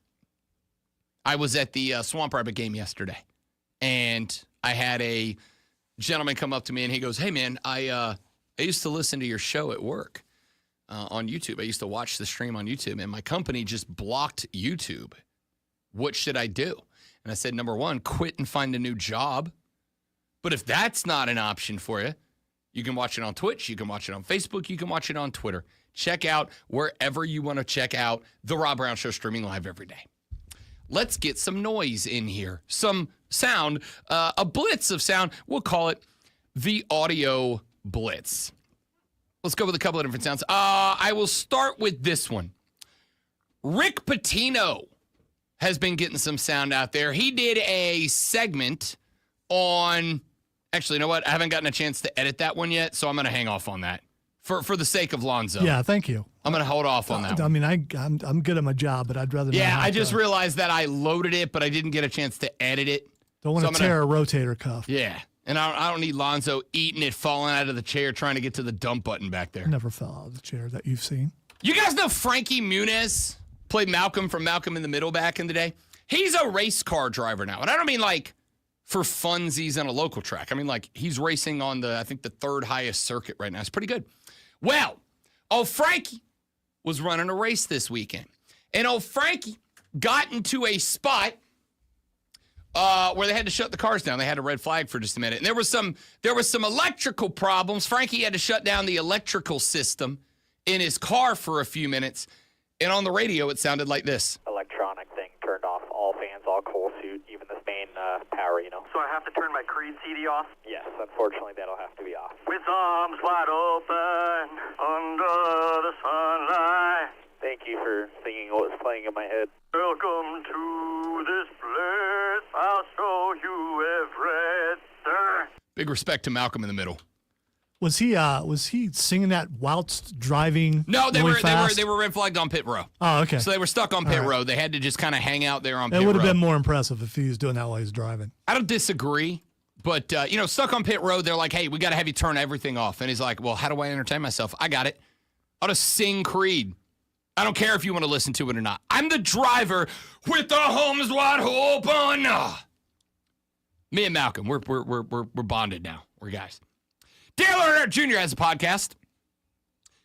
I was at the Swamp Rabbit game yesterday, and I had a gentleman come up to me and he goes, hey man, I used to listen to your show at work on YouTube. I used to watch the stream on YouTube, and my company just blocked YouTube. What should I do? And I said, number one, quit and find a new job. But if that's not an option for you, you can watch it on Twitch, you can watch it on Facebook, you can watch it on Twitter. Check out wherever you want to check out the Rob Brown Show streaming live every day. Let's get some noise in here. Some sound, a blitz of sound. We'll call it the audio blitz. Let's go with a couple of different sounds. I will start with this one. Rick Pitino has been getting some sound out there. He did a segment on, actually, you know what? I haven't gotten a chance to edit that one yet, so I'm going to hang off on that for the sake of Lonzo.
Yeah, thank you.
I'm going to hold off on that
I
one.
mean, I'm good at my job, but I'd rather not.
Yeah,
have
I just
to,
realized that I loaded it, but I didn't get a chance to edit it.
don't want
so
to tear a rotator cuff.
Yeah, And I don't need Lonzo eating it, falling out of the chair, trying to get to the dump button back there.
Never fell out of the chair that you've seen.
You guys know Frankie Muniz played Malcolm from Malcolm in the Middle back in the day? He's a race car driver now. And I don't mean like for funsies on a local track. I mean like he's racing on I think the third highest circuit right now. It's pretty good. Well, old Frankie was running a race this weekend. And old Frankie got into a spot where they had to shut the cars down. They had a red flag for just a minute. And there was some electrical problems. Frankie had to shut down the electrical system in his car for a few minutes. And on the radio, it sounded like this.
Electronic thing turned off, all fans, all coal suit, even the main power,
So I have to turn my Creed CD off?
Yes, unfortunately, that'll have to be off.
With arms wide open, under the sunlight.
Thank you for singing what was playing in my head.
Welcome to this place, I'll show you everything.
Big respect to Malcolm in the Middle.
Was he singing that whilst driving?
No, they
really
were
fast?
they were red flagged on pit row.
Oh, okay.
So they were stuck on pit road. They had to just kind of hang out there on pit
It
road.
would have been more impressive if he was doing that while he was driving.
I don't disagree, but stuck on pit road, they're like, "Hey, we got to have you turn everything off." And he's like, "Well, how do I entertain myself? I got it. I'll just sing Creed. I don't care if you want to listen to it or not. I'm the driver with the homes wide open." Me and Malcolm, we're bonded now. We're guys. Dale Earnhardt Jr. has a podcast.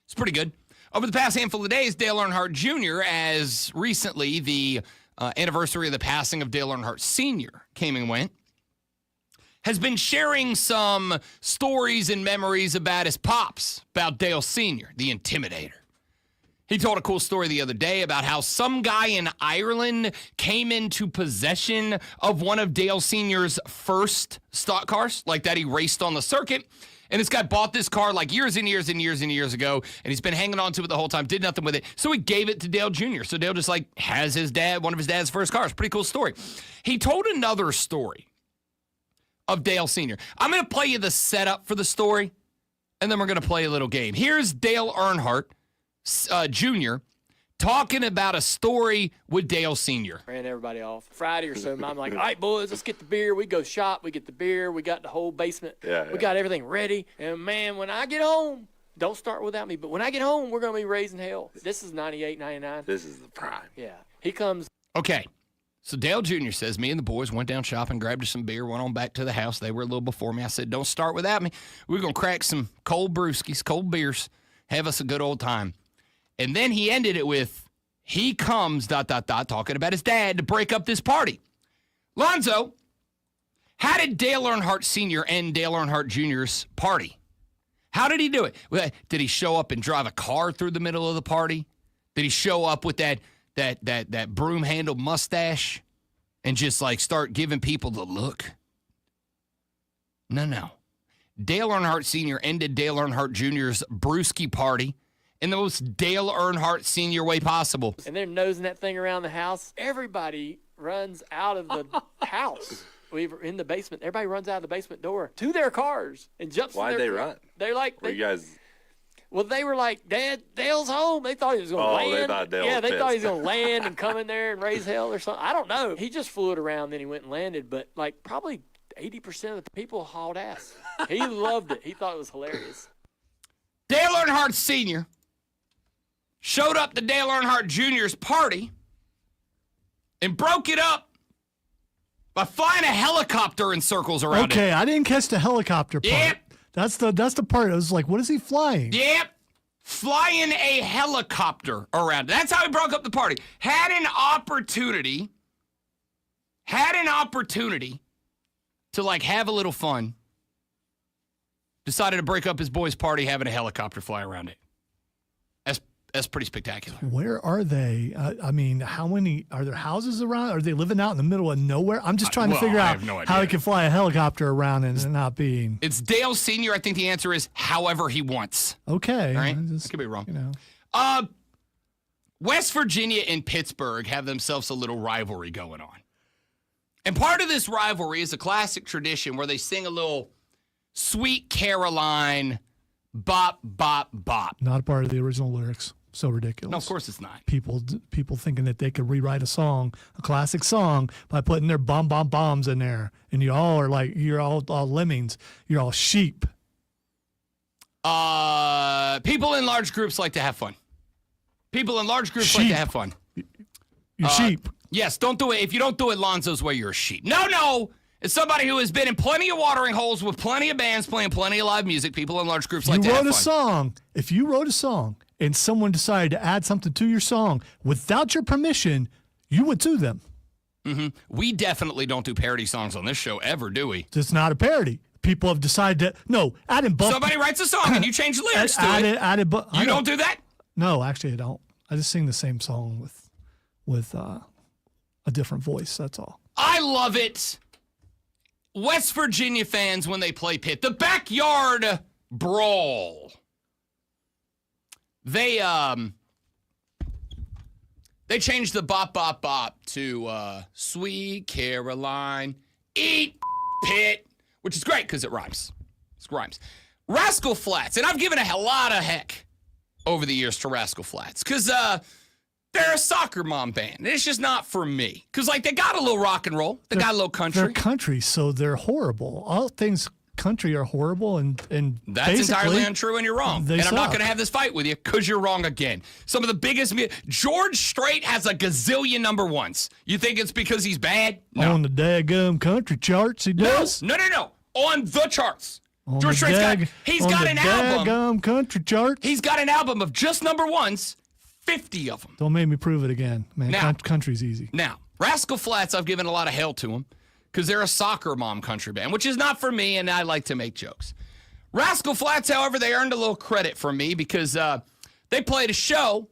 It's pretty good. Over the past handful of days, Dale Earnhardt Jr., as recently the anniversary of the passing of Dale Earnhardt Sr. came and went, has been sharing some stories and memories about his pops, about Dale Sr., the Intimidator. He told a cool story the other day about how some guy in Ireland came into possession of one of Dale Sr.'s first stock cars, like that he raced on the circuit. And this guy bought this car like years and years and years and years ago, and he's been hanging on to it the whole time, did nothing with it. So he gave it to Dale Jr. So Dale just like has one of his dad's first cars. Pretty cool story. He told another story of Dale Sr. I'm going to play you the setup for the story, and then we're going to play a little game. Here's Dale Earnhardt Jr. talking about a story with Dale Sr.
Ran everybody off Friday or so. I'm like, all right, boys, let's get the beer. We go shop. We get the beer. We got the whole basement. We got everything ready. And, man, when I get home, don't start without me, but when I get home, we're going to be raising hell. This is 98, 99.
This is the prime.
Yeah. He comes.
Okay. So Dale Jr. says, me and the boys went down shopping, grabbed us some beer, went on back to the house. They were a little before me. I said, don't start without me. We're going to crack some cold brewskis, cold beers, have us a good old time. And then he ended it with, he comes, ... talking about his dad to break up this party. Lonzo, how did Dale Earnhardt Sr. end Dale Earnhardt Jr.'s party? How did he do it? Did he show up and drive a car through the middle of the party? Did he show up with that broom-handled mustache and just like start giving people the look? No. Dale Earnhardt Sr. ended Dale Earnhardt Jr.'s brewski party in the most Dale Earnhardt Sr. way possible.
And they're nosing that thing around the house. Everybody runs out of the house. We were in the basement. Everybody runs out of the basement door to their cars and jumps.
Why'd they run?
They're like,
you guys?
Well, they were like, Dad, Dale's home. They thought he was going to land.
They thought Dale was
they
pissed.
thought he was going to land and come in there and raise hell or something. I don't know. He just flew it around, then he went and landed. But like probably 80% of the people hauled ass. He loved it. He thought it was hilarious.
Dale Earnhardt Sr. showed up to Dale Earnhardt Jr.'s party and broke it up by flying a helicopter in circles around it.
Okay, I didn't catch the helicopter part.
Yep.
That's the part. I was like, what is he flying?
Yep. Flying a helicopter around. That's how he broke up the party. Had an opportunity to like have a little fun. Decided to break up his boys' party having a helicopter fly around it. That's pretty spectacular.
Where are they? I mean, how many are there houses around? Are they living out in the middle of nowhere? I'm just trying to figure out how he can fly a helicopter around and not being.
It's Dale Sr. I think the answer is however he wants.
Okay.
All right.
Just,
I could be wrong.
You know.
West Virginia and Pittsburgh have themselves a little rivalry going on. And part of this rivalry is a classic tradition where they sing a little Sweet Caroline, bop, bop, bop.
Not a part of the original lyrics. So ridiculous.
No, of course it's not.
People thinking that they could rewrite a classic song, by putting their bombs in there, and you're all lemmings. You're all sheep.
People in large groups like to have fun. People in large groups like to have fun.
You're sheep.
Yes, don't do it. If you don't do it Lonzo's way, you're a sheep. No. As somebody who has been in plenty of watering holes with plenty of bands playing plenty of live music, people in large groups like to have fun.
If you wrote a song and someone decided to add something to your song without your permission, you would sue them.
Mm-hmm. We definitely don't do parody songs on this show ever, do we?
It's not a parody. People have decided add in bump.
Somebody writes a song and you change the lyrics to it. You don't do that?
No, actually I don't. I just sing the same song with a different voice. That's all.
I love it. West Virginia fans, when they play Pitt, the backyard brawl. They changed the bop bop bop to Sweet Caroline, eat Pitt, which is great because it rhymes. It rhymes. Rascal Flatts, and I've given a lot of heck over the years to Rascal Flatts because they're a soccer mom band. It's just not for me. Because, they got a little rock and roll. They got a little country.
They're country, so they're horrible. All things country are horrible, and
that's entirely untrue, and you're wrong. And I'm not
suck.
going to have this fight with you because you're wrong again. Some of the biggest... George Strait has a gazillion number ones. You think it's because he's bad? No.
On the daggum country charts, he does?
No. On the charts. George Strait's got an album.
Daggum country charts.
He's got an album of just number ones. 50 of them.
Don't make me prove it again, man.
Now,
country's easy.
Now, Rascal Flatts, I've given a lot of hell to them because they're a soccer mom country band, which is not for me, and I like to make jokes. Rascal Flatts, however, they earned a little credit from me because they played a show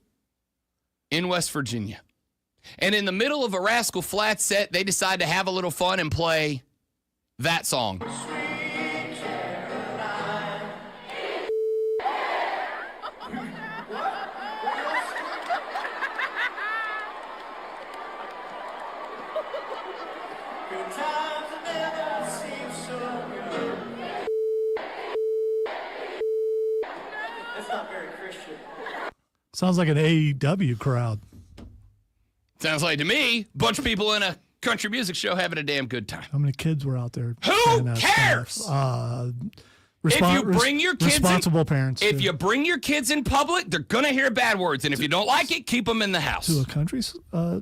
in West Virginia. And in the middle of a Rascal Flatts set, they decided to have a little fun and play that song.
Sounds like an AEW crowd.
Sounds like to me, bunch of people in a country music show having a damn good time.
How many kids were out there?
Who cares? If you bring your kids
responsible parents.
If you bring your kids in public, they're gonna hear bad words, and if you don't like it, keep them in the house.
To a country?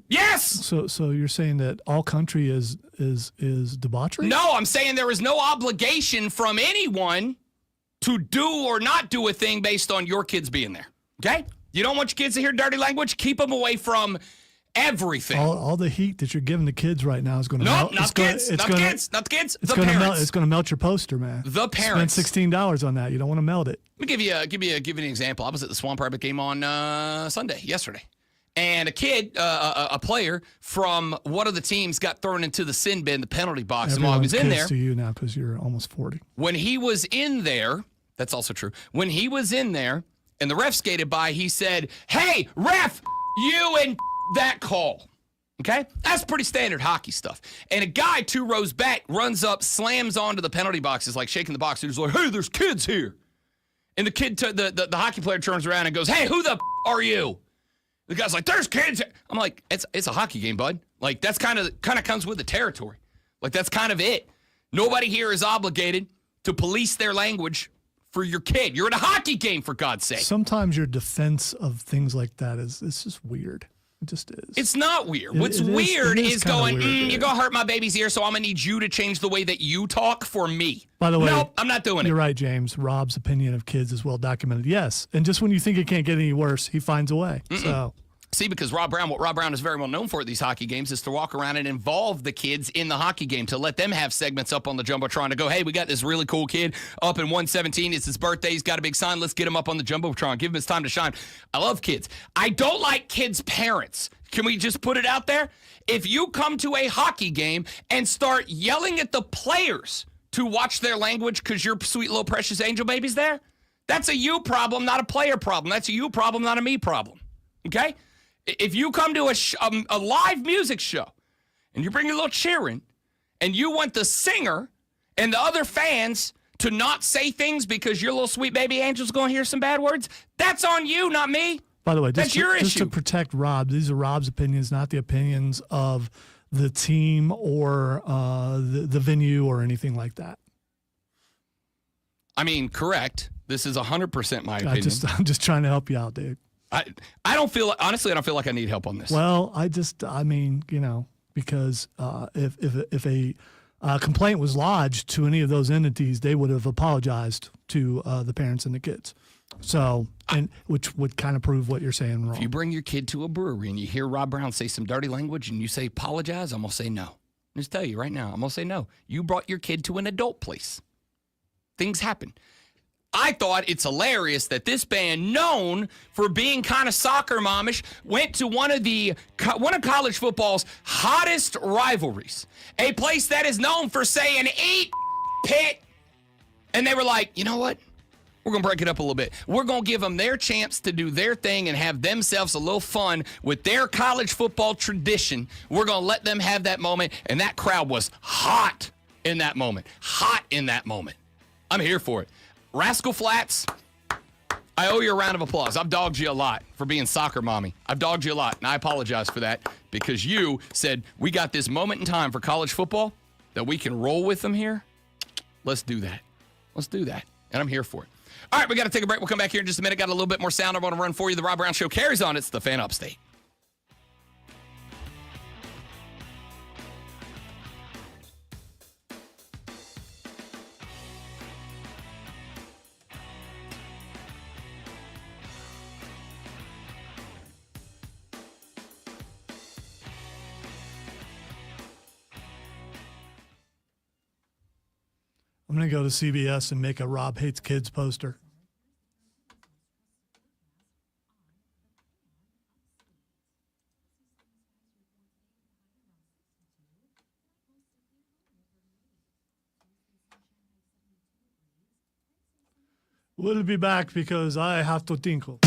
Yes.
So you're saying that all country is debauchery?
No, I'm saying there is no obligation from anyone to do or not do a thing based on your kids being there. Okay? You don't want your kids to hear dirty language? Keep them away from everything.
All the heat that you're giving the kids right now is going to melt.
Not the kids. The parents.
It's going to melt your poster, man.
The parents.
Spend $16 on that. You don't want to melt it.
Let me give you an example. I was at the Swamp Rabbit game on yesterday. And a kid, a player from one of the teams got thrown into the sin bin, the penalty box, and while he was in there.
To you now because you're almost 40.
When he was in there, that's also true. When he was in there and the ref skated by, he said, "Hey, ref, you and that call." Okay? That's pretty standard hockey stuff. And a guy 2 rows back runs up, slams onto the penalty boxes, like shaking the box. He's like, "Hey, there's kids here." And the kid, the hockey player turns around and goes, "Hey, who the are you?" The guy's like, "There's kids here." I'm like, it's a hockey game, bud. Like, that's kind of comes with the territory. Like, that's kind of it. Nobody here is obligated to police their language for your kid. You're at a hockey game, for God's sake.
Sometimes your defense of things like that it's just weird. It just is.
It's not weird. What's weird is going, you're going to hurt my baby's ear, so I'm going to need you to change the way that you talk for me.
By the way,
nope, I'm not doing it.
You're right, James. Rob's opinion of kids is well documented. Yes. And just when you think it can't get any worse, he finds a way. So.
See, because what Rob Brown is very well known for at these hockey games is to walk around and involve the kids in the hockey game, to let them have segments up on the Jumbotron to go, "Hey, we got this really cool kid up in 117. It's his birthday. He's got a big sign. Let's get him up on the Jumbotron. Give him his time to shine." I love kids. I don't like kids' parents. Can we just put it out there? If you come to a hockey game and start yelling at the players to watch their language because your sweet little precious angel baby's there, that's a you problem, not a player problem. That's a you problem, not a me problem. Okay? If you come to a live music show and you bring a little cheering and you want the singer and the other fans to not say things because your little sweet baby angel's going to hear some bad words, that's on you, not me.
By the way,
That's your
just to
issue.
protect Rob, these are Rob's opinions, not the opinions of the team or the venue or anything like that.
I mean, correct. This is 100% my opinion.
I'm just trying to help you out, dude.
I don't feel honestly. I don't feel like I need help on this.
Well, I mean, because if a complaint was lodged to any of those entities, they would have apologized to the parents and the kids. So, and which would kind of prove what you're saying wrong.
If you bring your kid to a brewery and you hear Rob Brown say some dirty language and you say apologize, I'm gonna say no. Just tell you right now, I'm gonna say no. You brought your kid to an adult place. Things happen. I thought it's hilarious that this band, known for being kind of soccer momish, went to one of college football's hottest rivalries, a place that is known for saying "eat pit," and they were like, you know what? We're going to break it up a little bit. We're going to give them their chance to do their thing and have themselves a little fun with their college football tradition. We're going to let them have that moment, and that crowd was hot in that moment. Hot in that moment. I'm here for it. Rascal Flatts, I owe you a round of applause. I've dogged you a lot for being soccer mommy. I've dogged you a lot, and I apologize for that because you said we got this moment in time for college football that we can roll with them here. Let's do that. Let's do that, and I'm here for it. All right, we got to take a break. We'll come back here in just a minute. Got a little bit more sound I want to run for you. The Rob Brown Show carries on. It's the Fan Upstate.
I'm going to go to CBS and make a Rob Hates Kids poster. We'll be back because I have to tinkle.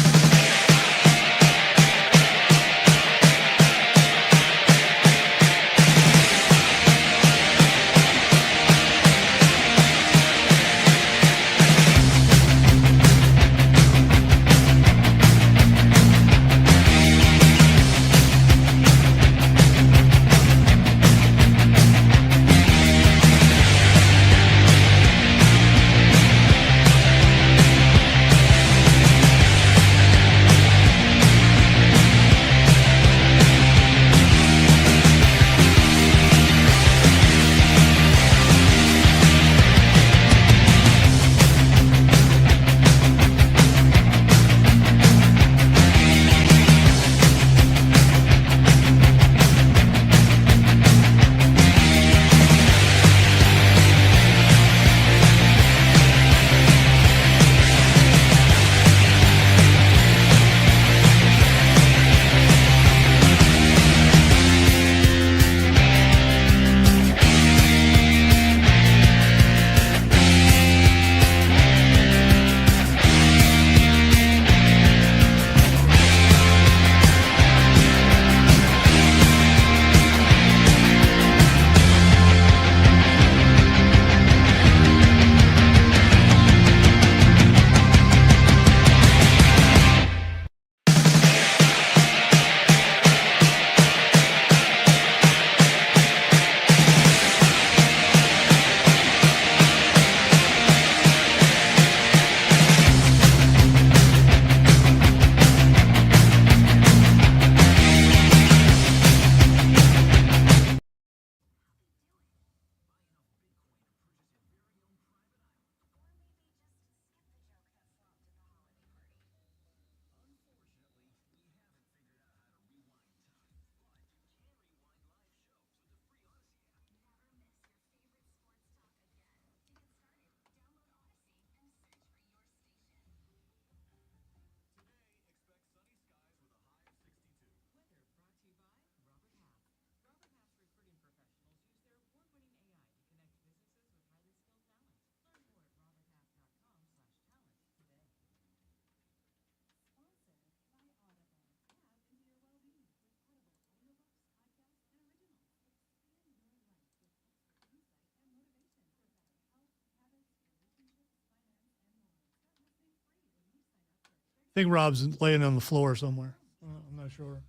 think Rob's laying on the floor somewhere. I'm not sure.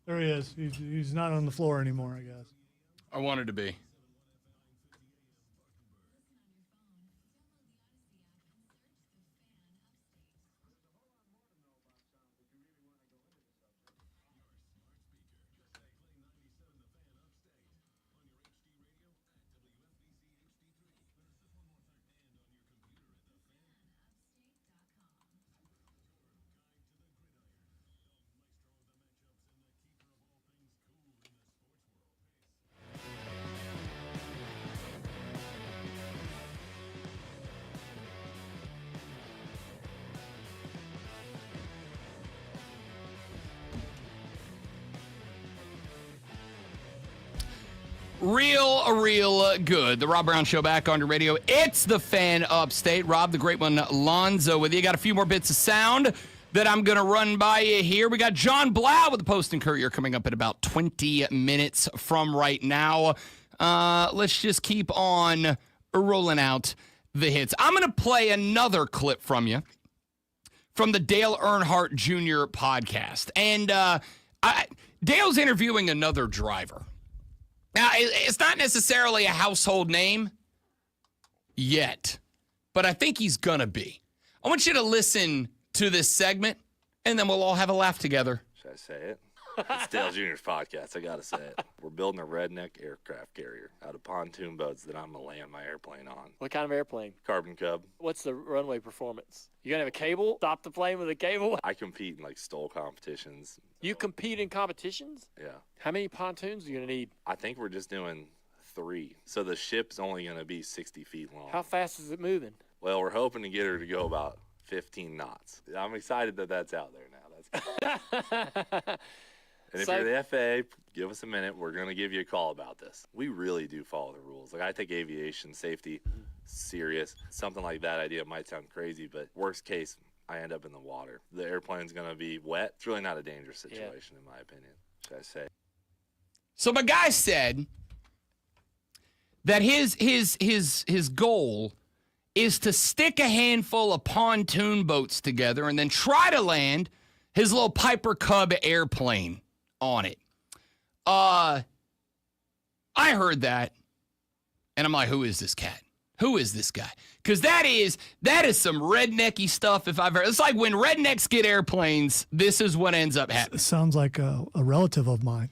There he is. He's not on the floor anymore, I guess.
I wanted to be. Real good. The Rob Brown Show back on your radio. It's the Fan Upstate. Rob, the great one, Lonzo with you. Got a few more bits of sound that I'm going to run by you here. We got John Blau with the Post and Courier coming up in about 20 minutes from right now. Let's just keep on rolling out the hits. I'm going to play another clip from you from the Dale Earnhardt Jr. podcast. And Dale's interviewing another driver. Now, it's not necessarily a household name yet, but I think he's going to be. I want you to listen to this segment, and then we'll all have a laugh together.
Should I say it? It's Dale Jr.'s podcast. I got to say it. We're building a redneck aircraft carrier out of pontoon boats that I'm going to land my airplane on.
What kind of airplane?
Carbon Cub.
What's the runway performance? You going to have a cable? Stop the plane with a cable?
I compete in, like, STOL competitions.
You compete in competitions?
Yeah.
How many pontoons are you going to need?
I think we're just doing 3. So the ship's only going to be 60 feet long.
How fast is it moving?
Well, we're hoping to get her to go about 15 knots. I'm excited that that's out there now. That's And if you're the FAA, give us a minute. We're going to give you a call about this. We really do follow the rules. Like, I take aviation safety serious. Something like that idea might sound crazy, but worst case, I end up in the water. The airplane's going to be wet. It's really not a dangerous situation, in my opinion, should I say.
So my guy said that his goal is to stick a handful of pontoon boats together and then try to land his little Piper Cub airplane on it. I heard that, and I'm like, who is this cat? Who is this guy? Because that is some rednecky stuff. If I've heard, it's like when rednecks get airplanes. This is what ends up happening.
It sounds like a relative of mine.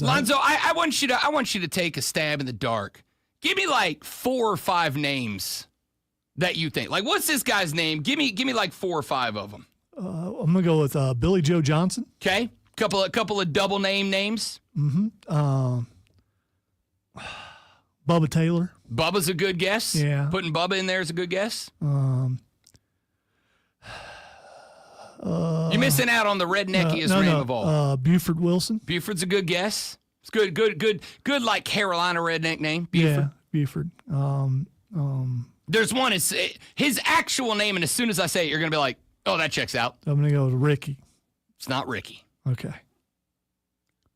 Lonzo, I want you to take a stab in the dark. Give me like 4 or 5 names that you think. Like, what's this guy's name? Give me like 4 or 5 of them.
I'm gonna go with Billy Joe Johnson.
Okay, couple of double names.
Mm-hmm. Bubba Taylor.
Bubba's a good guess.
Yeah.
Putting Bubba in there is a good guess. You're missing out on the redneckiest name of all.
Buford Wilson.
Buford's a good guess. It's good like Carolina redneck name. Buford.
Yeah, Buford.
There's one. It's his actual name, and as soon as I say it, you're gonna be like, "Oh, that checks out."
I'm gonna go with Ricky.
It's not Ricky.
Okay.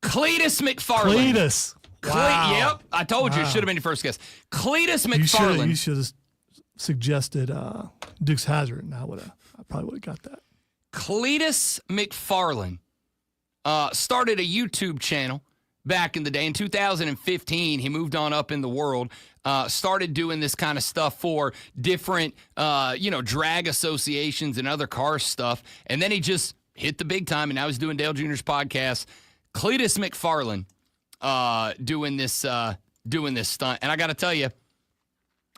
Cletus McFarland.
Cletus. Wow.
Yep, I told you. It should have been your first guess. Cletus McFarland.
You should have suggested Dukes Hazzard, and I probably would have got that.
Cletus McFarland started a YouTube channel back in the day. In 2015, he moved on up in the world, started doing this kind of stuff for different, drag associations and other car stuff. And then he just hit the big time, and now he's doing Dale Jr.'s podcast. Cletus McFarland doing this stunt. And I got to tell you,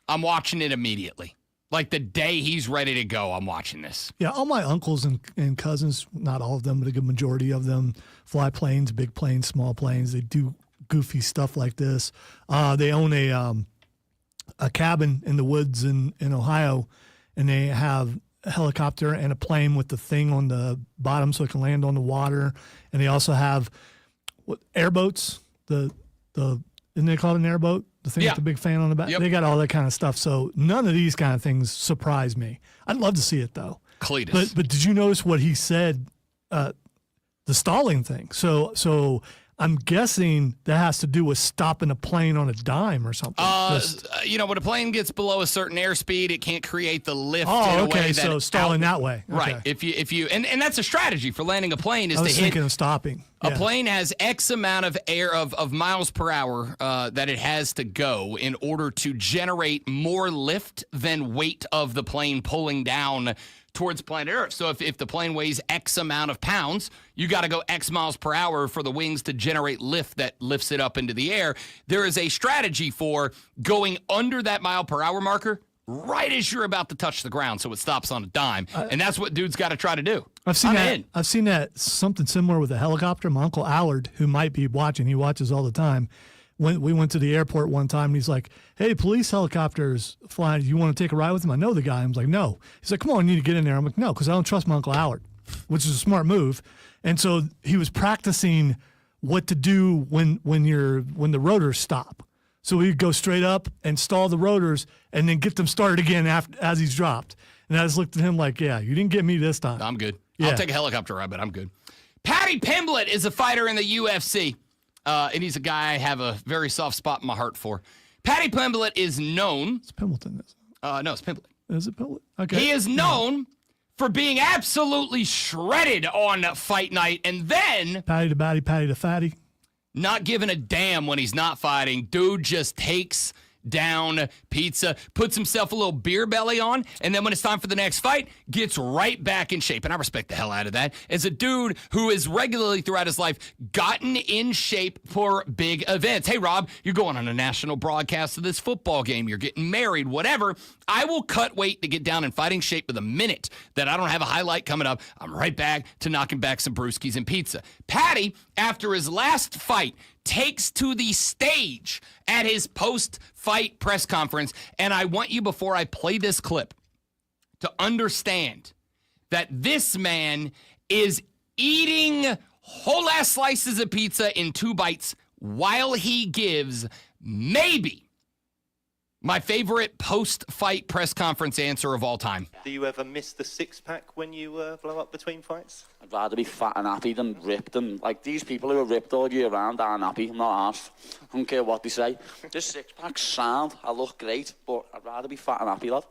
I'm watching it immediately. Like the day he's ready to go, I'm watching this.
Yeah, all my uncles and cousins, not all of them, but a good majority of them, fly planes, big planes, small planes. They do goofy stuff like this. They own a cabin in the woods in Ohio, and they have a helicopter and a plane with the thing on the bottom so it can land on the water. And they also have airboats. Isn't it called an airboat? The thing with the big fan on the back?
Yep.
They got all that kind of stuff. So none of these kind of things surprise me. I'd love to see it, though.
Cletus.
But did you notice what he said, the stalling thing? So I'm guessing that has to do with stopping a plane on a dime or something.
When a plane gets below a certain airspeed, it can't create the lift.
Oh,
in a
okay.
way that
So stalling that way.
Right.
Okay.
If you and that's a strategy for landing a plane is
I was
to hit.
thinking of stopping.
A
Yeah.
plane has X amount of air of miles per hour that it has to go in order to generate more lift than weight of the plane pulling down towards planet Earth. So if the plane weighs X amount of pounds, you got to go X miles per hour for the wings to generate lift that lifts it up into the air. There is a strategy for going under that mile per hour marker right as you're about to touch the ground so it stops on a dime. And that's what dude's got to try to do.
I've seen that something similar with a helicopter. My Uncle Allard, who might be watching, he watches all the time. We went to the airport one time, and he's like, hey, police helicopters flying. You want to take a ride with them? I know the guy. I'm like, no. He's like, come on, you need to get in there. I'm like, no, because I don't trust my Uncle Allard, which is a smart move. And so he was practicing what to do when the rotors stop. So he'd go straight up and stall the rotors and then get them started again as he's dropped. And I just looked at him like, yeah, you didn't get me this time.
I'm good.
Yeah.
I'll take a helicopter ride, but I'm good. Paddy Pimblett is a fighter in the UFC. And he's a guy I have a very soft spot in my heart for. Paddy Pimblett is known.
It's Pimbleton, isn't it?
No, it's Pimblett.
Is it Pimblett? Okay.
He is known for being absolutely shredded on fight night and then
Patty to batty, patty to fatty.
not giving a damn when he's not fighting. Dude just takes down pizza, puts himself a little beer belly on, and then when it's time for the next fight, gets right back in shape. And I respect the hell out of that. As a dude who has regularly throughout his life gotten in shape for big events. Hey, Rob, you're going on a national broadcast of this football game. You're getting married, whatever. I will cut weight to get down in fighting shape with a minute that I don't have a highlight coming up. I'm right back to knocking back some brewskis and pizza. Paddy, after his last fight, takes to the stage at his post-fight press conference. And I want you, before I play this clip, to understand that this man is eating whole ass slices of pizza in 2 bites while he gives maybe my favorite post-fight press conference answer of all time.
Do you ever miss the six-pack when you blow up between fights?
I'd rather be fat and happy than ripped. And like these people who are ripped all year round aren't happy. I'm not arsed. I don't care what they say. This six-pack's sound. I look great, but I'd rather be fat and happy, lad.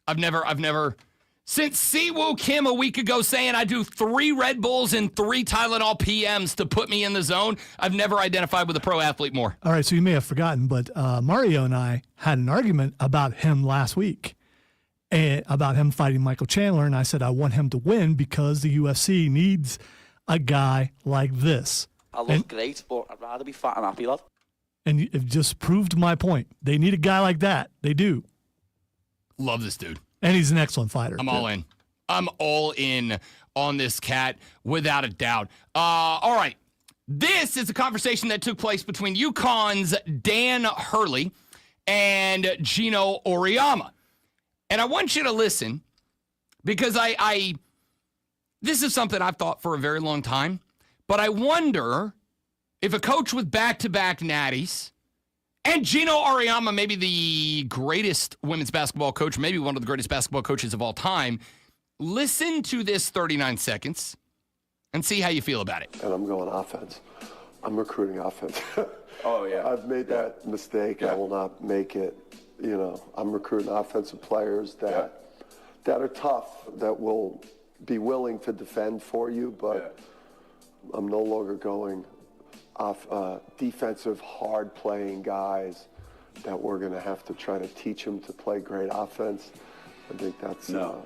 I've never, since Siwoo Kim a week ago saying I do 3 Red Bulls and 3 Tylenol PMs to put me in the zone, I've never identified with a pro athlete more.
All right, so you may have forgotten, but Mario and I had an argument about him last week, and about him fighting Michael Chandler, and I said I want him to win because the UFC needs a guy like this.
I look great, but I'd rather be fat and happy, lad.
And it just proved my point. They need a guy like that. They do.
Love this dude.
And he's an excellent fighter.
I'm all in. I'm all in on this cat, without a doubt. All right. This is a conversation that took place between UConn's Dan Hurley and Gino Auriemma. And I want you to listen because I this is something I've thought for a very long time, but I wonder if a coach with back-to-back natties, and Gino Auriemma, maybe the greatest women's basketball coach, maybe one of the greatest basketball coaches of all time, listen to this 39 seconds and see how you feel about it.
And I'm going offense. I'm recruiting offense.
Oh, yeah.
I've made that mistake.
Yeah.
I will not make it. You know, I'm recruiting offensive players that are tough, that will be willing to defend for you, but I'm no longer going off defensive, hard-playing guys that we're going to have to try to teach them to play great offense. I think that's...
No,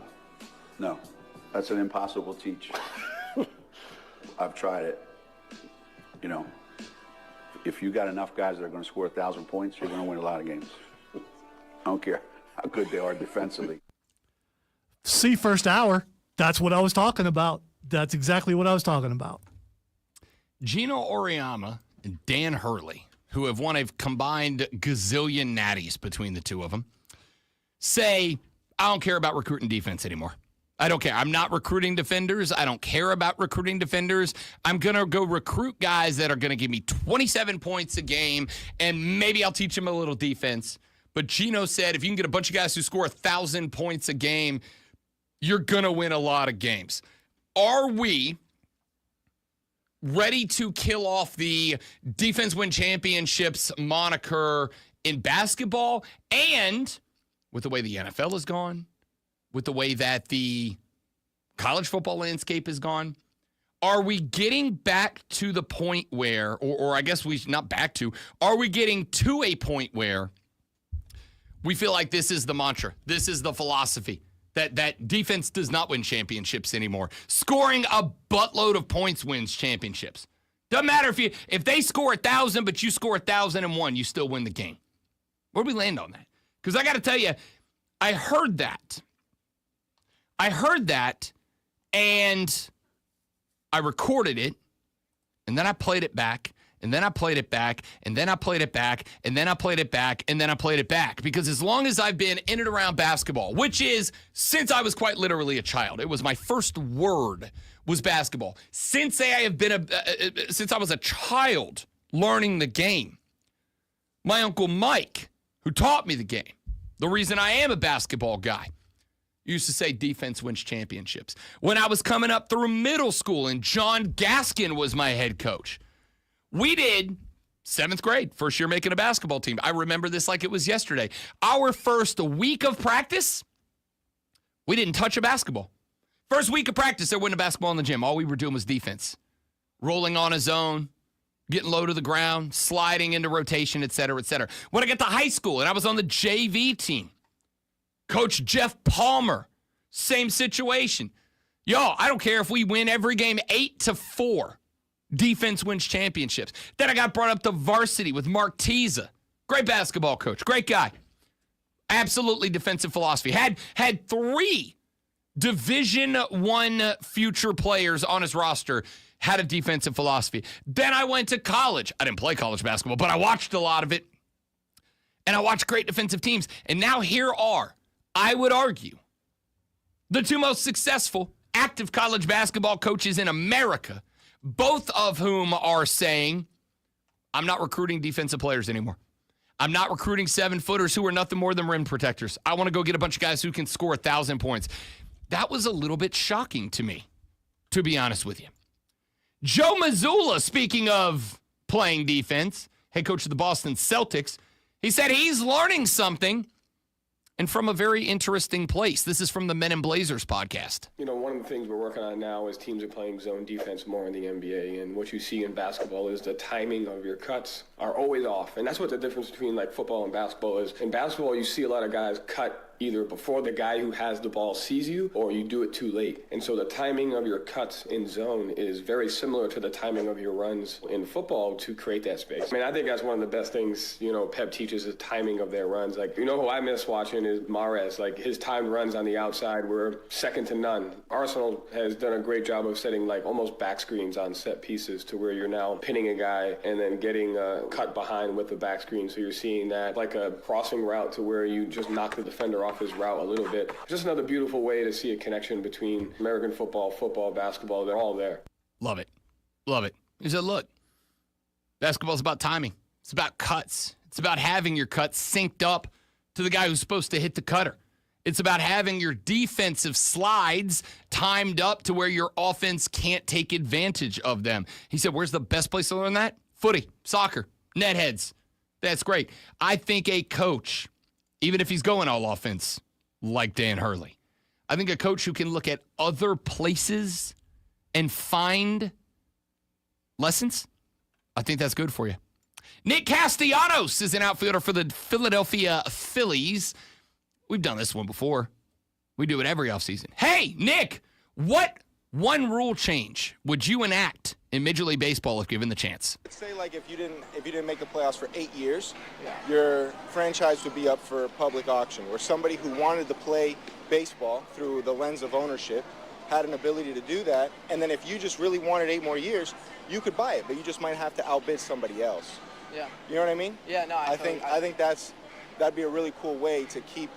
that's an impossible teach. I've tried it. You know, if you got enough guys that are going to score 1,000 points, you're going to win a lot of games. I don't care how good they are defensively.
See, first hour, that's what I was talking about. That's exactly what I was talking about.
Gino Auriemma and Dan Hurley, who have won a combined gazillion natties between the two of them, say, I don't care about recruiting defense anymore. I don't care. I'm not recruiting defenders. I don't care about recruiting defenders. I'm going to go recruit guys that are going to give me 27 points a game, and maybe I'll teach them a little defense. But Gino said if you can get a bunch of guys who score 1,000 points a game, you're going to win a lot of games. Are we ready to kill off the defense win championships moniker in basketball, and with the way the NFL has gone, with the way that the college football landscape has gone, are we getting back to the point where, or I guess not back to, are we getting to a point where we feel like this is the mantra, this is the philosophy, that defense does not win championships anymore? Scoring a buttload of points wins championships. Doesn't matter if they score 1,000, but you score 1,001, you still win the game. Where do we land on that? Because I got to tell you, I heard that, and I recorded it, and then I played it back, and then I played it back, and then I played it back, and then I played it back, and then I played it back. Because as long as I've been in and around basketball, which is since I was quite literally a child, it was my first word was basketball. Since I have been since I was a child learning the game, my Uncle Mike, who taught me the game, the reason I am a basketball guy, used to say defense wins championships. When I was coming up through middle school and John Gaskin was my head coach, we did 7th grade, first year making a basketball team. I remember this like it was yesterday. Our first week of practice, we didn't touch a basketball. First week of practice, there wasn't a basketball in the gym. All we were doing was defense. Rolling on a zone, getting low to the ground, sliding into rotation, et cetera, et cetera. When I got to high school and I was on the JV team, Coach Jeff Palmer, same situation. I don't care if we win every game 8-4. Defense wins championships. Then I got brought up to varsity with Mark Teza. Great basketball coach. Great guy. Absolutely defensive philosophy. Had 3 Division I future players on his roster, had a defensive philosophy. Then I went to college. I didn't play college basketball, but I watched a lot of it. And I watched great defensive teams. And now here are, I would argue, the 2 most successful active college basketball coaches in America, both of whom are saying, I'm not recruiting defensive players anymore. I'm not recruiting 7-footers who are nothing more than rim protectors. I want to go get a bunch of guys who can score 1,000 points. That was a little bit shocking to me, to be honest with you. Joe Mazzulla, speaking of playing defense, head coach of the Boston Celtics, he said he's learning something, and from a very interesting place. This is from the Men in Blazers podcast.
One of the things we're working on now is teams are playing zone defense more in the NBA, and what you see in basketball is the timing of your cuts are always off, and that's what the difference between football and basketball is. In basketball, you see a lot of guys cut either before the guy who has the ball sees you, or you do it too late. And so the timing of your cuts in zone is very similar to the timing of your runs in football to create that space. I think that's one of the best things, Pep teaches is timing of their runs. Who I miss watching is Mahrez. His timed runs on the outside were second to none. Arsenal has done a great job of setting almost back screens on set pieces to where you're now pinning a guy and then getting cut behind with the back screen. So you're seeing that like a crossing route to where you just knock the defender off his route a little bit. Just another beautiful way to see a connection between American football, basketball. They're all there.
Love it. Love it. He said, look, basketball's about timing. It's about cuts. It's about having your cuts synced up to the guy who's supposed to hit the cutter. It's about having your defensive slides timed up to where your offense can't take advantage of them. He said, where's the best place to learn that? Footy, soccer, net heads. That's great. I think a coach, even if he's going all offense, like Dan Hurley, I think a coach who can look at other places and find lessons, I think that's good for you. Nick Castellanos is an outfielder for the Philadelphia Phillies. We've done this one before. We do it every offseason. Hey, Nick, what one rule change would you enact in Major League Baseball if given the chance?
Let's say if you didn't make the playoffs for 8 years, your franchise would be up for public auction, where somebody who wanted to play baseball through the lens of ownership had an ability to do that, and then if you just really wanted 8 more years, you could buy it, but you just might have to outbid somebody else.
Yeah.
You know what I mean?
Yeah, no,
I think that'd be a really cool way to keep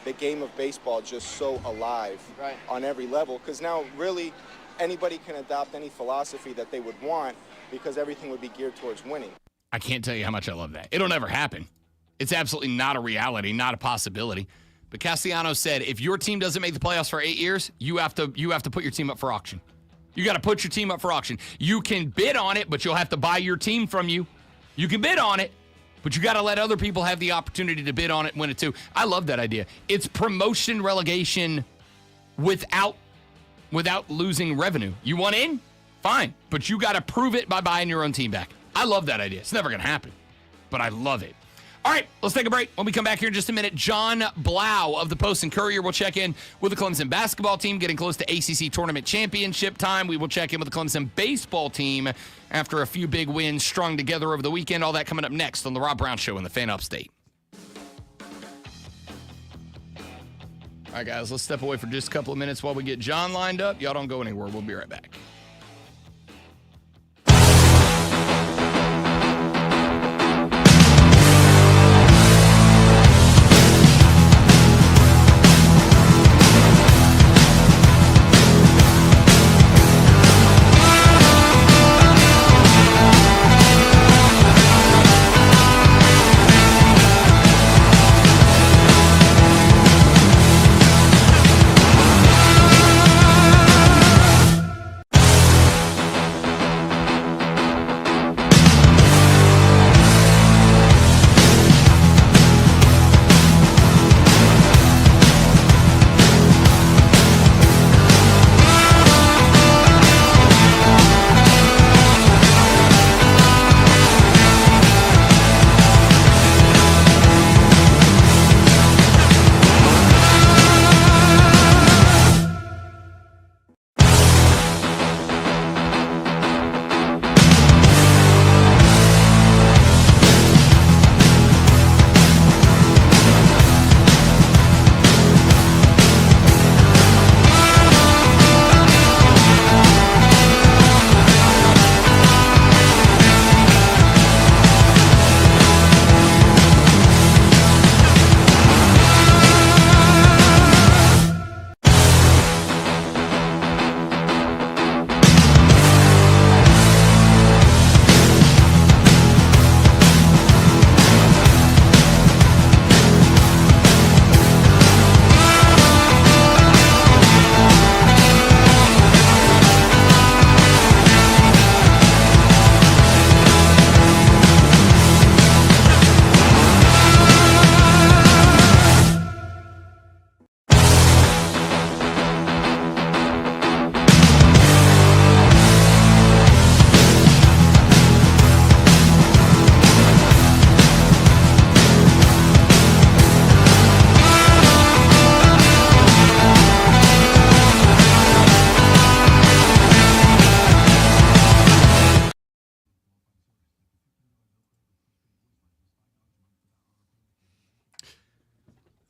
the game of baseball just so alive on every level, because now really anybody can adopt any philosophy that they would want because everything would be geared towards winning.
I can't tell you how much I love that. It'll never happen. It's absolutely not a reality, not a possibility. But Castellanos said if your team doesn't make the playoffs for 8 years, you have to put your team up for auction. You got to put your team up for auction. You can bid on it, but you'll have to buy your team from you. You can bid on it, but you got to let other people have the opportunity to bid on it and win it too. I love that idea. It's promotion relegation without losing revenue. You want in? Fine. But you got to prove it by buying your own team back. I love that idea. It's never going to happen, but I love it. All right, let's take a break. When we come back here in just a minute, John Blau of the Post and Courier will check in with the Clemson basketball team, getting close to ACC tournament championship time. We will check in with the Clemson baseball team after a few big wins strung together over the weekend. All that coming up next on the Rob Brown Show in the Fan Upstate. All right, guys, let's step away for just a couple of minutes while we get John lined up. Y'all don't go anywhere. We'll be right back.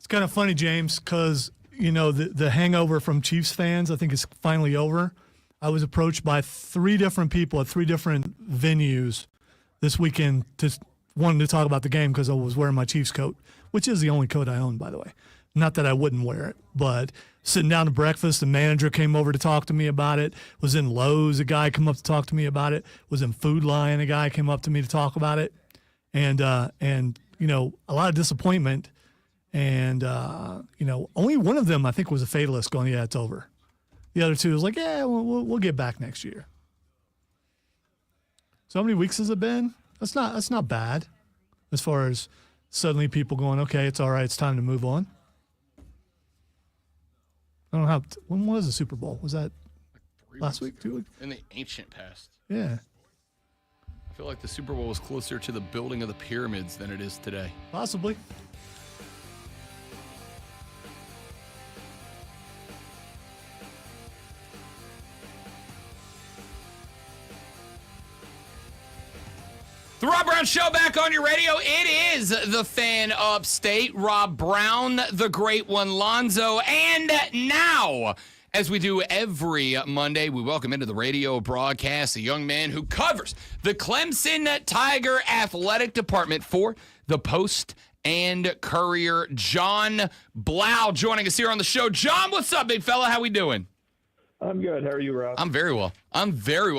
Kind of funny, James, because, the hangover from Chiefs fans, I think, is finally over. I was approached by 3 different people at 3 different venues this weekend wanting to talk about the game because I was wearing my Chiefs coat, which is the only coat I own, by the way. Not that I wouldn't wear it, but sitting down to breakfast, the manager came over to talk to me about it. Was in Lowe's, a guy came up to talk to me about it. Was in Food Lion, a guy came up to me to talk about it. And a lot of disappointment. And, only one of them, I think, was a fatalist going, yeah, it's over. The other 2 was like, yeah, we'll get back next year. So how many weeks has it been? That's not bad as far as suddenly people going, okay, it's all right, it's time to move on. I don't know when was the Super Bowl? Was that last week, 2 weeks?
In the ancient past.
Yeah.
I feel like the Super Bowl was closer to the building of the pyramids than it is today.
Possibly.
The Rob Brown Show back on your radio. It is the Fan Upstate. Rob Brown, the great one, Lonzo. And now, as we do every Monday, we welcome into the radio broadcast a young man who covers the Clemson Tiger Athletic Department for the Post and Courier. John Blau joining us here on the show. John, what's up, big fella? How we doing?
I'm good. How are you, Rob?
I'm very well.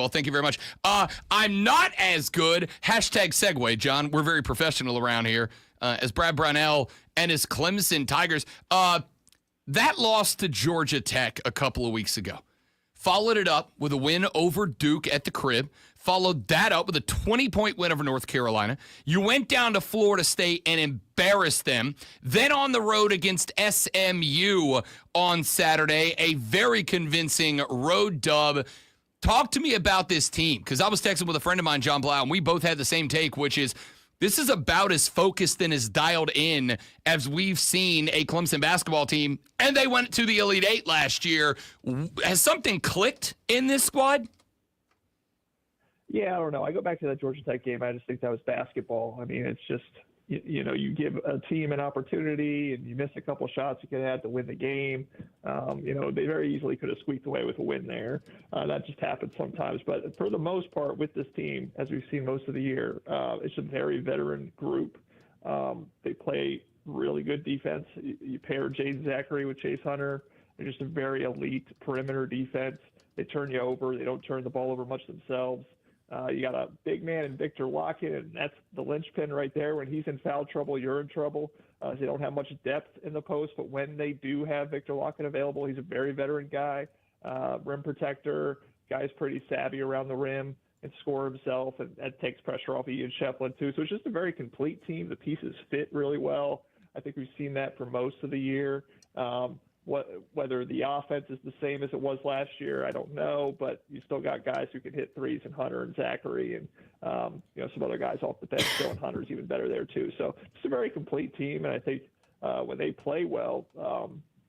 Thank you very much. I'm not as good. Hashtag segue, John. We're very professional around here. As Brad Brownell and his Clemson Tigers. That loss to Georgia Tech a couple of weeks ago. followed it up with a win over Duke at the crib, followed that up with a 20-point win over North Carolina. You went down to Florida State and embarrassed them. Then on the road against SMU on Saturday, a very convincing road dub. Talk to me about this team, because I was texting with a friend of mine, John Blau, and we both had the same take, which is this is about as focused and as dialed in as we've seen a Clemson basketball team, and they went to the Elite Eight last year. Has something clicked in this squad?
Yeah, I don't know. I go back to that Georgia Tech game. I just think that was basketball. I mean, it's just, you give a team an opportunity and you miss a couple shots you could have to win the game. They very easily could have squeaked away with a win there. That just happens sometimes. But for the most part with this team, as we've seen most of the year, it's a very veteran group. They play really good defense. You pair Jaden Zachary with Chase Hunter. They're just a very elite perimeter defense. They turn you over. They don't turn the ball over much themselves. You got a big man in Victor Lockett, and that's the linchpin right there. When he's in foul trouble, you're in trouble. They don't have much depth in the post, but when they do have Victor Lockett available, he's a very veteran guy, rim protector, guy's pretty savvy around the rim and score himself, and that takes pressure off Ian Shefflin too. So it's just a very complete team. The pieces fit really well. I think we've seen that for most of the year. Whether the offense is the same as it was last year, I don't know, but you still got guys who can hit threes, and Hunter and Zachary, and some other guys off the bench. Dylan Hunter's even better there too. So it's a very complete team, and I think when they play well,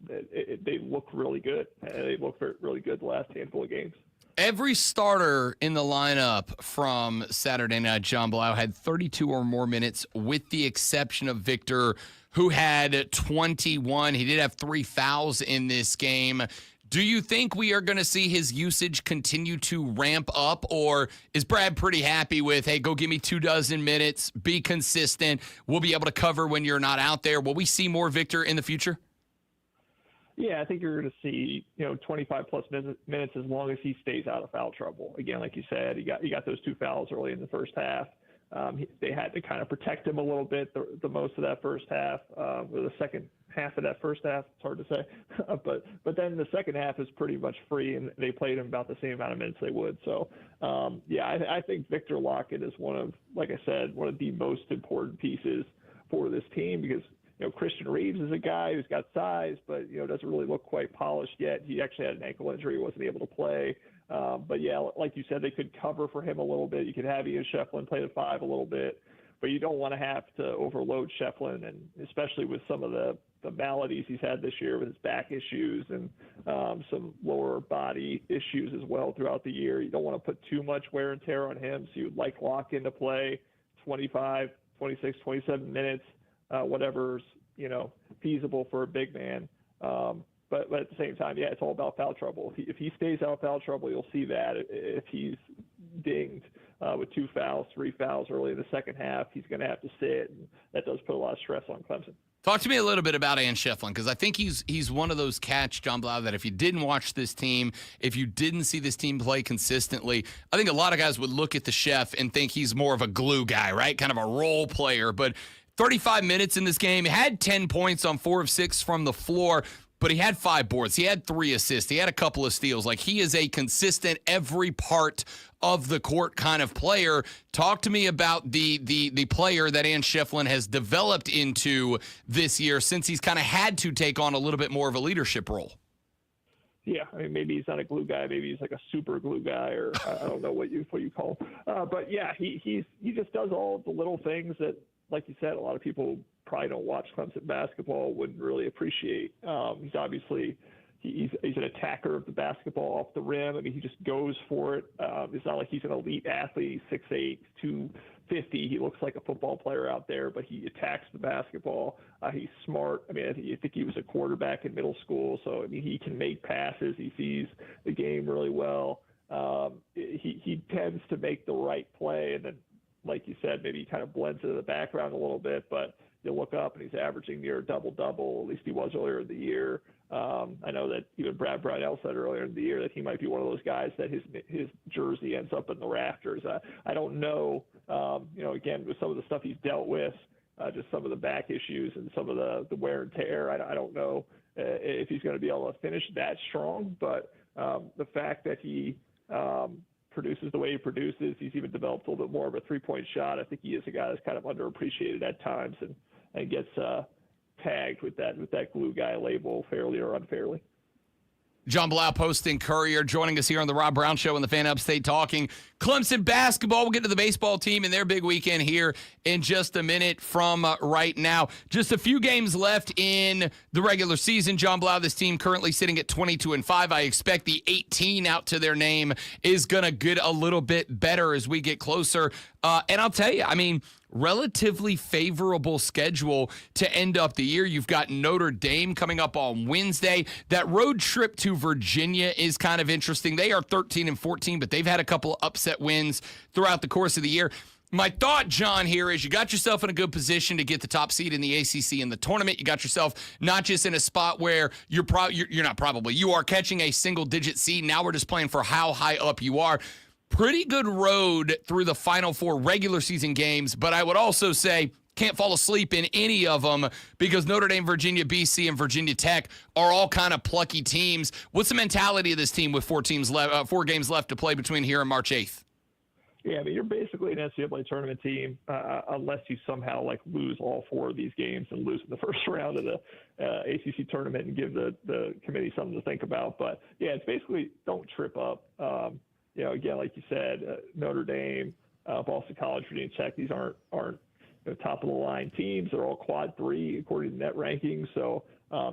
they look really good. They look really good the last handful of games.
Every starter in the lineup from Saturday night, John Blau, had 32 or more minutes, with the exception of Victor, who had 21. He did have 3 fouls in this game. Do you think we are going to see his usage continue to ramp up, or is Brad pretty happy with, hey, go give me 24 minutes, be consistent, we'll be able to cover when you're not out there? Will we see more Victor in the future?
Yeah, I think you're going to see 25 plus minutes as long as he stays out of foul trouble. Again, like you said, he got those 2 fouls early in the first half. They had to kind of protect him a little bit the most of that first half, or the second half of that first half. It's hard to say, but then the second half is pretty much free, and they played him about the same amount of minutes they would. So I think Victor Lockett is one of the most important pieces for this team, because Christian Reeves is a guy who's got size, but doesn't really look quite polished yet. He actually had an ankle injury, wasn't able to play. But yeah, like you said, they could cover for him a little bit. You could have Ian Shefflin play the 5 a little bit, but you don't want to have to overload Shefflin, and especially with some of the maladies he's had this year with his back issues and some lower body issues as well throughout the year. You don't want to put too much wear and tear on him, so you'd like Lock-in to play 25, 26, 27 minutes, whatever's feasible for a big man. But at the same time, it's all about foul trouble. If he stays out of foul trouble, you'll see that. If he's dinged with 2 fouls, 3 fouls early in the second half, he's going to have to sit, and that does put a lot of stress on Clemson.
Talk to me a little bit about Ian Shefflin, because I think he's one of those cats, John Blau, that if you didn't watch this team, if you didn't see this team play consistently, I think a lot of guys would look at the Chef and think he's more of a glue guy, right? Kind of a role player. But 35 minutes in this game, had 10 points on 4 of 6 from the floor, but he had 5 boards. He had 3 assists. He had a couple of steals. Like, he is a consistent every part of the court kind of player. Talk to me about the player that Ian Shefflin has developed into this year, since he's kind of had to take on a little bit more of a leadership role.
Yeah, I mean, maybe he's not a glue guy. Maybe he's like a super glue guy, or I don't know what you call him. But yeah, he just does all the little things that, like you said, a lot of people probably don't watch Clemson basketball wouldn't really appreciate. He's obviously he's an attacker of the basketball off the rim. I mean, he just goes for it. It's not like he's an elite athlete. He's 6'8", 250. He looks like a football player out there, but he attacks the basketball. He's smart. I mean, I think he was a quarterback in middle school, so I mean, he can make passes. He sees the game really well. He tends to make the right play, and then, like you said, maybe he kind of blends into the background a little bit, but you look up and he's averaging near double-double. At least he was earlier in the year. I know that even Brad Brownell said earlier in the year that he might be one of those guys that his jersey ends up in the rafters. I don't know, again, with some of the stuff he's dealt with, just some of the back issues and some of the wear and tear, I don't know if he's going to be able to finish that strong, but The fact that he produces the way he produces, he's even developed a little bit more of a three-point shot. I think he is a guy that's kind of underappreciated at times and gets tagged with that glue guy label fairly or unfairly.
John Blau, Post and Courier, joining us here on the Rob Brown Show and the Fan Upstate talking Clemson basketball. We'll get to the baseball team and their big weekend here in just a minute from right now. Just a few games left in the regular season. John Blau, this team currently sitting at 22-5. I expect the 18 out to their name is going to get a little bit better as we get closer. And I'll tell you, I mean, relatively favorable schedule to end up the year. You've got Notre Dame coming up on Wednesday. That road trip to Virginia is kind of interesting. They are 13-14, but they've had a couple of upset wins throughout the course of the year. My thought, John, here is you got yourself in a good position to get the top seed in the ACC in the tournament. You got yourself not just in a spot where you are catching a single-digit seed. Now we're just playing for how high up you are. Pretty good road through the Final Four regular season games, but I would also say can't fall asleep in any of them because Notre Dame, Virginia, BC, and Virginia Tech are all kind of plucky teams. What's the mentality of this team with 4 games left to play between here and March 8th?
Yeah, I mean, you're basically an NCAA tournament team unless you somehow lose all 4 of these games and lose in the first round of the ACC tournament and give the committee something to think about. But yeah, it's basically don't trip up. Again, like you said, Notre Dame, Boston College, Virginia Tech, these aren't top of the line teams. They're all quad 3 according to net rankings. So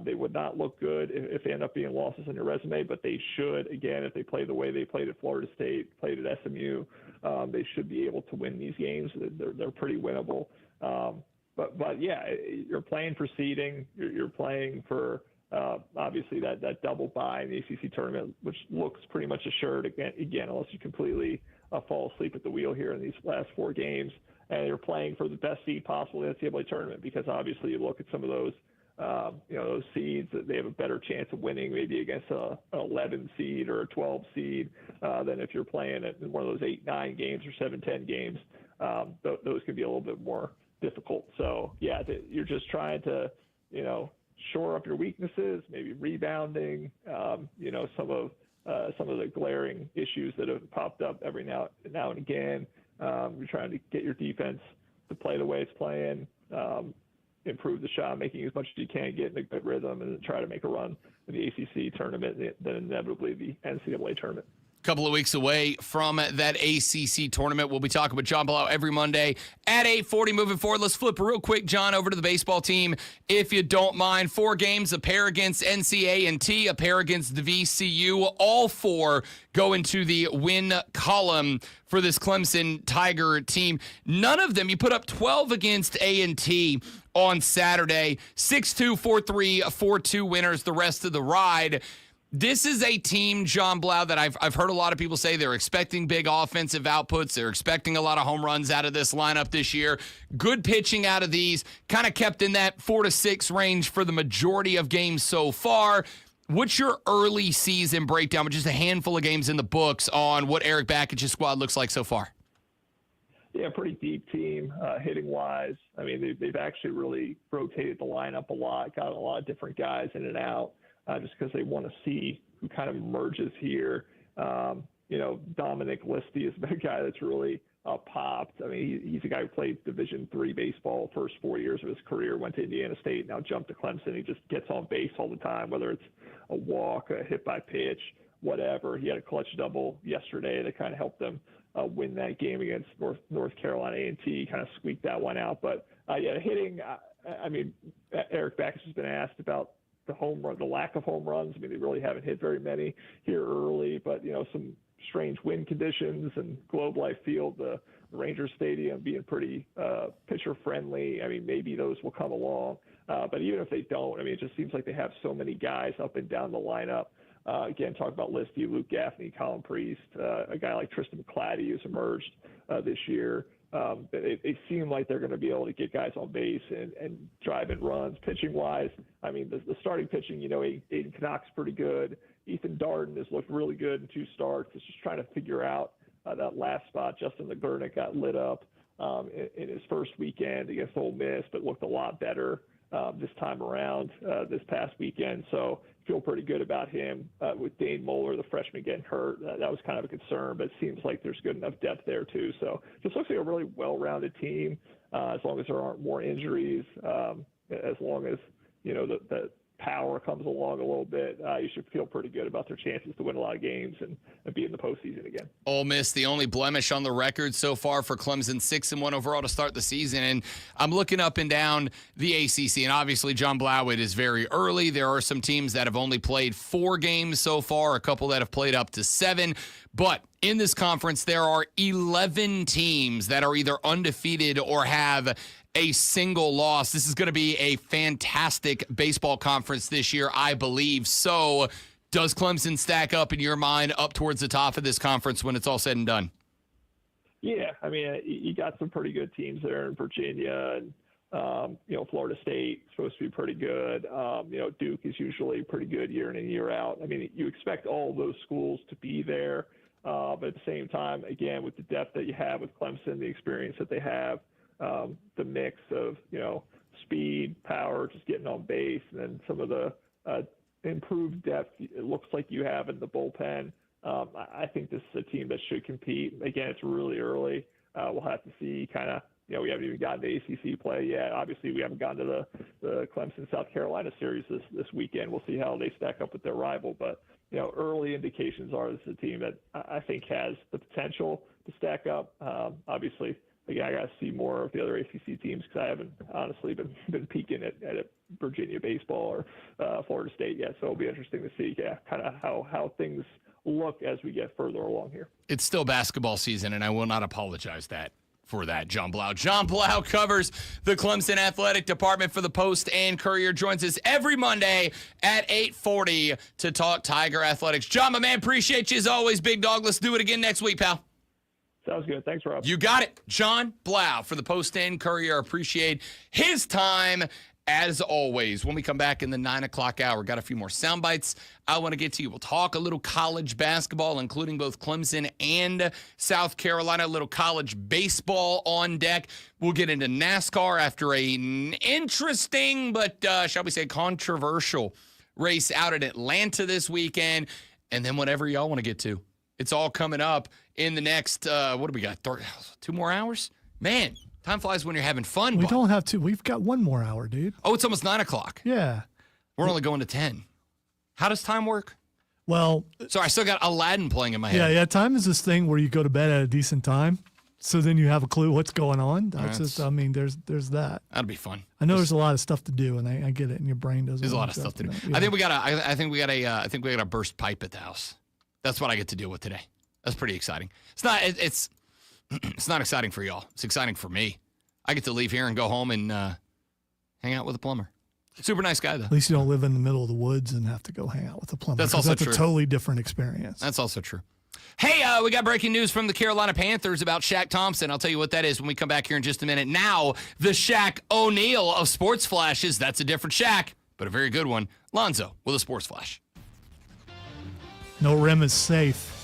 they would not look good if they end up being losses on your resume, but they should, again, if they play the way they played at Florida State, played at SMU, they should be able to win these games. They're pretty winnable. But yeah, you're playing for seeding. You're playing for obviously that double bye in the ACC tournament, which looks pretty much assured again unless you completely fall asleep at the wheel here in these last 4 games. And you're playing for the best seed possible in the NCAA tournament because obviously you look at some of those those seeds, that they have a better chance of winning maybe against an 11 seed or a 12 seed than if you're playing at one of those 8-9 games or 7-10 games. Those can be a little bit more difficult. So yeah, you're just trying to shore up your weaknesses, maybe rebounding, some of the glaring issues that have popped up every now and again. You're trying to get your defense to play the way it's playing, improve the shot making as much as you can, get in a good rhythm, and then try to make a run in the ACC tournament, then inevitably the NCAA tournament.
Couple of weeks away from that ACC tournament. We'll be talking with John Blau every Monday at 8:40 moving forward. Let's flip real quick, John, over to the baseball team, if you don't mind. 4 games, a pair against NCA&T, a pair against the VCU. All 4 go into the win column for this Clemson Tiger team. None of them, you put up 12 against A&T on Saturday, 6-2, 4-3, 4-2 winners the rest of the ride. This is a team, John Blau, that I've heard a lot of people say they're expecting big offensive outputs. They're expecting a lot of home runs out of this lineup this year. Good pitching out of these, kind of kept in that 4 to 6 range for the majority of games so far. What's your early season breakdown with just a handful of games in the books on what Eric Bakich's squad looks like so far?
Yeah, pretty deep team, hitting-wise. I mean, they've actually really rotated the lineup a lot, got a lot of different guys in and out. Just because they want to see who kind of emerges here. Dominic Listy has been a guy that's really popped. I mean, he's a guy who played Division III baseball first 4 years of his career, went to Indiana State, now jumped to Clemson. He just gets on base all the time, whether it's a walk, a hit by pitch, whatever. He had a clutch double yesterday that kind of helped them win that game against North Carolina A&T, kind of squeaked that one out. But hitting, Eric Backus has been asked about the lack of home runs. I mean, they really haven't hit very many here early, but some strange wind conditions and Globe Life Field, the Rangers Stadium being pretty pitcher friendly. I mean, maybe those will come along, but even if they don't, I mean, it just seems like they have so many guys up and down the lineup. Again, talk about Listy, Luke Gaffney, Colin Priest, a guy like Tristan McClatty who's emerged this year. They seem like they're going to be able to get guys on base and drive in runs. Pitching-wise, I mean, the starting pitching, Aiden Knox pretty good. Ethan Darden has looked really good in 2 starts. It's just trying to figure out that last spot. Justin LeGurnick got lit up in his first weekend against Ole Miss, but looked a lot better this time around this past weekend. So feel pretty good about him. With Dane Moeller, the freshman, getting hurt, that was kind of a concern, but it seems like there's good enough depth there too. So just looks like a really well-rounded team, as long as there aren't more injuries, as long as, the power comes along a little bit, you should feel pretty good about their chances to win a lot of games and be in the postseason again.
Ole Miss, the only blemish on the record so far for Clemson, 6-1 overall to start the season. And I'm looking up and down the ACC, and obviously John Blau, it is very early. There are some teams that have only played 4 games so far, a couple that have played up to 7. But in this conference, there are 11 teams that are either undefeated or have a single loss. This is going to be a fantastic baseball conference this year, I believe. So does Clemson stack up, in your mind, up towards the top of this conference when it's all said and done?
Yeah, I mean, you got some pretty good teams there in Virginia, and Florida State is supposed to be pretty good. Duke is usually pretty good year in and year out. I mean, you expect all those schools to be there, but at the same time, again, with the depth that you have with Clemson, the experience that they have, the mix of, speed, power, just getting on base, and then some of the improved depth it looks like you have in the bullpen. I think this is a team that should compete. Again, it's really early. We'll have to see kind of, we haven't even gotten to ACC play yet. Obviously, we haven't gotten to the Clemson-South Carolina series this weekend. We'll see how they stack up with their rival. But, early indications are this is a team that I think has the potential to stack up. Obviously, again, I got to see more of the other ACC teams because I haven't honestly been peeking at Virginia baseball or Florida State yet. So it'll be interesting to see, kind of how things look as we get further along here.
It's still basketball season, and I will not apologize for that, John Blau. John Blau covers the Clemson Athletic Department for the Post and Courier. Joins us every Monday at 8:40 to talk Tiger Athletics. John, my man, appreciate you as always, big dog. Let's do it again next week, pal.
Sounds good. Thanks, Rob.
You got it. John Blau for the Post and Courier. Appreciate his time as always. When we come back in the 9 o'clock hour, got a few more sound bites I want to get to you. We'll talk a little college basketball, including both Clemson and South Carolina, a little college baseball on deck. We'll get into NASCAR after an interesting but, shall we say, controversial race out at Atlanta this weekend. And then whatever y'all want to get to. It's all coming up in the next, what do we got, 2 more hours? Man, time flies when you're having fun.
We don't have to. We've got 1 more hour, dude.
Oh, it's almost 9 o'clock.
Yeah.
We're only going to 10. How does time work?
Well.
So I still got Aladdin playing in my head.
Yeah. Time is this thing where you go to bed at a decent time. So then you have a clue what's going on. That's just, there's that.
That'll be fun.
I know there's a lot of stuff to do, and I get it, and your brain doesn't.
There's a lot of stuff to do.
Yeah.
I think we got a burst pipe at the house. That's what I get to deal with today. That's pretty exciting. It's not exciting for y'all. It's exciting for me. I get to leave here and go home and hang out with a plumber. Super nice guy, though.
At least you don't live in the middle of the woods and have to go hang out with a plumber.
That's also
true.
That's
a totally different experience.
That's also true. Hey, we got breaking news from the Carolina Panthers about Shaq Thompson. I'll tell you what that is when we come back here in just a minute. Now, the Shaq O'Neal of Sports Flashes. That's a different Shaq, but a very good one. Lonzo with a Sports Flash.
No rim is safe.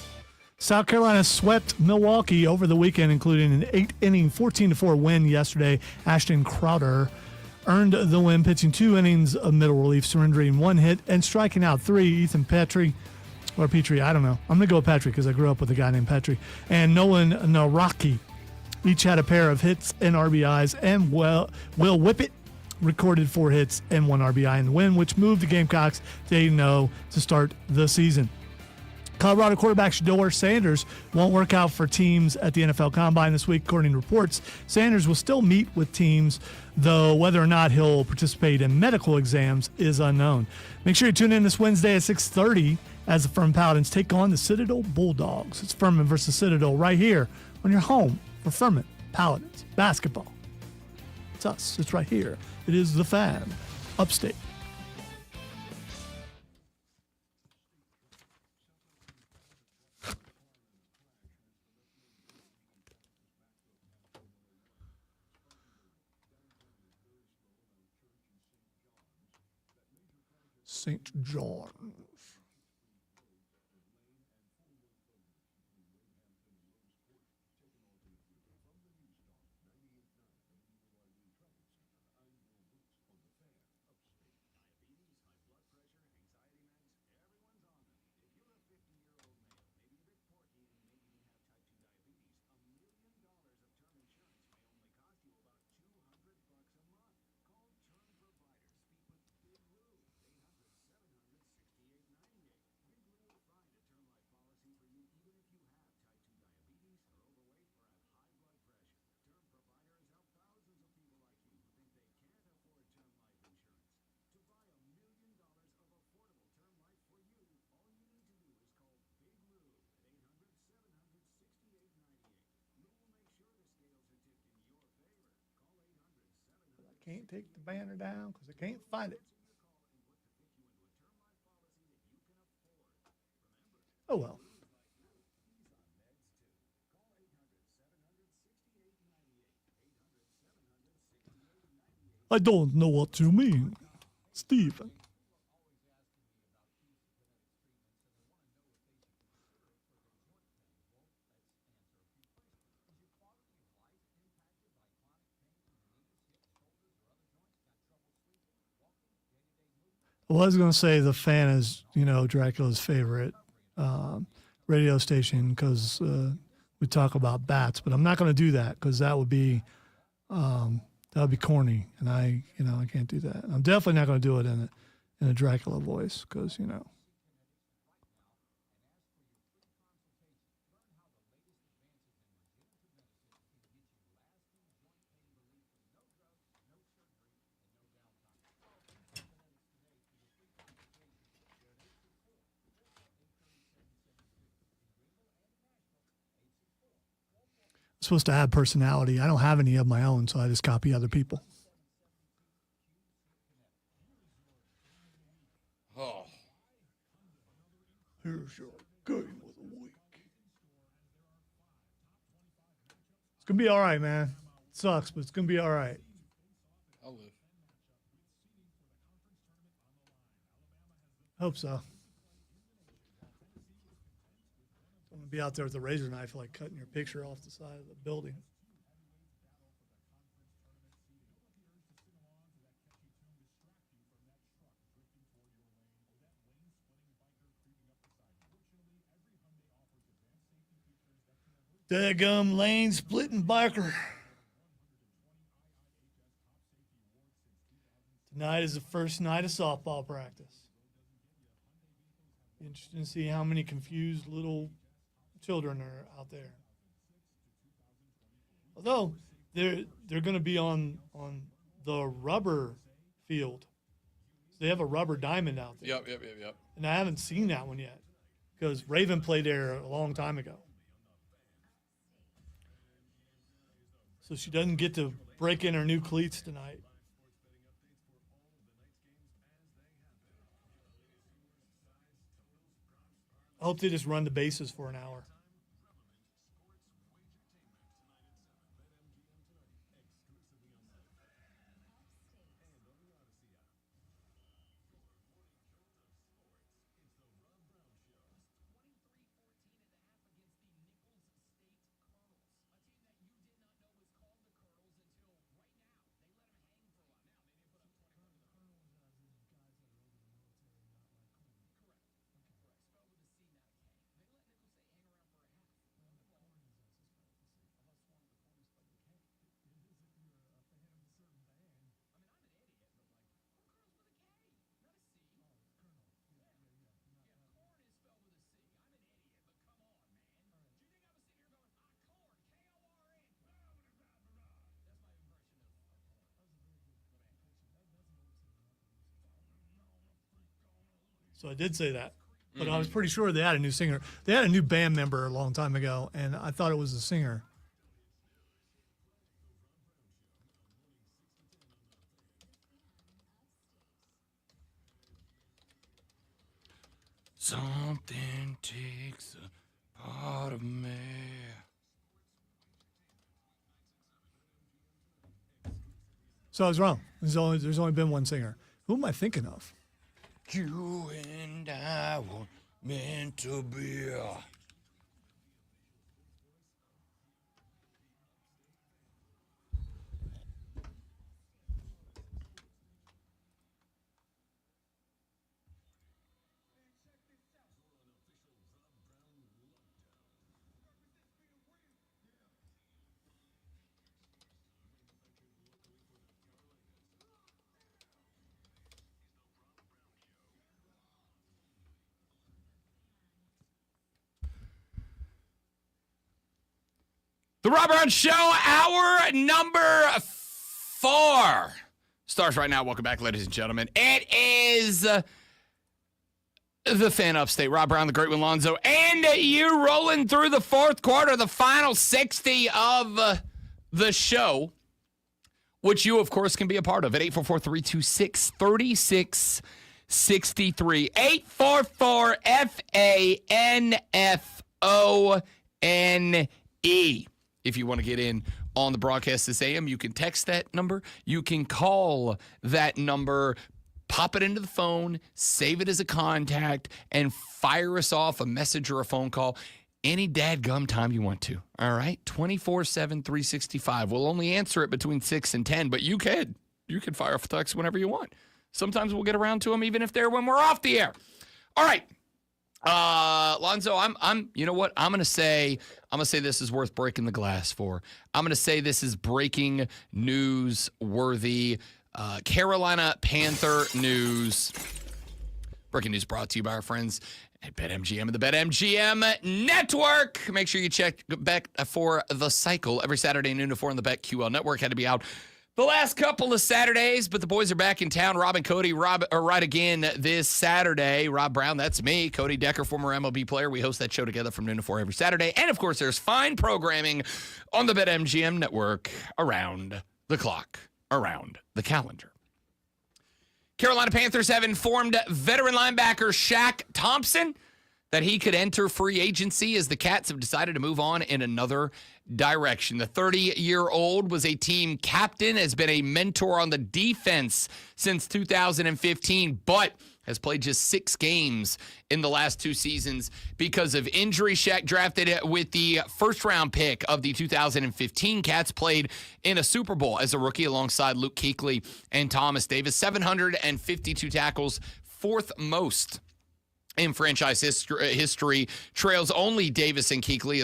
South Carolina swept Milwaukee over the weekend, including an 8-inning, 14-4 win yesterday. Ashton Crowder earned the win, pitching 2 innings of middle relief, surrendering 1 hit and striking out 3. Ethan Petrie, or Petrie, I don't know. I'm going to go with Petrie because I grew up with a guy named Petrie. And Nolan Naraki each had a pair of hits and RBIs, and Will Whippet recorded 4 hits and 1 RBI in the win, which moved the Gamecocks to 8-0 to start the season. Colorado quarterback Shedeur Sanders won't work out for teams at the NFL Combine this week, according to reports. Sanders will still meet with teams, though whether or not he'll participate in medical exams is unknown. Make sure you tune in this Wednesday at 6:30 as the Furman Paladins take on the Citadel Bulldogs. It's Furman versus Citadel right here on your home for Furman Paladins basketball. It's us. It's right here. It is the Fan, upstate. St. John's. can't take the banner down because I can't find it. Oh, well. I don't know what you mean, Stephen. Well, I was going to say the fan is, Dracula's favorite radio station because we talk about bats, but I'm not going to do that because that would be corny, and I can't do that. I'm definitely not going to do it in a Dracula voice because supposed to have personality. I don't have any of my own, so I just copy other people.
Oh.
Here's your game of the week. It's going to be all right, man. It sucks, but it's going to be all right.
I'll live.
Hope so. I'm going to be out there with a razor knife, like cutting your picture off the side of the building. Daggum lane splitting biker. Tonight is the first night of softball practice. Interesting to see how many confused little children are out there. Although they're going to be on the rubber field. So they have a rubber diamond out there.
Yep.
And I haven't seen that one yet because Raven played there a long time ago. So she doesn't get to break in her new cleats tonight. I hope they just run the bases for an hour. So I did say that, but I was pretty sure they had a new singer. They had a new band member a long time ago, and I thought it was the singer.
Something takes a part of me.
So I was wrong. There's only been one singer. Who am I thinking of?
You and I were meant to be. The Rob Brown Show, hour number 4 starts right now. Welcome back, ladies and gentlemen. It is the fan upstate, Rob Brown, the Great One Lonzo, and you rolling through the fourth quarter, the final 60 of the show. which you, of course, can be a part of at 844-326-3663. 844-FANFONE. If you want to get in on the broadcast this AM, you can text that number. You can call that number. Pop it into the phone, save it as a contact, and fire us off a message or a phone call any dadgum time you want to. All right? 24/7, 365. We'll only answer it between 6 and 10, but you can fire off a text whenever you want. Sometimes we'll get around to them even if they're when we're off the air. All right. Lonzo, I'm you know what? I'm gonna say this is worth breaking the glass for. I'm gonna say this is breaking news worthy. Carolina Panther news. Breaking news brought to you by our friends at BetMGM and the BetMGM Network. Make sure you check back for The Cycle every Saturday noon to 4 on the BetQL Network. Had to be out the last couple of Saturdays, but the boys are back in town. Rob and Cody are right again this Saturday. Rob Brown, that's me. Cody Decker, former MLB player. We host that show together from noon to 4 every Saturday. And, of course, there's fine programming on the BetMGM Network around the clock, around the calendar. Carolina Panthers have informed veteran linebacker Shaq Thompson that he could enter free agency as the Cats have decided to move on in another direction. The 30-year-old was a team captain, has been a mentor on the defense since 2015, but has played just 6 games in the last 2 seasons because of injury. Shaq, drafted with the first-round pick of the 2015 Cats, played in a Super Bowl as a rookie alongside Luke Kuechly and Thomas Davis. 752 tackles, 4th most in franchise history, trails only Davis and Kuechly,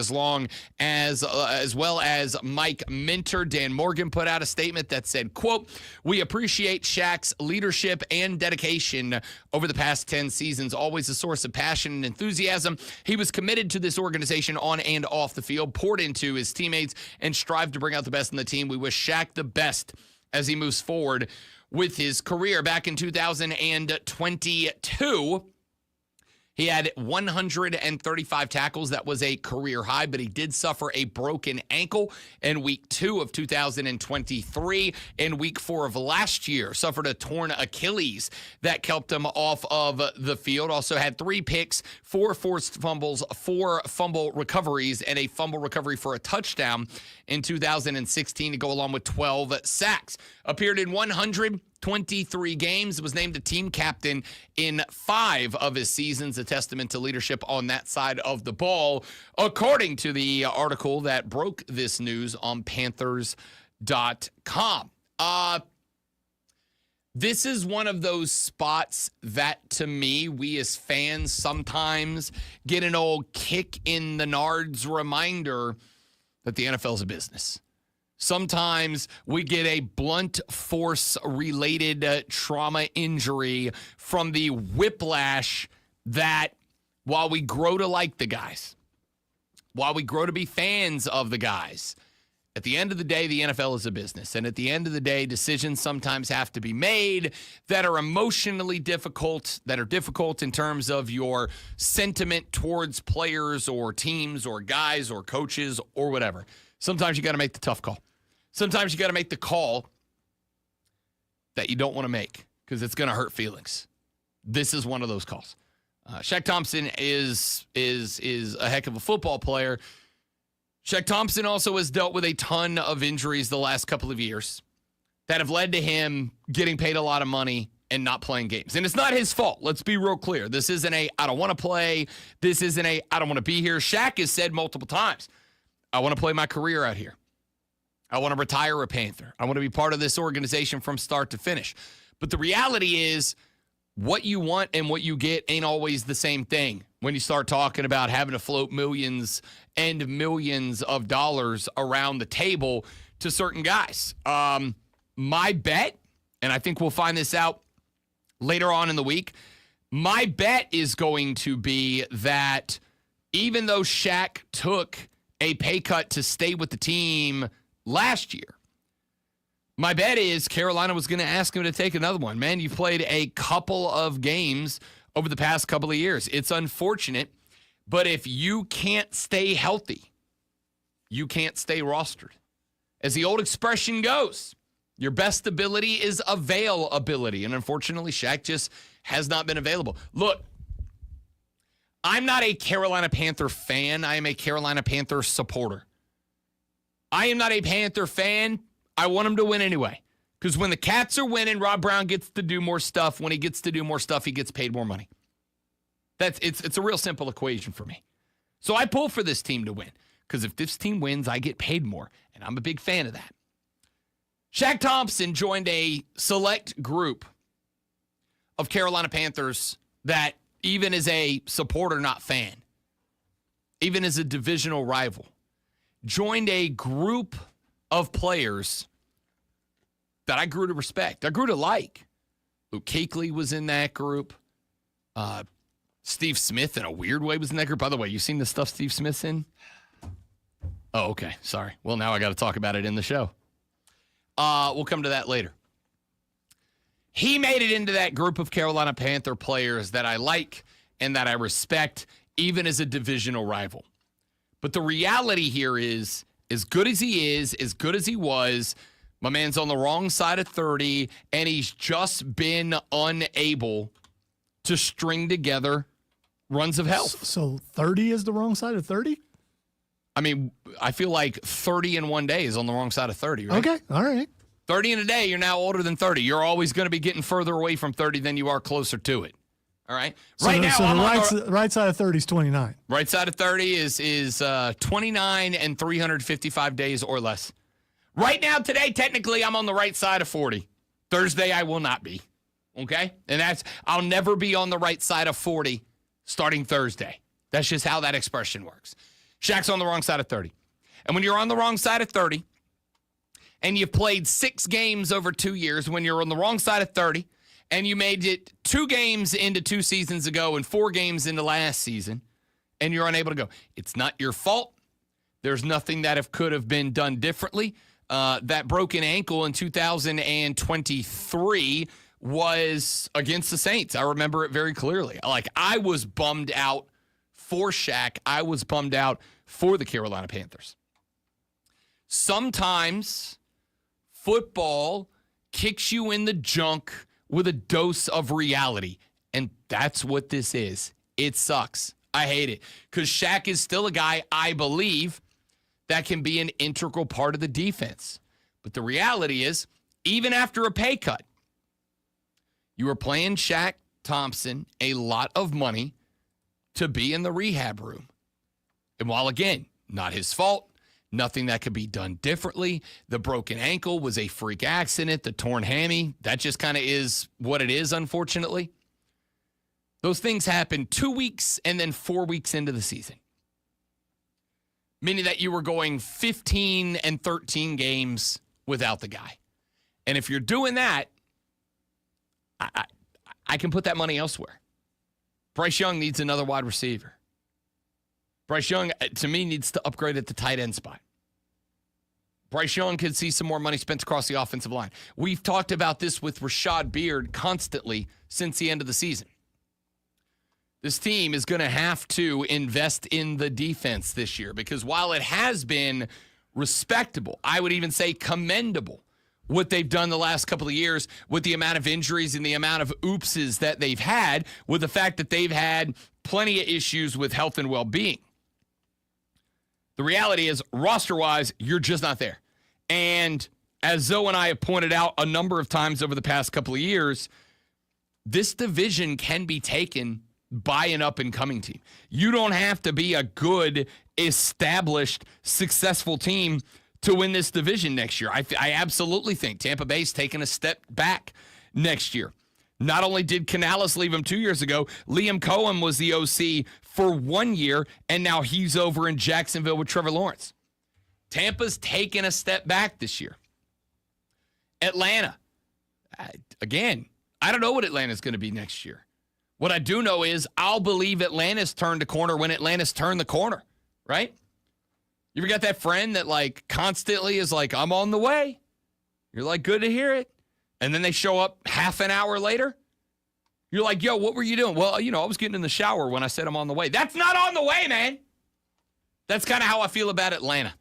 as well as Mike Minter. Dan Morgan put out a statement that said, quote, "We appreciate Shaq's leadership and dedication over the past 10 seasons, always a source of passion and enthusiasm. He was committed to this organization on and off the field, poured into his teammates, and strived to bring out the best in the team. We wish Shaq the best as he moves forward with his career." Back in 2022, he had 135 tackles. That was a career high, but he did suffer a broken ankle in week 2 of 2023. In week 4 of last year, suffered a torn Achilles that kept him off of the field. Also had 3 picks, 4 forced fumbles, 4 fumble recoveries, and a fumble recovery for a touchdown in 2016 to go along with 12 sacks. Appeared in 123 games, was named a team captain in 5 of his seasons, a testament to leadership on that side of the ball, according to the article that broke this news on Panthers.com. This is one of those spots that, to me, we as fans sometimes get an old kick in the nards reminder that the NFL is a business. Sometimes we get a blunt force-related trauma injury from the whiplash that, while we grow to like the guys, while we grow to be fans of the guys, at the end of the day, the NFL is a business. And at the end of the day, decisions sometimes have to be made that are emotionally difficult, that are difficult in terms of your sentiment towards players or teams or guys or coaches or whatever. Sometimes you got to make the tough call. Sometimes you got to make the call that you don't want to make because it's going to hurt feelings. This is one of those calls. Shaq Thompson is a heck of a football player. Shaq Thompson also has dealt with a ton of injuries the last couple of years that have led to him getting paid a lot of money and not playing games. And it's not his fault. Let's be real clear. This isn't a, I don't want to play. This isn't a, I don't want to be here. Shaq has said multiple times, I want to play my career out here. I want to retire a Panther. I want to be part of this organization from start to finish. But the reality is, what you want and what you get ain't always the same thing when you start talking about having to float millions and millions of dollars around the table to certain guys. My bet, and I think we'll find this out later on in the week, my bet is going to be that even though Shaq took a pay cut to stay with the team last year, my bet is Carolina was going to ask him to take another one. Man, you've played a couple of games over the past couple of years. It's unfortunate, but if you can't stay healthy, you can't stay rostered. As the old expression goes, Your best ability is availability. And unfortunately, Shaq just has not been available. Look, I'm not a Carolina Panther fan. I am a Carolina Panther supporter. I am not a Panther fan. I want them to win anyway. Because when the Cats are winning, Rob Brown gets to do more stuff. When he gets to do more stuff, he gets paid more money. It's a real simple equation for me. So I pull for this team to win. Because if this team wins, I get paid more. And I'm a big fan of that. Shaq Thompson joined a select group of Carolina Panthers that even as a supporter, not fan, even as a divisional rival, joined a group of players that I grew to respect. I grew to like. Luke Kuechly was in that group. Steve Smith, in a weird way, was in that group. By the way, you seen the stuff Steve Smith's in? Oh, okay. Sorry. Well, now I got to talk about it in the show. We'll come to that later. He made it into that group of Carolina Panther players that I like and that I respect, even as a divisional rival. But the reality here is, as good as he is, as good as he was, my man's on the wrong side of 30, and he's just been unable to string together runs of health.
So 30 is the wrong side of 30?
I mean, I feel like 30 in one day is on the wrong side of 30, right?
Okay, all right.
30 in a day, you're now older than 30. You're always going to be getting further away from 30 than you are closer to it. All right?
So
right now, I'm on
the right side of 30 is 29.
Right side of 30 is 29 and 355 days or less. Right now, today, technically, I'm on the right side of 40. Thursday, I will not be. Okay? And I'll never be on the right side of 40 starting Thursday. That's just how that expression works. Shaq's on the wrong side of 30. And when you're on the wrong side of 30, and you've played 6 games over 2 years, when you're on the wrong side of 30, and you made it 2 games into 2 seasons ago and 4 games into last season, and you're unable to go, it's not your fault. There's nothing that could have been done differently. That broken ankle in 2023 was against the Saints. I remember it very clearly. Like, I was bummed out for Shaq. I was bummed out for the Carolina Panthers. Sometimes football kicks you in the junk with a dose of reality, and that's what this is. It sucks. I hate it because Shaq is still a guy, I believe, that can be an integral part of the defense. But the reality is, even after a pay cut, you are paying Shaq Thompson a lot of money to be in the rehab room. And while, again, not his fault, nothing that could be done differently, the broken ankle was a freak accident, the torn hammy, that just kind of is what it is, unfortunately. Those things happen 2 weeks and then 4 weeks into the season. Meaning that you were going 15 and 13 games without the guy. And if you're doing that, I can put that money elsewhere. Bryce Young needs another wide receiver. Bryce Young, to me, needs to upgrade at the tight end spot. Bryce Young could see some more money spent across the offensive line. We've talked about this with Rashad Beard constantly since the end of the season. This team is going to have to invest in the defense this year because while it has been respectable, I would even say commendable, what they've done the last couple of years with the amount of injuries and the amount of oopses that they've had, with the fact that they've had plenty of issues with health and well-being. The reality is, roster-wise, you're just not there. And as Zoe and I have pointed out a number of times over the past couple of years, this division can be taken by an up-and-coming team. You don't have to be a good, established, successful team to win this division next year. I absolutely think Tampa Bay's taking a step back next year. Not only did Canales leave him 2 years ago, Liam Cohen was the OC for 1 year, and now he's over in Jacksonville with Trevor Lawrence. Tampa's taken a step back this year. Atlanta, again, I don't know what Atlanta's going to be next year. What I do know is I'll believe Atlanta's turned a corner when Atlanta's turned the corner, right? You ever got that friend that, like, constantly is like, I'm on the way? You're like, good to hear it. And then they show up half an hour later. You're like, yo, what were you doing? Well, I was getting in the shower when I said I'm on the way. That's not on the way, man. That's kind of how I feel about Atlanta.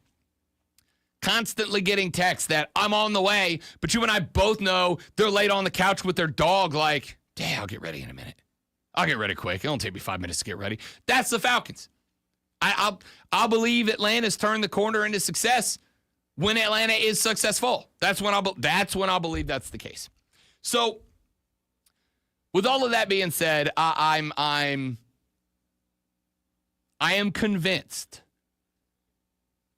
constantly getting texts that I'm on the way, but you and I both know they're laid on the couch with their dog like, "Dang, I'll get ready in a minute. I'll get ready quick. It'll take me 5 minutes to get ready." That's the Falcons. I'll believe Atlanta's turned the corner into success when Atlanta is successful. That's when I'll believe that's the case. So, with all of that being said, I am convinced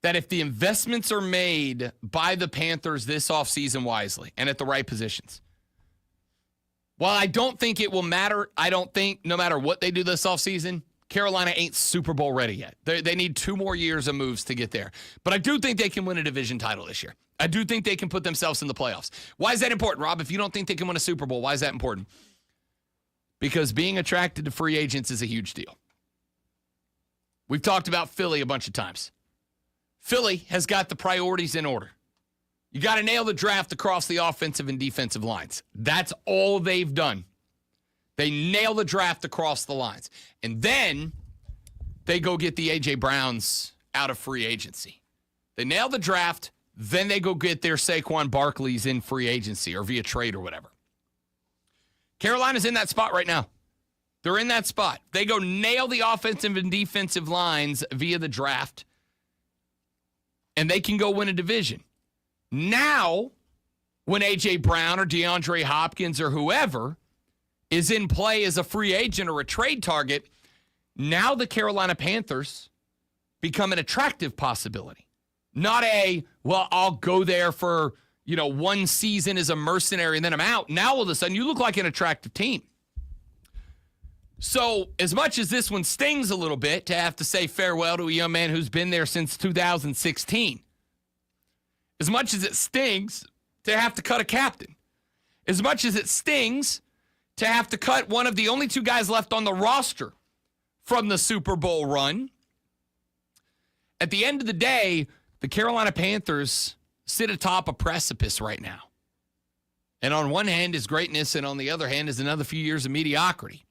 that if the investments are made by the Panthers this offseason wisely and at the right positions, while I don't think it will matter, I don't think no matter what they do this offseason, Carolina ain't Super Bowl ready yet. They need 2 more years of moves to get there. But I do think they can win a division title this year. I do think they can put themselves in the playoffs. Why is that important, Rob? If you don't think they can win a Super Bowl, why is that important? Because being attracted to free agents is a huge deal. We've talked about Philly a bunch of times. Philly has got the priorities in order. You got to nail the draft across the offensive and defensive lines. That's all they've done. They nail the draft across the lines. And then they go get the A.J. Browns out of free agency. They nail the draft, then they go get their Saquon Barkleys in free agency or via trade or whatever. Carolina's in that spot right now. They're in that spot. They go nail the offensive and defensive lines via the draft, and they can go win a division. Now, when A.J. Brown or DeAndre Hopkins or whoever is in play as a free agent or a trade target, now the Carolina Panthers become an attractive possibility. Not I'll go there for, 1 season as a mercenary and then I'm out. Now, all of a sudden, you look like an attractive team. So, as much as this one stings a little bit to have to say farewell to a young man who's been there since 2016, as much as it stings to have to cut a captain, as much as it stings to have to cut one of the only 2 guys left on the roster from the Super Bowl run, at the end of the day, the Carolina Panthers sit atop a precipice right now. And on one hand is greatness, and on the other hand is another few years of mediocrity.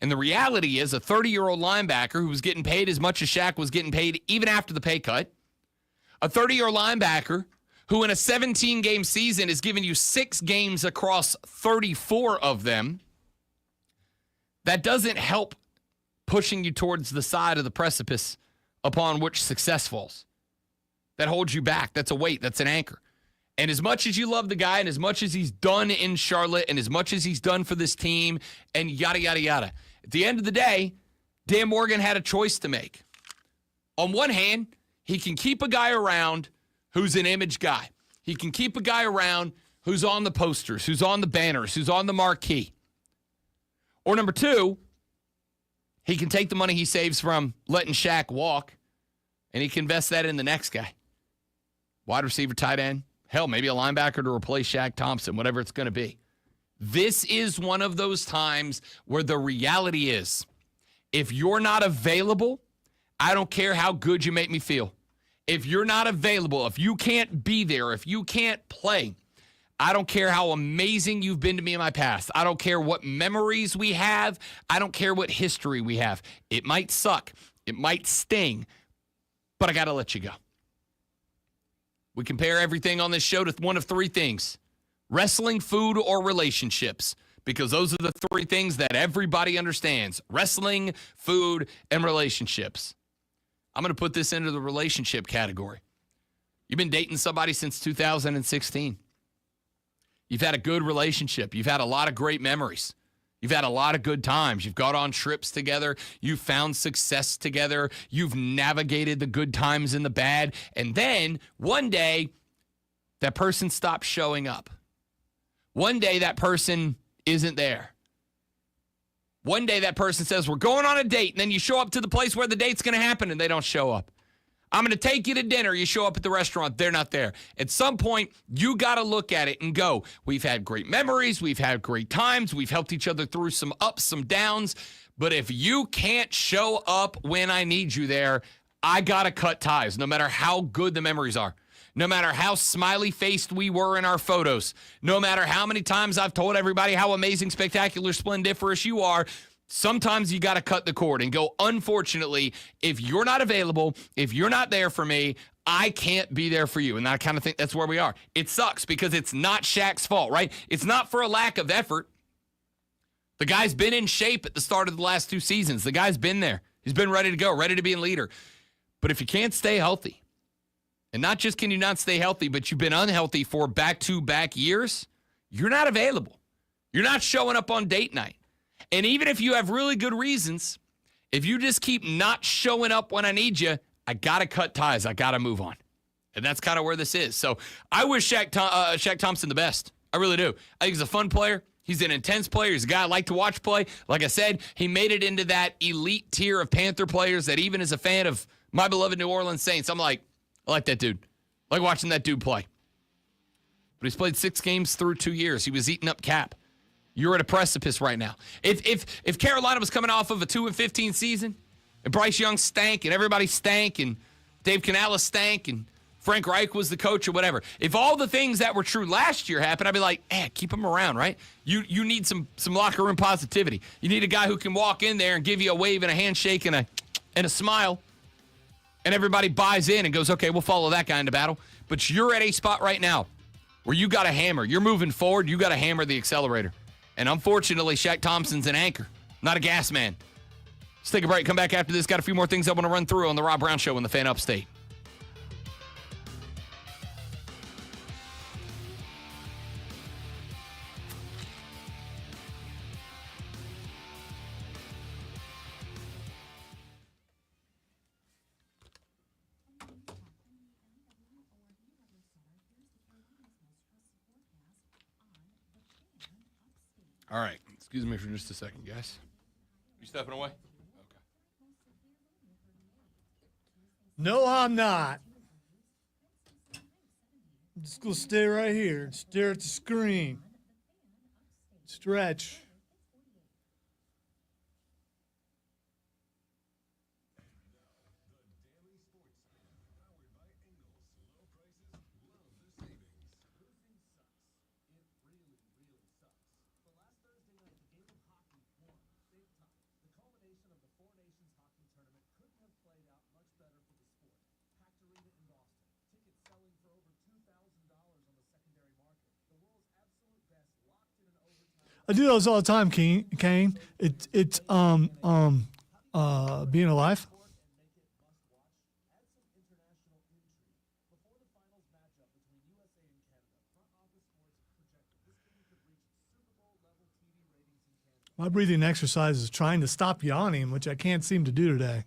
And the reality is a 30-year-old linebacker who was getting paid as much as Shaq was getting paid even after the pay cut, a 30-year linebacker who in a 17-game season is giving you 6 games across 34 of them, that doesn't help pushing you towards the side of the precipice upon which success falls. That holds you back. That's a weight. That's an anchor. And as much as you love the guy and as much as he's done in Charlotte and as much as he's done for this team and yada, yada, yada, at the end of the day, Dan Morgan had a choice to make. On one hand, he can keep a guy around who's an image guy. He can keep a guy around who's on the posters, who's on the banners, who's on the marquee. Or number 2, he can take the money he saves from letting Shaq walk and he can invest that in the next guy. Wide receiver, tight end, hell, maybe a linebacker to replace Shaq Thompson, whatever it's going to be. This is one of those times where the reality is, if you're not available, I don't care how good you make me feel. If you're not available, if you can't be there, if you can't play, I don't care how amazing you've been to me in my past. I don't care what memories we have. I don't care what history we have. It might suck. It might sting, but I got to let you go. We compare everything on this show to one of 3 things: wrestling, food, or relationships, because those are the 3 things that everybody understands: wrestling, food, and relationships. I'm going to put this into the relationship category. You've been dating somebody since 2016. You've had a good relationship. You've had a lot of great memories. You've had a lot of good times. You've got on trips together. You've found success together. You've navigated the good times and the bad. And then one day, that person stops showing up. One day, that person isn't there. One day, that person says, we're going on a date. And then you show up to the place where the date's going to happen and they don't show up. I'm going to take you to dinner. You show up at the restaurant. They're not there. At some point, you got to look at it and go, we've had great memories. We've had great times. We've helped each other through some ups, some downs. But if you can't show up when I need you there, I got to cut ties, no matter how good the memories are. No matter how smiley-faced we were in our photos. No matter how many times I've told everybody how amazing, spectacular, splendiferous you are. Sometimes you got to cut the cord and go, unfortunately, if you're not available, if you're not there for me, I can't be there for you. And I kind of think that's where we are. It sucks because it's not Shaq's fault, right? It's not for a lack of effort. The guy's been in shape at the start of the last 2 seasons. The guy's been there. He's been ready to go, ready to be a leader. But if you can't stay healthy, and not just can you not stay healthy, but you've been unhealthy for back-to-back years, you're not available. You're not showing up on date night. And even if you have really good reasons, if you just keep not showing up when I need you, I got to cut ties. I got to move on. And that's kind of where this is. So I wish Shaq Thompson the best. I really do. I think he's a fun player. He's an intense player. He's a guy I like to watch play. Like I said, he made it into that elite tier of Panther players that even as a fan of my beloved New Orleans Saints, I'm like, I like that dude. I like watching that dude play. But he's played 6 games through 2 years. He was eating up cap. You're at a precipice right now. If Carolina was coming off of a 2-15 season, and Bryce Young stank, and everybody stank, and Dave Canales stank, and Frank Reich was the coach or whatever, if all the things that were true last year happened, I'd be like, keep him around, right? You need some locker room positivity. You need a guy who can walk in there and give you a wave and a handshake and a smile, and everybody buys in and goes, okay, we'll follow that guy into battle. But you're at a spot right now where you got to hammer. You're moving forward. You got to hammer the accelerator. And unfortunately, Shaq Thompson's an anchor, not a gas man. Let's take a break. Come back after this. Got a few more things I want to run through on the Rob Brown Show on the Fan Upstate. All right. Excuse me for just a second, guys. You stepping away? Okay.
No, I'm not. I'm just going to stay right here and stare at the screen. Stretch. I do those all the time, Kane. It's being alive. My breathing exercise is trying to stop yawning, which I can't seem to do today.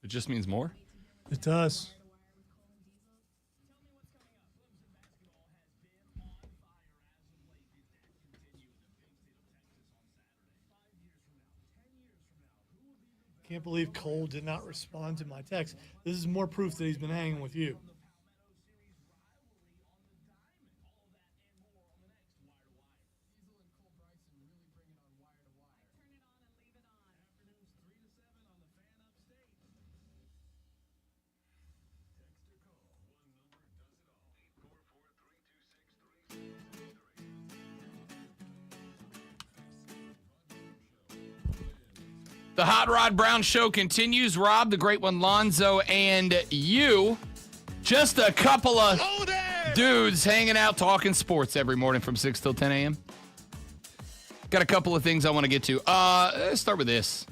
It just means more?
It does. Can't believe Cole did not respond to my text. This is more proof that he's been hanging with you.
The Hot Rod Brown Show continues. Rob, the great one, Lonzo, and you. Just a couple of dudes hanging out talking sports every morning from 6 till 10 a.m. Got a couple of things I want to get to. Let's start with this.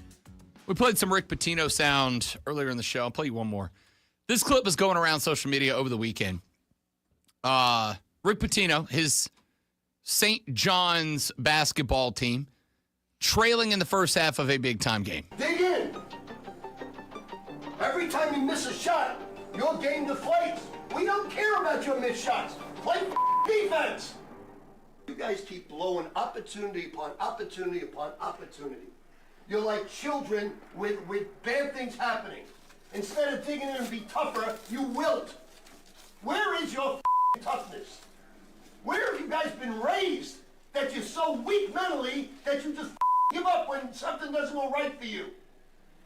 We played some Rick Pitino sound earlier in the show. I'll play you one more. This clip was going around social media over the weekend. Rick Pitino, his St. John's basketball team, trailing in the first half of a big-time game.
Dig in. Every time you miss a shot, your game deflates. We don't care about your missed shots. Play defense. You guys keep blowing opportunity upon opportunity upon opportunity. You're like children with bad things happening. Instead of digging in and be tougher, you wilt. Where is your toughness? Where have you guys been raised that you're so weak mentally that you just give up when something doesn't go right for you?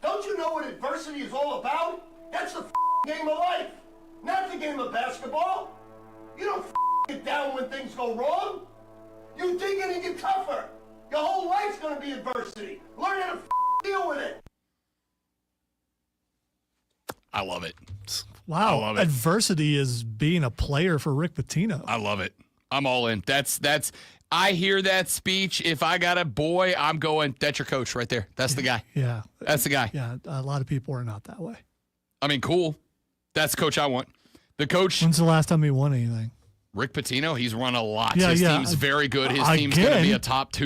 Don't you know what adversity is all about? That's the game of life, not the game of basketball. You don't get down when things go wrong. You dig in and get tougher. Your whole life's gonna be adversity. Learn how to deal with it.
I love it.
Wow.
I love it.
Adversity is being a player for Rick Pitino.
I love it. I'm all in. That's I hear that speech. If I got a boy, I'm going, that's your coach right there. That's the guy.
Yeah.
That's the guy.
Yeah. A lot of people are not that way.
I mean, cool. That's the coach I want. The coach.
When's the last time he won anything?
Rick Pitino, he's run a lot.
Yeah,
His
yeah.
team's very good. His team's going to be a top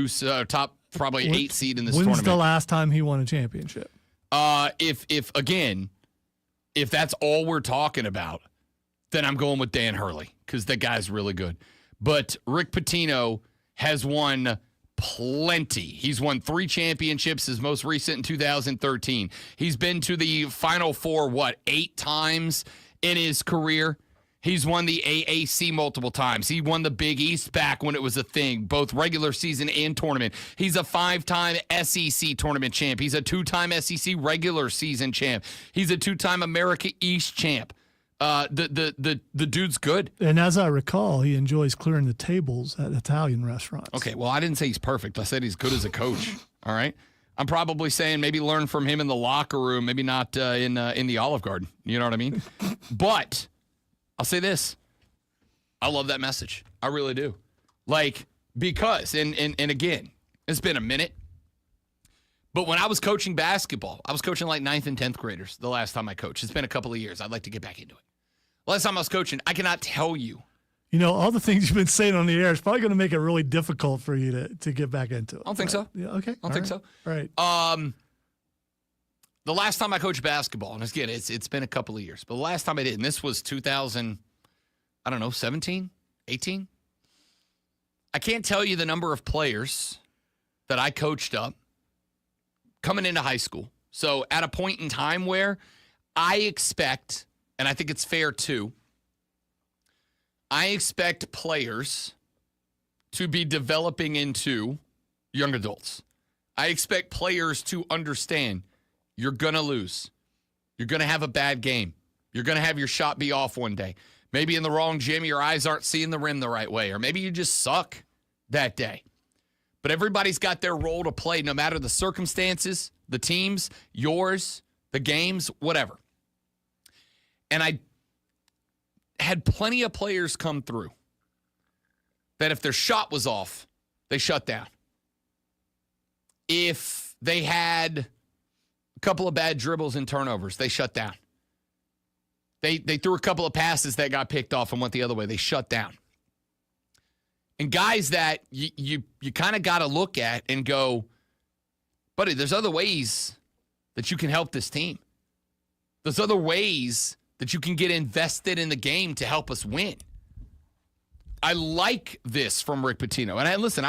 probably 8 seed in this
When's
tournament.
the last time he won a championship?
If that's all we're talking about, then I'm going with Dan Hurley because that guy's really good. But Rick Pitino has won plenty. He's won 3 championships, his most recent in 2013. He's been to the Final Four, 8 times in his career? He's won the AAC multiple times. He won the Big East back when it was a thing, both regular season and tournament. He's a 5-time SEC tournament champ. He's a 2-time SEC regular season champ. He's a 2-time America East champ. The dude's good.
And as I recall, he enjoys clearing the tables at Italian restaurants.
Okay, well, I didn't say he's perfect. I said he's good as a coach. All right? I'm probably saying maybe learn from him in the locker room, maybe not in the Olive Garden. You know what I mean? But I'll say this. I love that message. I really do. Because, and again, it's been a minute. But when I was coaching basketball, I was coaching like 9th and 10th graders the last time I coached. It's been a couple of years. I'd like to get back into it. Last time I was coaching, I cannot tell you.
You know, all the things you've been saying on the air is probably going to make it really difficult for you to get back into it.
I don't think so.
Yeah, okay.
I don't think so.
All right.
The last time I coached basketball, and again, it's been a couple of years, but the last time I did, and this was 17, 18? I can't tell you the number of players that I coached up coming into high school. So at a point in time where I expect, and I think it's fair too, I expect players to be developing into young adults. I expect players to understand you're going to lose. You're going to have a bad game. You're going to have your shot be off one day. Maybe in the wrong gym, your eyes aren't seeing the rim the right way, or maybe you just suck that day. But everybody's got their role to play, no matter the circumstances, the teams, yours, the games, whatever. And I had plenty of players come through that if their shot was off, they shut down. If they had a couple of bad dribbles and turnovers, they shut down. They threw a couple of passes that got picked off and went the other way. They shut down. And guys that you kind of got to look at and go, buddy, there's other ways that you can help this team. There's other ways that you can get invested in the game to help us win. I like this from Rick Pitino. And listen,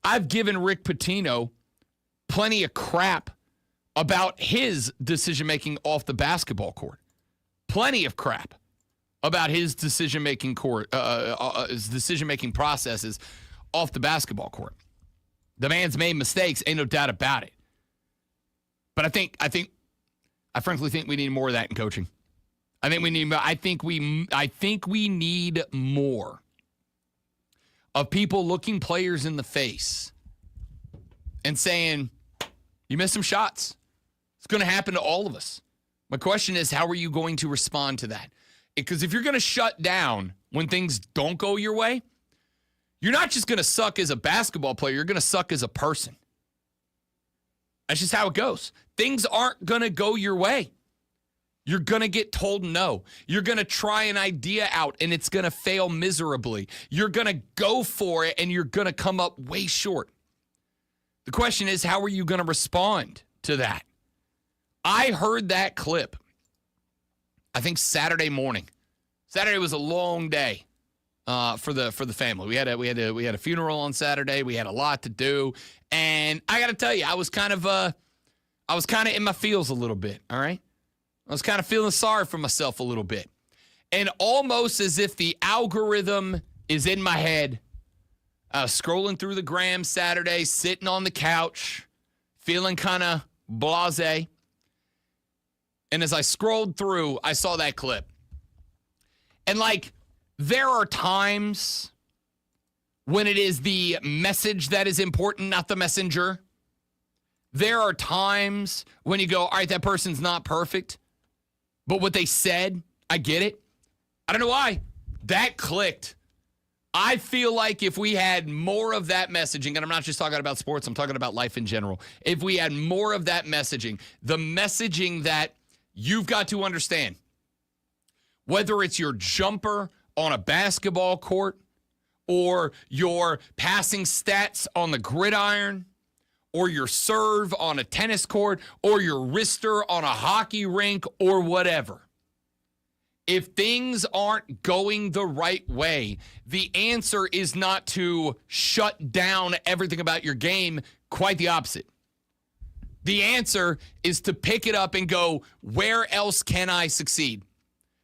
I've given Rick Pitino plenty of crap about his decision-making off the basketball court. Plenty of crap about his decision-making processes off the basketball court. The man's made mistakes, ain't no doubt about it. But I frankly think we need more of that in coaching. I think we need more of people looking players in the face and saying, you missed some shots. It's going to happen to all of us. My question is, how are you going to respond to that? Because if you're going to shut down when things don't go your way, you're not just going to suck as a basketball player, you're going to suck as a person. That's just how it goes. Things aren't going to go your way. You're going to get told no. You're going to try an idea out, and it's going to fail miserably. You're going to go for it, and you're going to come up way short. The question is, how are you going to respond to that? I heard that clip, I think Saturday morning. Saturday was a long day for the family. We had a funeral on Saturday. We had a lot to do, and I got to tell you, I was kind of in my feels a little bit. All right, I was kind of feeling sorry for myself a little bit, and almost as if the algorithm is in my head. Scrolling through the gram Saturday, sitting on the couch, feeling kind of blasé. And as I scrolled through, I saw that clip. And there are times when it is the message that is important, not the messenger. There are times when you go, all right, that person's not perfect, but what they said, I get it. I don't know why. That clicked. I feel like if we had more of that messaging, and I'm not just talking about sports, I'm talking about life in general. If we had more of that messaging, the messaging that you've got to understand, whether it's your jumper on a basketball court or your passing stats on the gridiron or your serve on a tennis court or your wrister on a hockey rink or whatever. If things aren't going the right way, the answer is not to shut down everything about your game. Quite the opposite. The answer is to pick it up and go, where else can I succeed?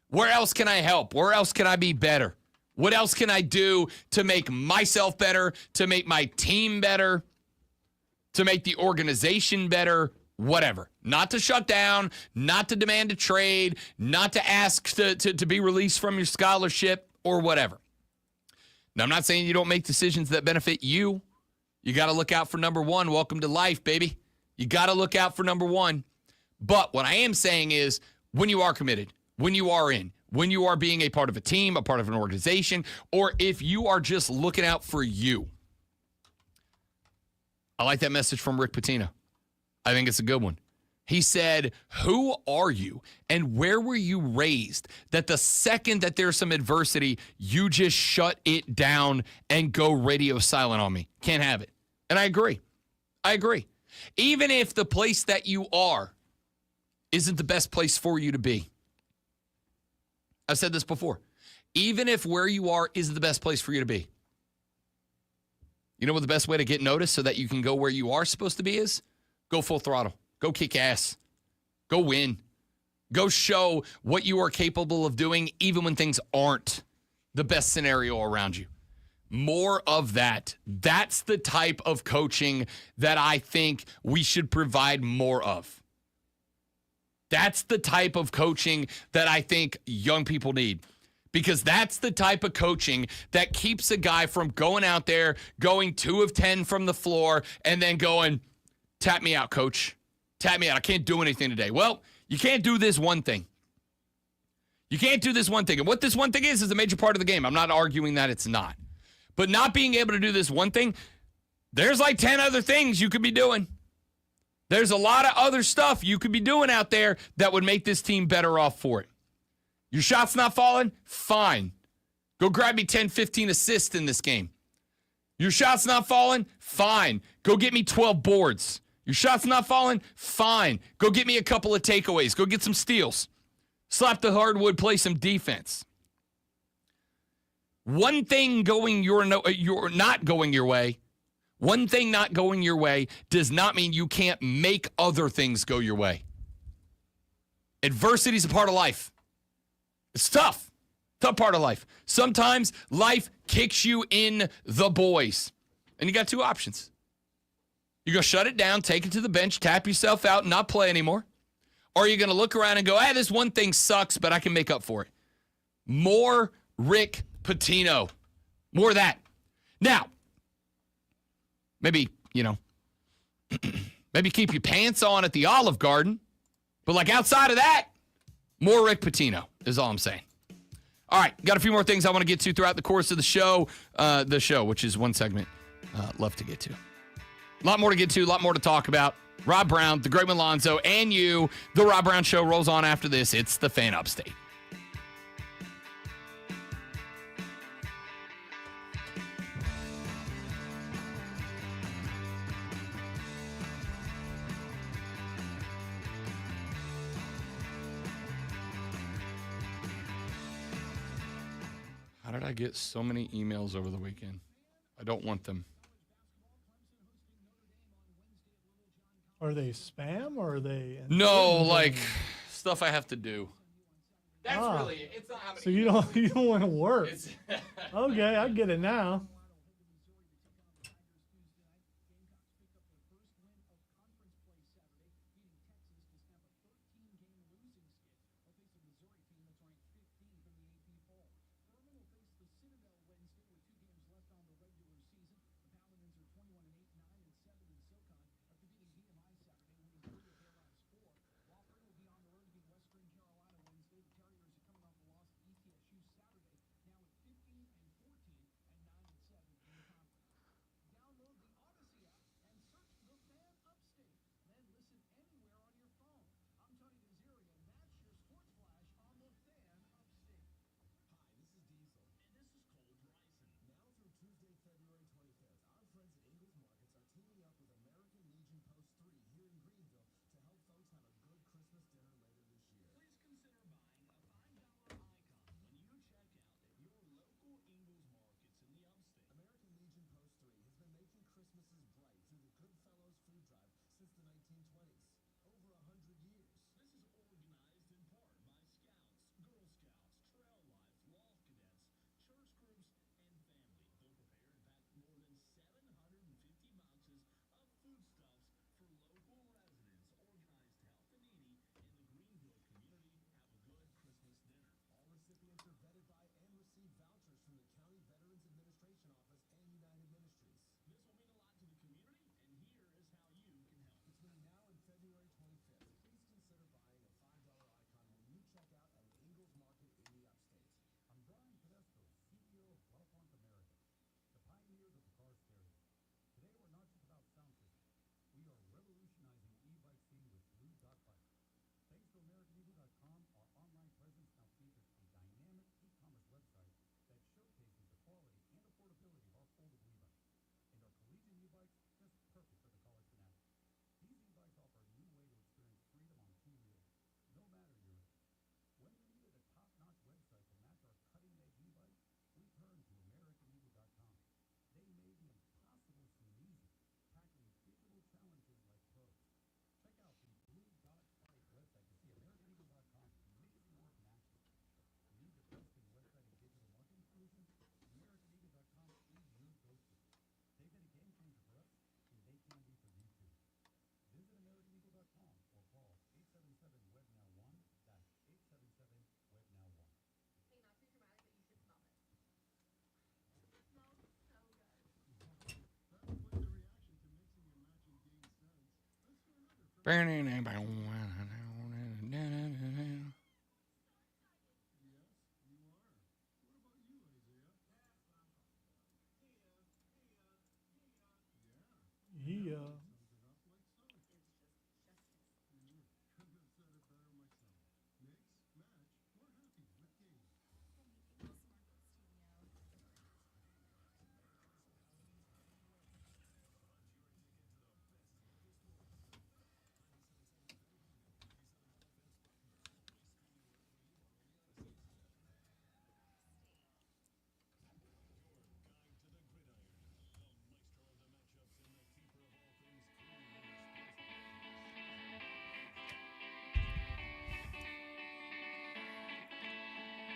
Where else can I help? Where else can I be better? What else can I do to make myself better, to make my team better, to make the organization better? Whatever. Not to shut down, not to demand a trade, not to ask to be released from your scholarship or whatever. Now, I'm not saying you don't make decisions that benefit you. You got to look out for number one. Welcome to life, baby. You got to look out for number one. But what I am saying is when you are committed, when you are in, when you are being a part of a team, a part of an organization, or if you are just looking out for you. I like that message from Rick Pitino. I think it's a good one. He said, who are you and where were you raised that the second that there's some adversity, you just shut it down and go radio silent on me? Can't have it. And I agree. Even if the place that you are isn't the best place for you to be. I've said this before. Even if where you are isn't the best place for you to be. You know what the best way to get noticed so that you can go where you are supposed to be is? Go full throttle. Go kick ass. Go win. Go show what you are capable of doing even when things aren't the best scenario around you. More of that. That's the type of coaching that I think we should provide more of. That's the type of coaching that I think young people need. Because that's the type of coaching that keeps a guy from going out there, going 2 of 10 from the floor, and then going, tap me out, coach. Tap me out. I can't do anything today. Well, you can't do this one thing. You can't do this one thing. And what this one thing is a major part of the game. I'm not arguing that it's not. But not being able to do this one thing, there's like 10 other things you could be doing. There's a lot of other stuff you could be doing out there that would make this team better off for it. Your shot's not falling? Fine. Go grab me 10, 15 assists in this game. Your shot's not falling? Fine. Go get me 12 boards. Your shot's not falling? Fine. Go get me a couple of takeaways. Go get some steals. Slap the hardwood, play some defense. One thing going you're not going your way. One thing not going your way does not mean you can't make other things go your way. Adversity is a part of life. It's tough. Tough part of life. Sometimes life kicks you in the boys. And you got two options. You're going to shut it down, take it to the bench, tap yourself out, and not play anymore. Or you're going to look around and go, hey, this one thing sucks, but I can make up for it. More Rick Pitino. More of that. Now, maybe, maybe keep your pants on at the Olive Garden. But like outside of that, more Rick Pitino is all I'm saying. All right, got a few more things I want to get to throughout the course of the show, which is one segment left to get to. A lot more to get to, a lot more to talk about. Rob Brown, the Greg Malonzo, and you. The Rob Brown Show rolls on after this. It's the Fan Upstate. How did I get so many emails over the weekend? I don't want them.
Are they spam or are they?
No, like stuff I have to do. That's really it. It's not how many.
So you don't want to work. Okay, I get it now.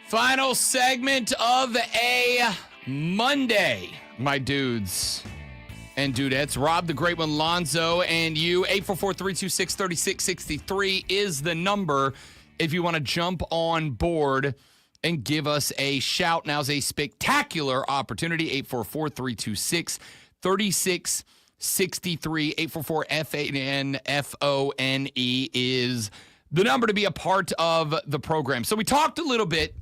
Final segment of a Monday, my dudes and dudettes. Rob, the Great One, Lonzo, and you. 844-326-3663 is the number if you want to jump on board and give us a shout. Now's a spectacular opportunity. 844-326-3663. 844-FANFONE is the number to be a part of the program. So we talked a little bit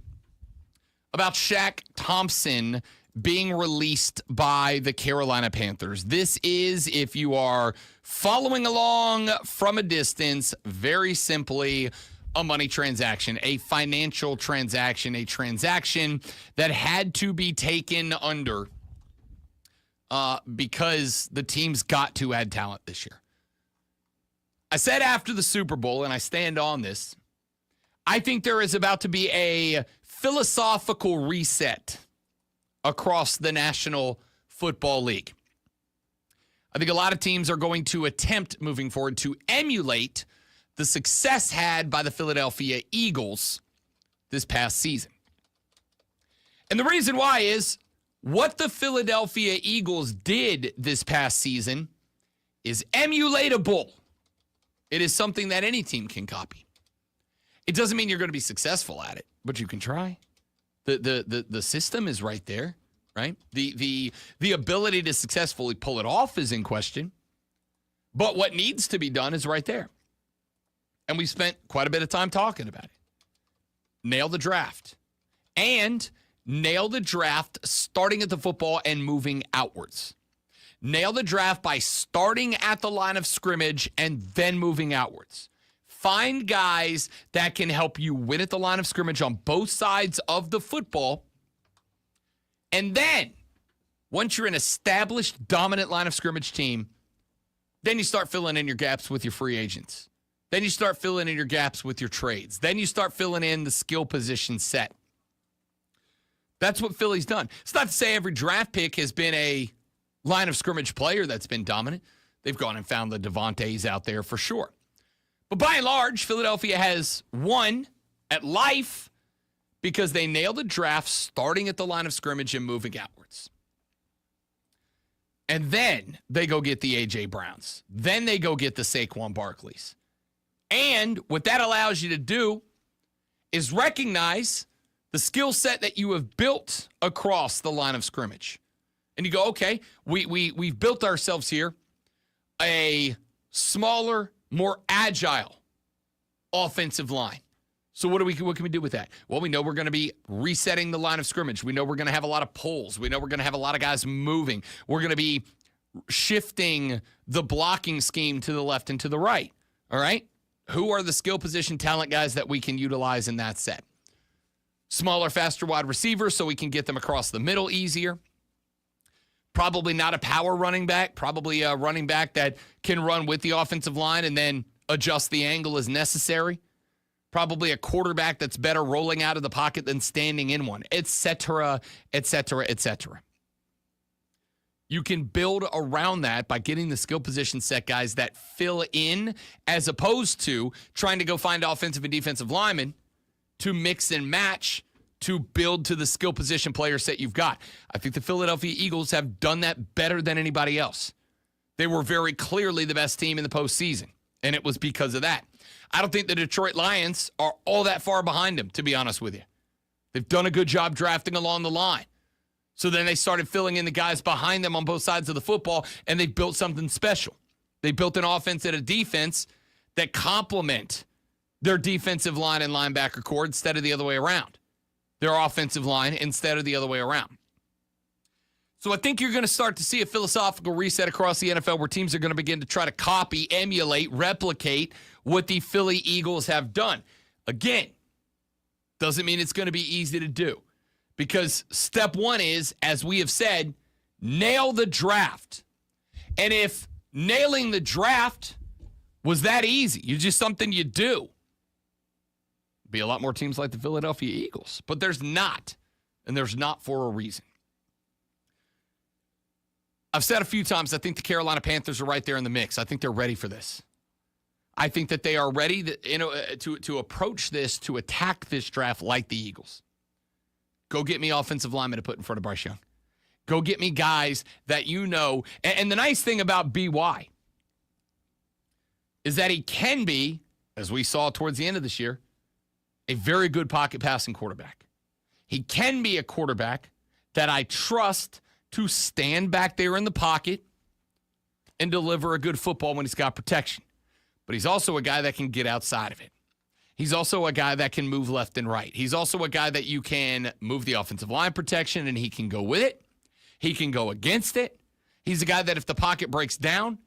about Shaq Thompson being released by the Carolina Panthers. This is, if you are following along from a distance, very simply a money transaction, a financial transaction, a transaction that had to be taken under because the team's got to add talent this year. I said after the Super Bowl, and I stand on this, I think there is about to be a philosophical reset across the National Football League. I think a lot of teams are going to attempt moving forward to emulate the success had by the Philadelphia Eagles this past season. And the reason why is what the Philadelphia Eagles did this past season is emulatable. It is something that any team can copy. It doesn't mean you're going to be successful at it, but you can try. The system is right there, right? The ability to successfully pull it off is in question, but what needs to be done is right there. And we spent quite a bit of time talking about it. Nail the draft. And nail the draft starting at the football and moving outwards. Nail the draft by starting at the line of scrimmage and then moving outwards. Find guys that can help you win at the line of scrimmage on both sides of the football. And then, once you're an established, dominant line of scrimmage team, then you start filling in your gaps with your free agents. Then you start filling in your gaps with your trades. Then you start filling in the skill position set. That's what Philly's done. It's not to say every draft pick has been a line of scrimmage player that's been dominant. They've gone and found the Devontaes out there for sure. But by and large, Philadelphia has won at life because they nailed the draft starting at the line of scrimmage and moving outwards. And then they go get the A.J. Browns. Then they go get the Saquon Barkleys. And what that allows you to do is recognize the skill set that you have built across the line of scrimmage. And you go, okay, we've built ourselves here a smaller, more agile offensive line. So what can we do with that? Well, we know we're going to be resetting the line of scrimmage. We know we're going to have a lot of pulls. We know we're going to have a lot of guys moving. We're going to be shifting the blocking scheme to the left and to the right. All right? Who are the skill position talent guys that we can utilize in that set? Smaller, faster wide receivers so we can get them across the middle easier. Probably not a power running back. Probably a running back that can run with the offensive line and then adjust the angle as necessary. Probably a quarterback that's better rolling out of the pocket than standing in one, et cetera, et cetera, et cetera. You can build around that by getting the skill position set guys that fill in as opposed to trying to go find offensive and defensive linemen to mix and match to build to the skill position player set you've got. I think the Philadelphia Eagles have done that better than anybody else. They were very clearly the best team in the postseason, and it was because of that. I don't think the Detroit Lions are all that far behind them, to be honest with you. They've done a good job drafting along the line. So then they started filling in the guys behind them on both sides of the football, and they built something special. They built an offense and a defense that complement their defensive line and linebacker core instead of the other way around. Their offensive line instead of the other way around. So I think you're going to start to see a philosophical reset across the NFL where teams are going to begin to try to copy, emulate, replicate what the Philly Eagles have done. Again, doesn't mean it's going to be easy to do. Because step one is, as we have said, nail the draft. And if nailing the draft was that easy, it's just something you do, be a lot more teams like the Philadelphia Eagles. But there's not, and there's not for a reason. I've said a few times, I think the Carolina Panthers are right there in the mix. I think they're ready for this. I think that they are ready to approach this, to attack this draft like the Eagles. Go get me offensive linemen to put in front of Bryce Young. Go get me guys that you know. And the nice thing about BY is that he can be, as we saw towards the end of this year, a very good pocket passing quarterback. He can be a quarterback that I trust to stand back there in the pocket and deliver a good football when he's got protection. But he's also a guy that can get outside of it. He's also a guy that can move left and right. He's also a guy that you can move the offensive line protection and he can go with it. He can go against it. He's a guy that if the pocket breaks down,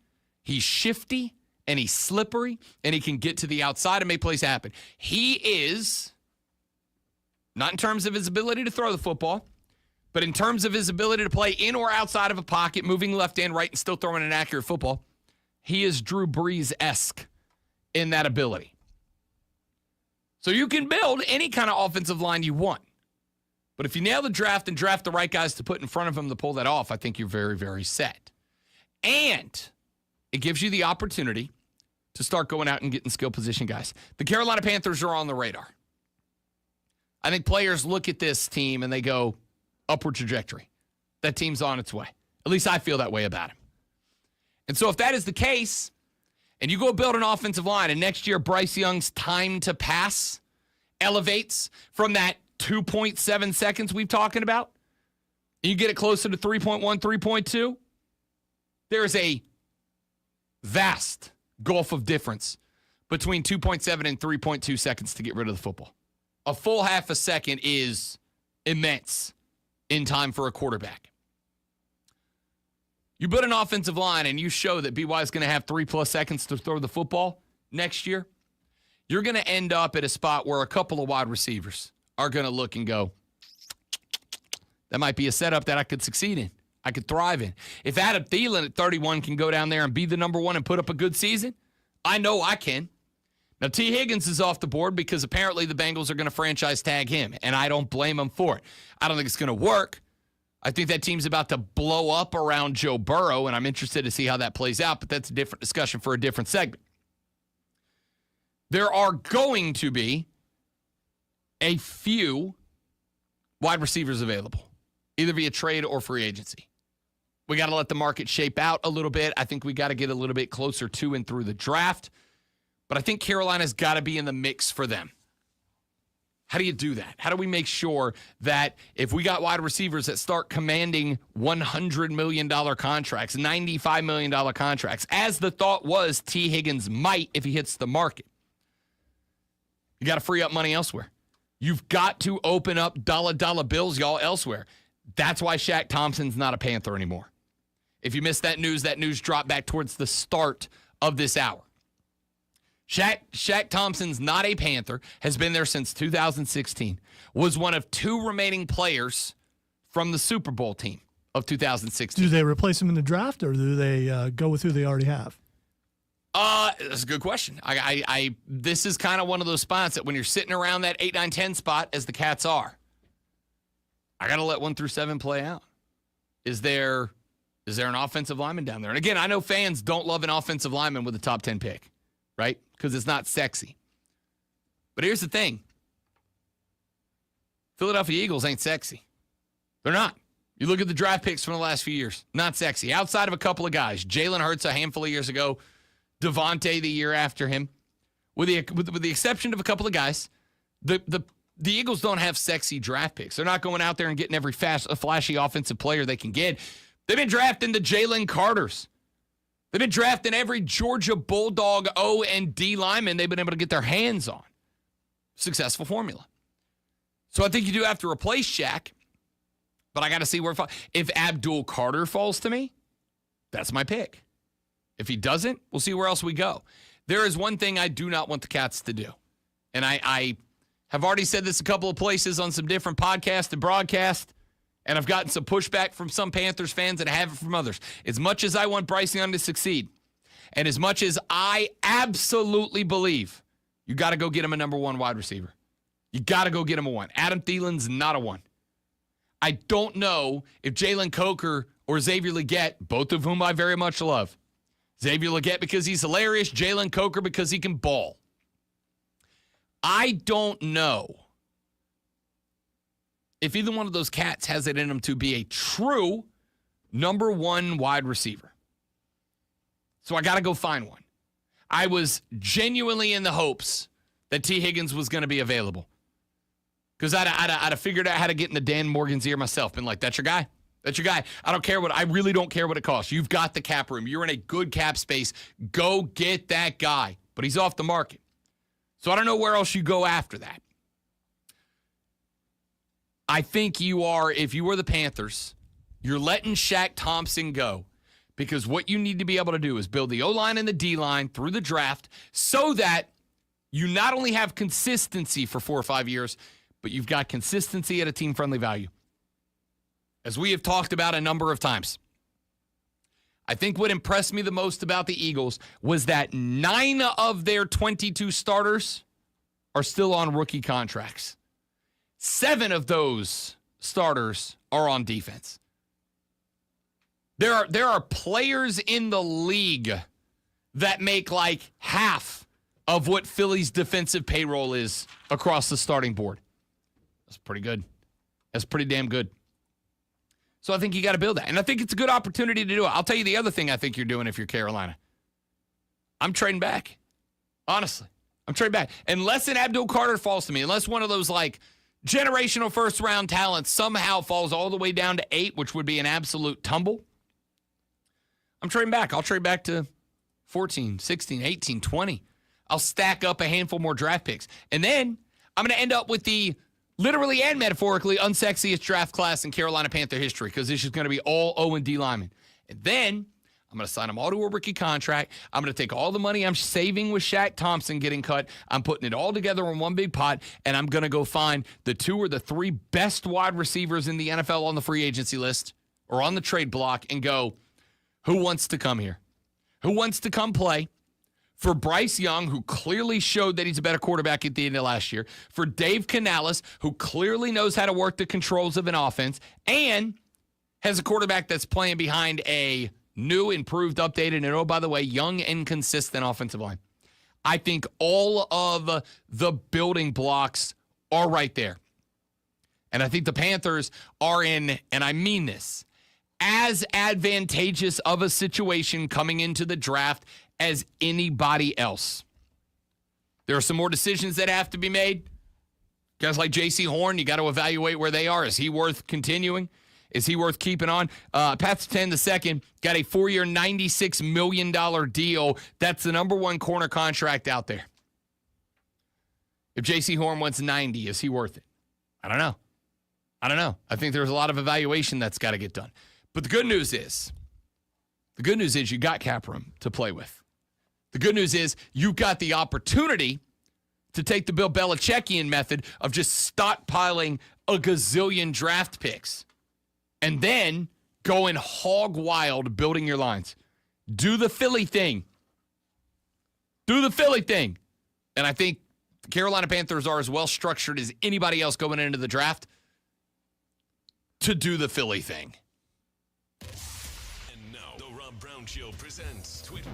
he's shifty and he's slippery and he can get to the outside and make plays happen. He is, not in terms of his ability to throw the football, but in terms of his ability to play in or outside of a pocket, moving left and right and still throwing an accurate football, he is Drew Brees-esque in that ability. So you can build any kind of offensive line you want. But if you nail the draft and draft the right guys to put in front of him to pull that off, I think you're very, very set. And it gives you the opportunity to start going out and getting skill position guys. The Carolina Panthers are on the radar. I think players look at this team and they go, upward trajectory. That team's on its way. At least I feel that way about him. And so if that is the case, and you go build an offensive line, and next year Bryce Young's time to pass elevates from that 2.7 seconds we've talking about, and you get it closer to 3.1, 3.2, there is a vast gulf of difference between 2.7 and 3.2 seconds to get rid of the football. A full half a second is immense in time for a quarterback. You put an offensive line and you show that BY is going to have 3+ seconds to throw the football next year, you're going to end up at a spot where a couple of wide receivers are going to look and go, that might be a setup that I could succeed in. I could thrive in. If Adam Thielen at 31 can go down there and be the number one and put up a good season, I know I can. Now, T. Higgins is off the board because apparently the Bengals are going to franchise tag him, and I don't blame them for it. I don't think it's going to work. I think that team's about to blow up around Joe Burrow, and I'm interested to see how that plays out, but that's a different discussion for a different segment. There are going to be a few wide receivers available, either via trade or free agency. We got to let the market shape out a little bit. I think we got to get a little bit closer to and through the draft, but I think Carolina's got to be in the mix for them. How do you do that? How do we make sure that if we got wide receivers that start commanding $100 million contracts, $95 million contracts, as the thought was T. Higgins might if he hits the market, you got to free up money elsewhere. You've got to open up dollar bills, y'all, elsewhere. That's why Shaq Thompson's not a Panther anymore. If you missed that news dropped back towards the start of this hour. Shaq Thompson's not a Panther, has been there since 2016, was one of two remaining players from the Super Bowl team of 2016.
Do they replace him in the draft, or do they go with who they already have?
That's a good question. This is kind of one of those spots that when you're sitting around that 8, 9, 10 spot, as the Cats are, I got to let 1 through 7 play out. Is there an offensive lineman down there? And again, I know fans don't love an offensive lineman with a top 10 pick, right? Because it's not sexy. But here's the thing. Philadelphia Eagles ain't sexy. They're not. You look at the draft picks from the last few years, not sexy. Outside of a couple of guys, Jalen Hurts a handful of years ago, Devontae the year after him, with the exception of a couple of guys, the Eagles don't have sexy draft picks. They're not going out there and getting every flashy offensive player they can get. They've been drafting the Jalen Carters. They've been drafting every Georgia Bulldog O and D lineman they've been able to get their hands on. Successful formula. So I think you do have to replace Shaq, but I got to see where if Abdul Carter falls to me, that's my pick. If he doesn't, we'll see where else we go. There is one thing I do not want the Cats to do, and I have already said this a couple of places on some different podcasts and broadcasts, and I've gotten some pushback from some Panthers fans and I have it from others. As much as I want Bryce Young to succeed, and as much as I absolutely believe you got to go get him a number 1 wide receiver. You got to go get him a 1. Adam Thielen's not a 1. I don't know if Jalen Coker or Xavier Legette, both of whom I very much love. Xavier Legette because he's hilarious, Jalen Coker because he can ball. I don't know if either one of those cats has it in them to be a true number one wide receiver. So I got to go find one. I was genuinely in the hopes that T. Higgins was going to be available. Because I'd have figured out how to get into Dan Morgan's ear myself. Been like, that's your guy. That's your guy. I really don't care what it costs. You've got the cap room. You're in a good cap space. Go get that guy. But he's off the market. So I don't know where else you go after that. I think you are, if you were the Panthers, you're letting Shaq Thompson go. Because what you need to be able to do is build the O-line and the D-line through the draft so that you not only have consistency for 4 or 5 years, but you've got consistency at a team-friendly value. As we have talked about a number of times, I think what impressed me the most about the Eagles was that 9 of their 22 starters are still on rookie contracts. 7 of those starters are on defense. There are players in the league that make like half of what Philly's defensive payroll is across the starting board. That's pretty good. That's pretty damn good. So I think you got to build that. And I think it's a good opportunity to do it. I'll tell you the other thing I think you're doing if you're Carolina. I'm trading back. Honestly, I'm trading back. Unless an Abdul Carter falls to me, unless one of those like generational first-round talents somehow falls all the way down to 8, which would be an absolute tumble, I'm trading back. I'll trade back to 14, 16, 18, 20. I'll stack up a handful more draft picks. And then I'm going to end up with the literally and metaphorically unsexiest draft class in Carolina Panther history because this is going to be all O&D linemen. And then I'm going to sign them all to a rookie contract. I'm going to take all the money I'm saving with Shaq Thompson getting cut. I'm putting it all together in one big pot, and I'm going to go find the 2 or the 3 best wide receivers in the NFL on the free agency list or on the trade block and go, who wants to come here? Who wants to come play? For Bryce Young, who clearly showed that he's a better quarterback at the end of last year. For Dave Canales, who clearly knows how to work the controls of an offense and has a quarterback that's playing behind a new, improved, updated, and, oh, by the way, young and consistent offensive line. I think all of the building blocks are right there. And I think the Panthers are in, and I mean this, as advantageous of a situation coming into the draft as anybody else. There are some more decisions that have to be made. Guys like J.C. Horn, you got to evaluate where they are. Is he worth continuing? Is he worth keeping on? Pat Surtain II got a 4-year, $96 million deal. That's the number 1 corner contract out there. If J.C. Horn wants 90, is he worth it? I don't know. I think there's a lot of evaluation that's got to get done. But the good news is you got cap room to play with. The good news is you got the opportunity to take the Bill Belichickian method of just stockpiling a gazillion draft picks and then going hog wild building your lines. Do the Philly thing. And I think the Carolina Panthers are as well structured as anybody else going into the draft to do the Philly thing.
Show presents Twitter.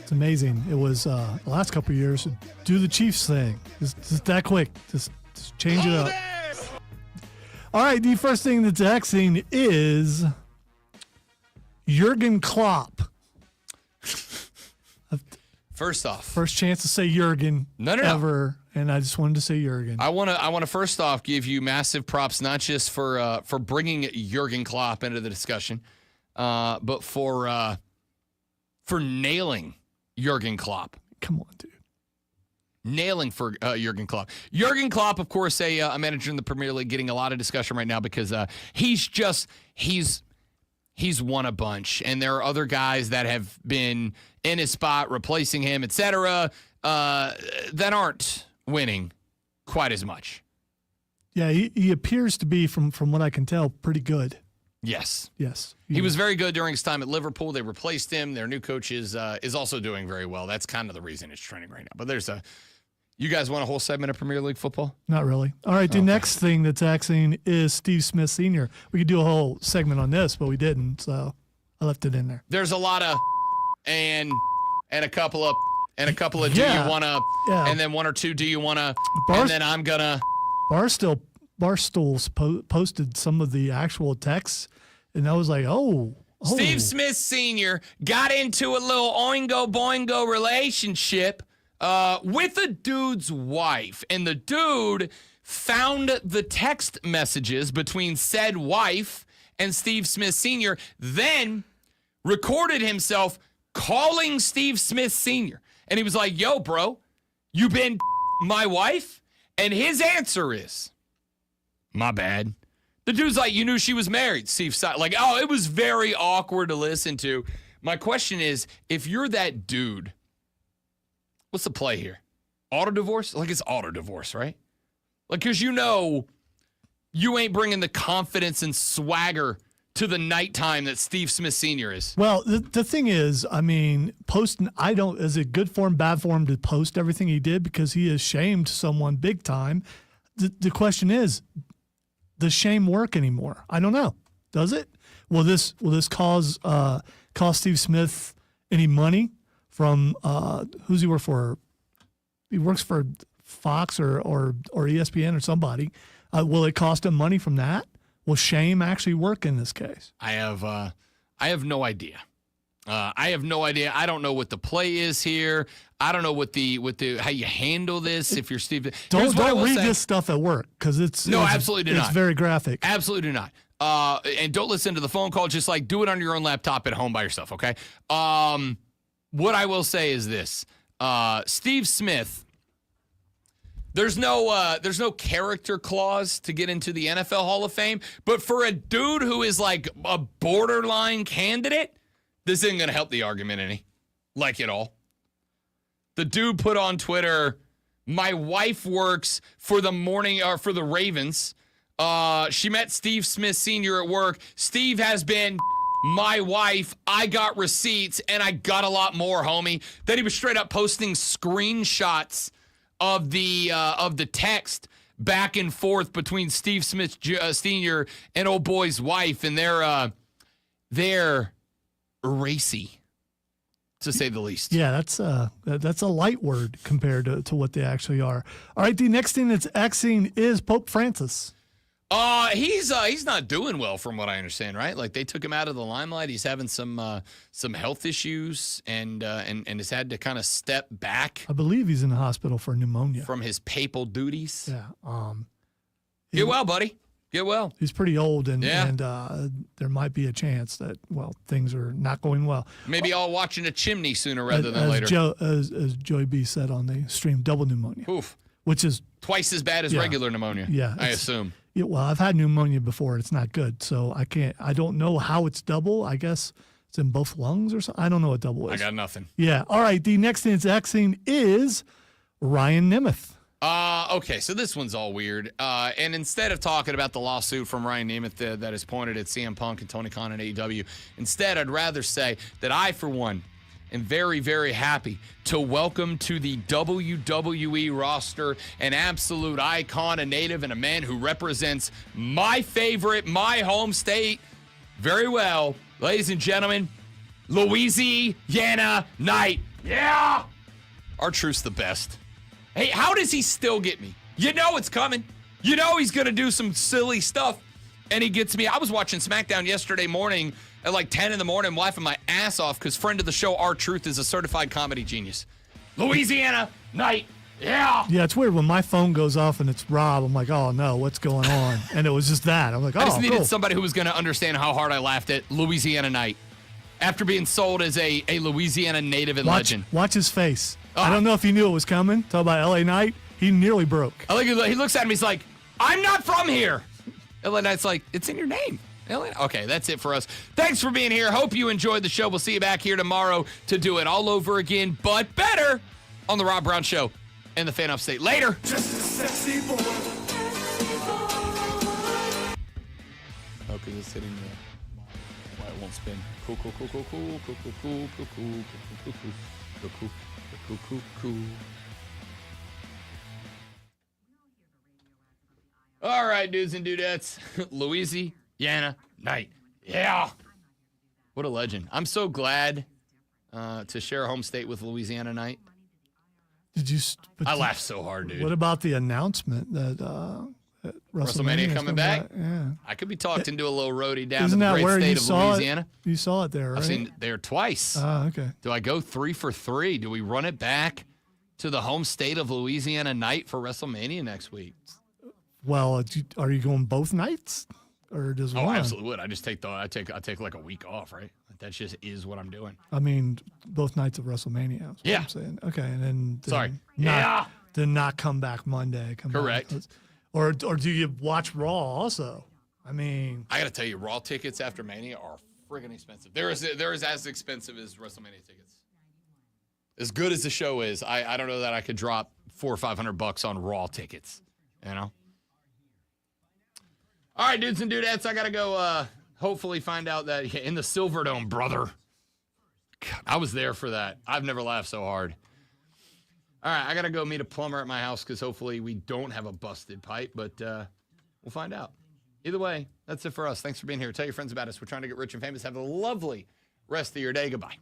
It's amazing. It was the last couple of years. Do the Chiefs thing. Just that quick. Just change it up. All right. The first thing that's texting is Jurgen Klopp.
First off,
first chance to say Jurgen ever, and I just wanted to say Jurgen.
I want to first off give you massive props, not just for bringing Jurgen Klopp into the discussion. But for nailing Jurgen Klopp.
Come on, dude.
Nailing for Jurgen Klopp. Jurgen Klopp, of course, a manager in the Premier League, getting a lot of discussion right now because he's won a bunch, and there are other guys that have been in his spot, replacing him, etc., that aren't winning quite as much.
Yeah, he appears to be, from what I can tell, pretty good.
Yes.
He
was very good during his time at Liverpool. They replaced him. Their new coach is also doing very well. That's kind of the reason it's trending right now. But you guys want a whole segment of Premier League football?
Not really. All right, the next thing that's axing is Steve Smith Sr. We could do a whole segment on this, but we didn't, so I left it in there.
There's a lot of and a couple of do you want to, and then 1 or 2 do you want to, and then I'm going to.
Barr's still Barstool posted some of the actual texts, and I was like, oh.
Steve Smith Sr. got into a little oingo boingo relationship with a dude's wife, and the dude found the text messages between said wife and Steve Smith Sr., then recorded himself calling Steve Smith Sr. And he was like, yo, bro, you been my wife? And his answer is, my bad. The dude's like, you knew she was married, Steve. Like, oh, it was very awkward to listen to. My question is, if you're that dude, what's the play here? Auto divorce? Like, it's auto divorce, right? Like, because you know you ain't bringing the confidence and swagger to the nighttime that Steve Smith Sr. is.
Well, the thing is, I mean, is it good form, bad form to post everything he did because he has shamed someone big time? The question is, does shame work anymore? I don't know. Does it? Will this cause Steve Smith any money from who's he work for? He works for Fox or ESPN or somebody. Will it cost him money from that? Will shame actually work in this case?
I have no idea. I have no idea. I don't know what the play is here. I don't know what the how you handle this. If you're Steve,
don't read this stuff at work because
absolutely do not.
It's very graphic.
Absolutely do not. And don't listen to the phone call. Just like do it on your own laptop at home by yourself. Okay. What I will say is this: Steve Smith. There's no character clause to get into the NFL Hall of Fame, but for a dude who is like a borderline candidate, this isn't going to help the argument any, like at all. The dude put on Twitter, my wife works for the Ravens. She met Steve Smith Sr. at work. Steve has been my wife. I got receipts and I got a lot more, homie. Then he was straight up posting screenshots of the text back and forth between Steve Smith Sr. and old boy's wife, and they're racy, to say the least.
Yeah, that's a light word compared to what they actually are. All right, the next thing that's Xing is Pope Francis.
He's not doing well from what I understand, right? Like they took him out of the limelight. He's having some health issues and has had to kind of step back.
I believe he's in the hospital for pneumonia
from his papal duties.
Yeah.
Get well, buddy. Get well.
He's pretty old, and there might be a chance that things are not going well.
Maybe all watching a chimney sooner rather than later.
As Joey B said on the stream, double pneumonia.
Oof.
Which is
twice as bad as regular pneumonia.
Yeah,
I assume.
Yeah, well, I've had pneumonia before. It's not good, so I don't know how it's double. I guess it's in both lungs or something. I don't know what double is.
I got nothing.
Yeah. All right. The next thing that's Xing is Ryan Nemeth.
Okay, so this one's all weird. And instead of talking about the lawsuit from Ryan Nemeth that is pointed at CM Punk and Tony Khan and AEW, instead I'd rather say that I, for one, am very, very happy to welcome to the WWE roster an absolute icon, a native, and a man who represents my favorite, my home state very well. Ladies and gentlemen, Louisiana Knight. Yeah! R-Truth's the best. Hey, how does he still get me? You know it's coming. You know he's going to do some silly stuff, and he gets me. I was watching SmackDown yesterday morning at like 10 in the morning, laughing my ass off because friend of the show, R-Truth, is a certified comedy genius. Louisiana Knight. Yeah.
Yeah, it's weird when my phone goes off and it's Rob. I'm like, oh, no, what's going on? And it was just that. I'm like, oh,
I just needed somebody who was going to understand how hard I laughed at Louisiana Knight after being sold as a Louisiana native and legend.
Watch his face. I don't know if he knew it was coming. Talk about LA Knight. He nearly broke.
I like he looks at me. He's like, I'm not from here. LA Knight's like, it's in your name. Okay, that's it for us. Thanks for being here. Hope you enjoyed the show. We'll see you back here tomorrow to do it all over again, but better on the Rob Brown Show and the Fan Upstate. Later.
Just a sexy boy.
Oh, because it's hitting the... Why it won't spin. Cool. All right, dudes and dudettes. Louisiana Knight. Yeah. What a legend. I'm so glad to share a home state with Louisiana Knight. I laughed so hard, dude.
What about the announcement that
WrestleMania coming back?
Yeah.
I could be talked into a little roadie down
Isn't
to the
that
great
where
state
you
of
saw
Louisiana.
it? You saw it there, right?
I've seen it there twice.
Oh, okay.
Do I go 3 for 3? Do we run it back to the home state of Louisiana night for WrestleMania next week?
Well, are you going both nights, or just
Oh,
one?
I absolutely would. I just take I take like a week off, right? That just is what I'm doing.
I mean, both nights of WrestleMania. That's what I'm saying. Okay, and then
Sorry.
then not come back Monday.
Correct.
Or do you watch Raw also? I mean,
I got to tell you, Raw tickets after Mania are friggin' expensive. They're as expensive as WrestleMania tickets. As good as the show is, I don't know that I could drop $400 or $500 on Raw tickets. You know. All right, dudes and dudettes, I got to go hopefully find out that in the Silverdome, brother. God, I was there for that. I've never laughed so hard. All right, I got to go meet a plumber at my house because hopefully we don't have a busted pipe, but we'll find out. Either way, that's it for us. Thanks for being here. Tell your friends about us. We're trying to get rich and famous. Have a lovely rest of your day. Goodbye.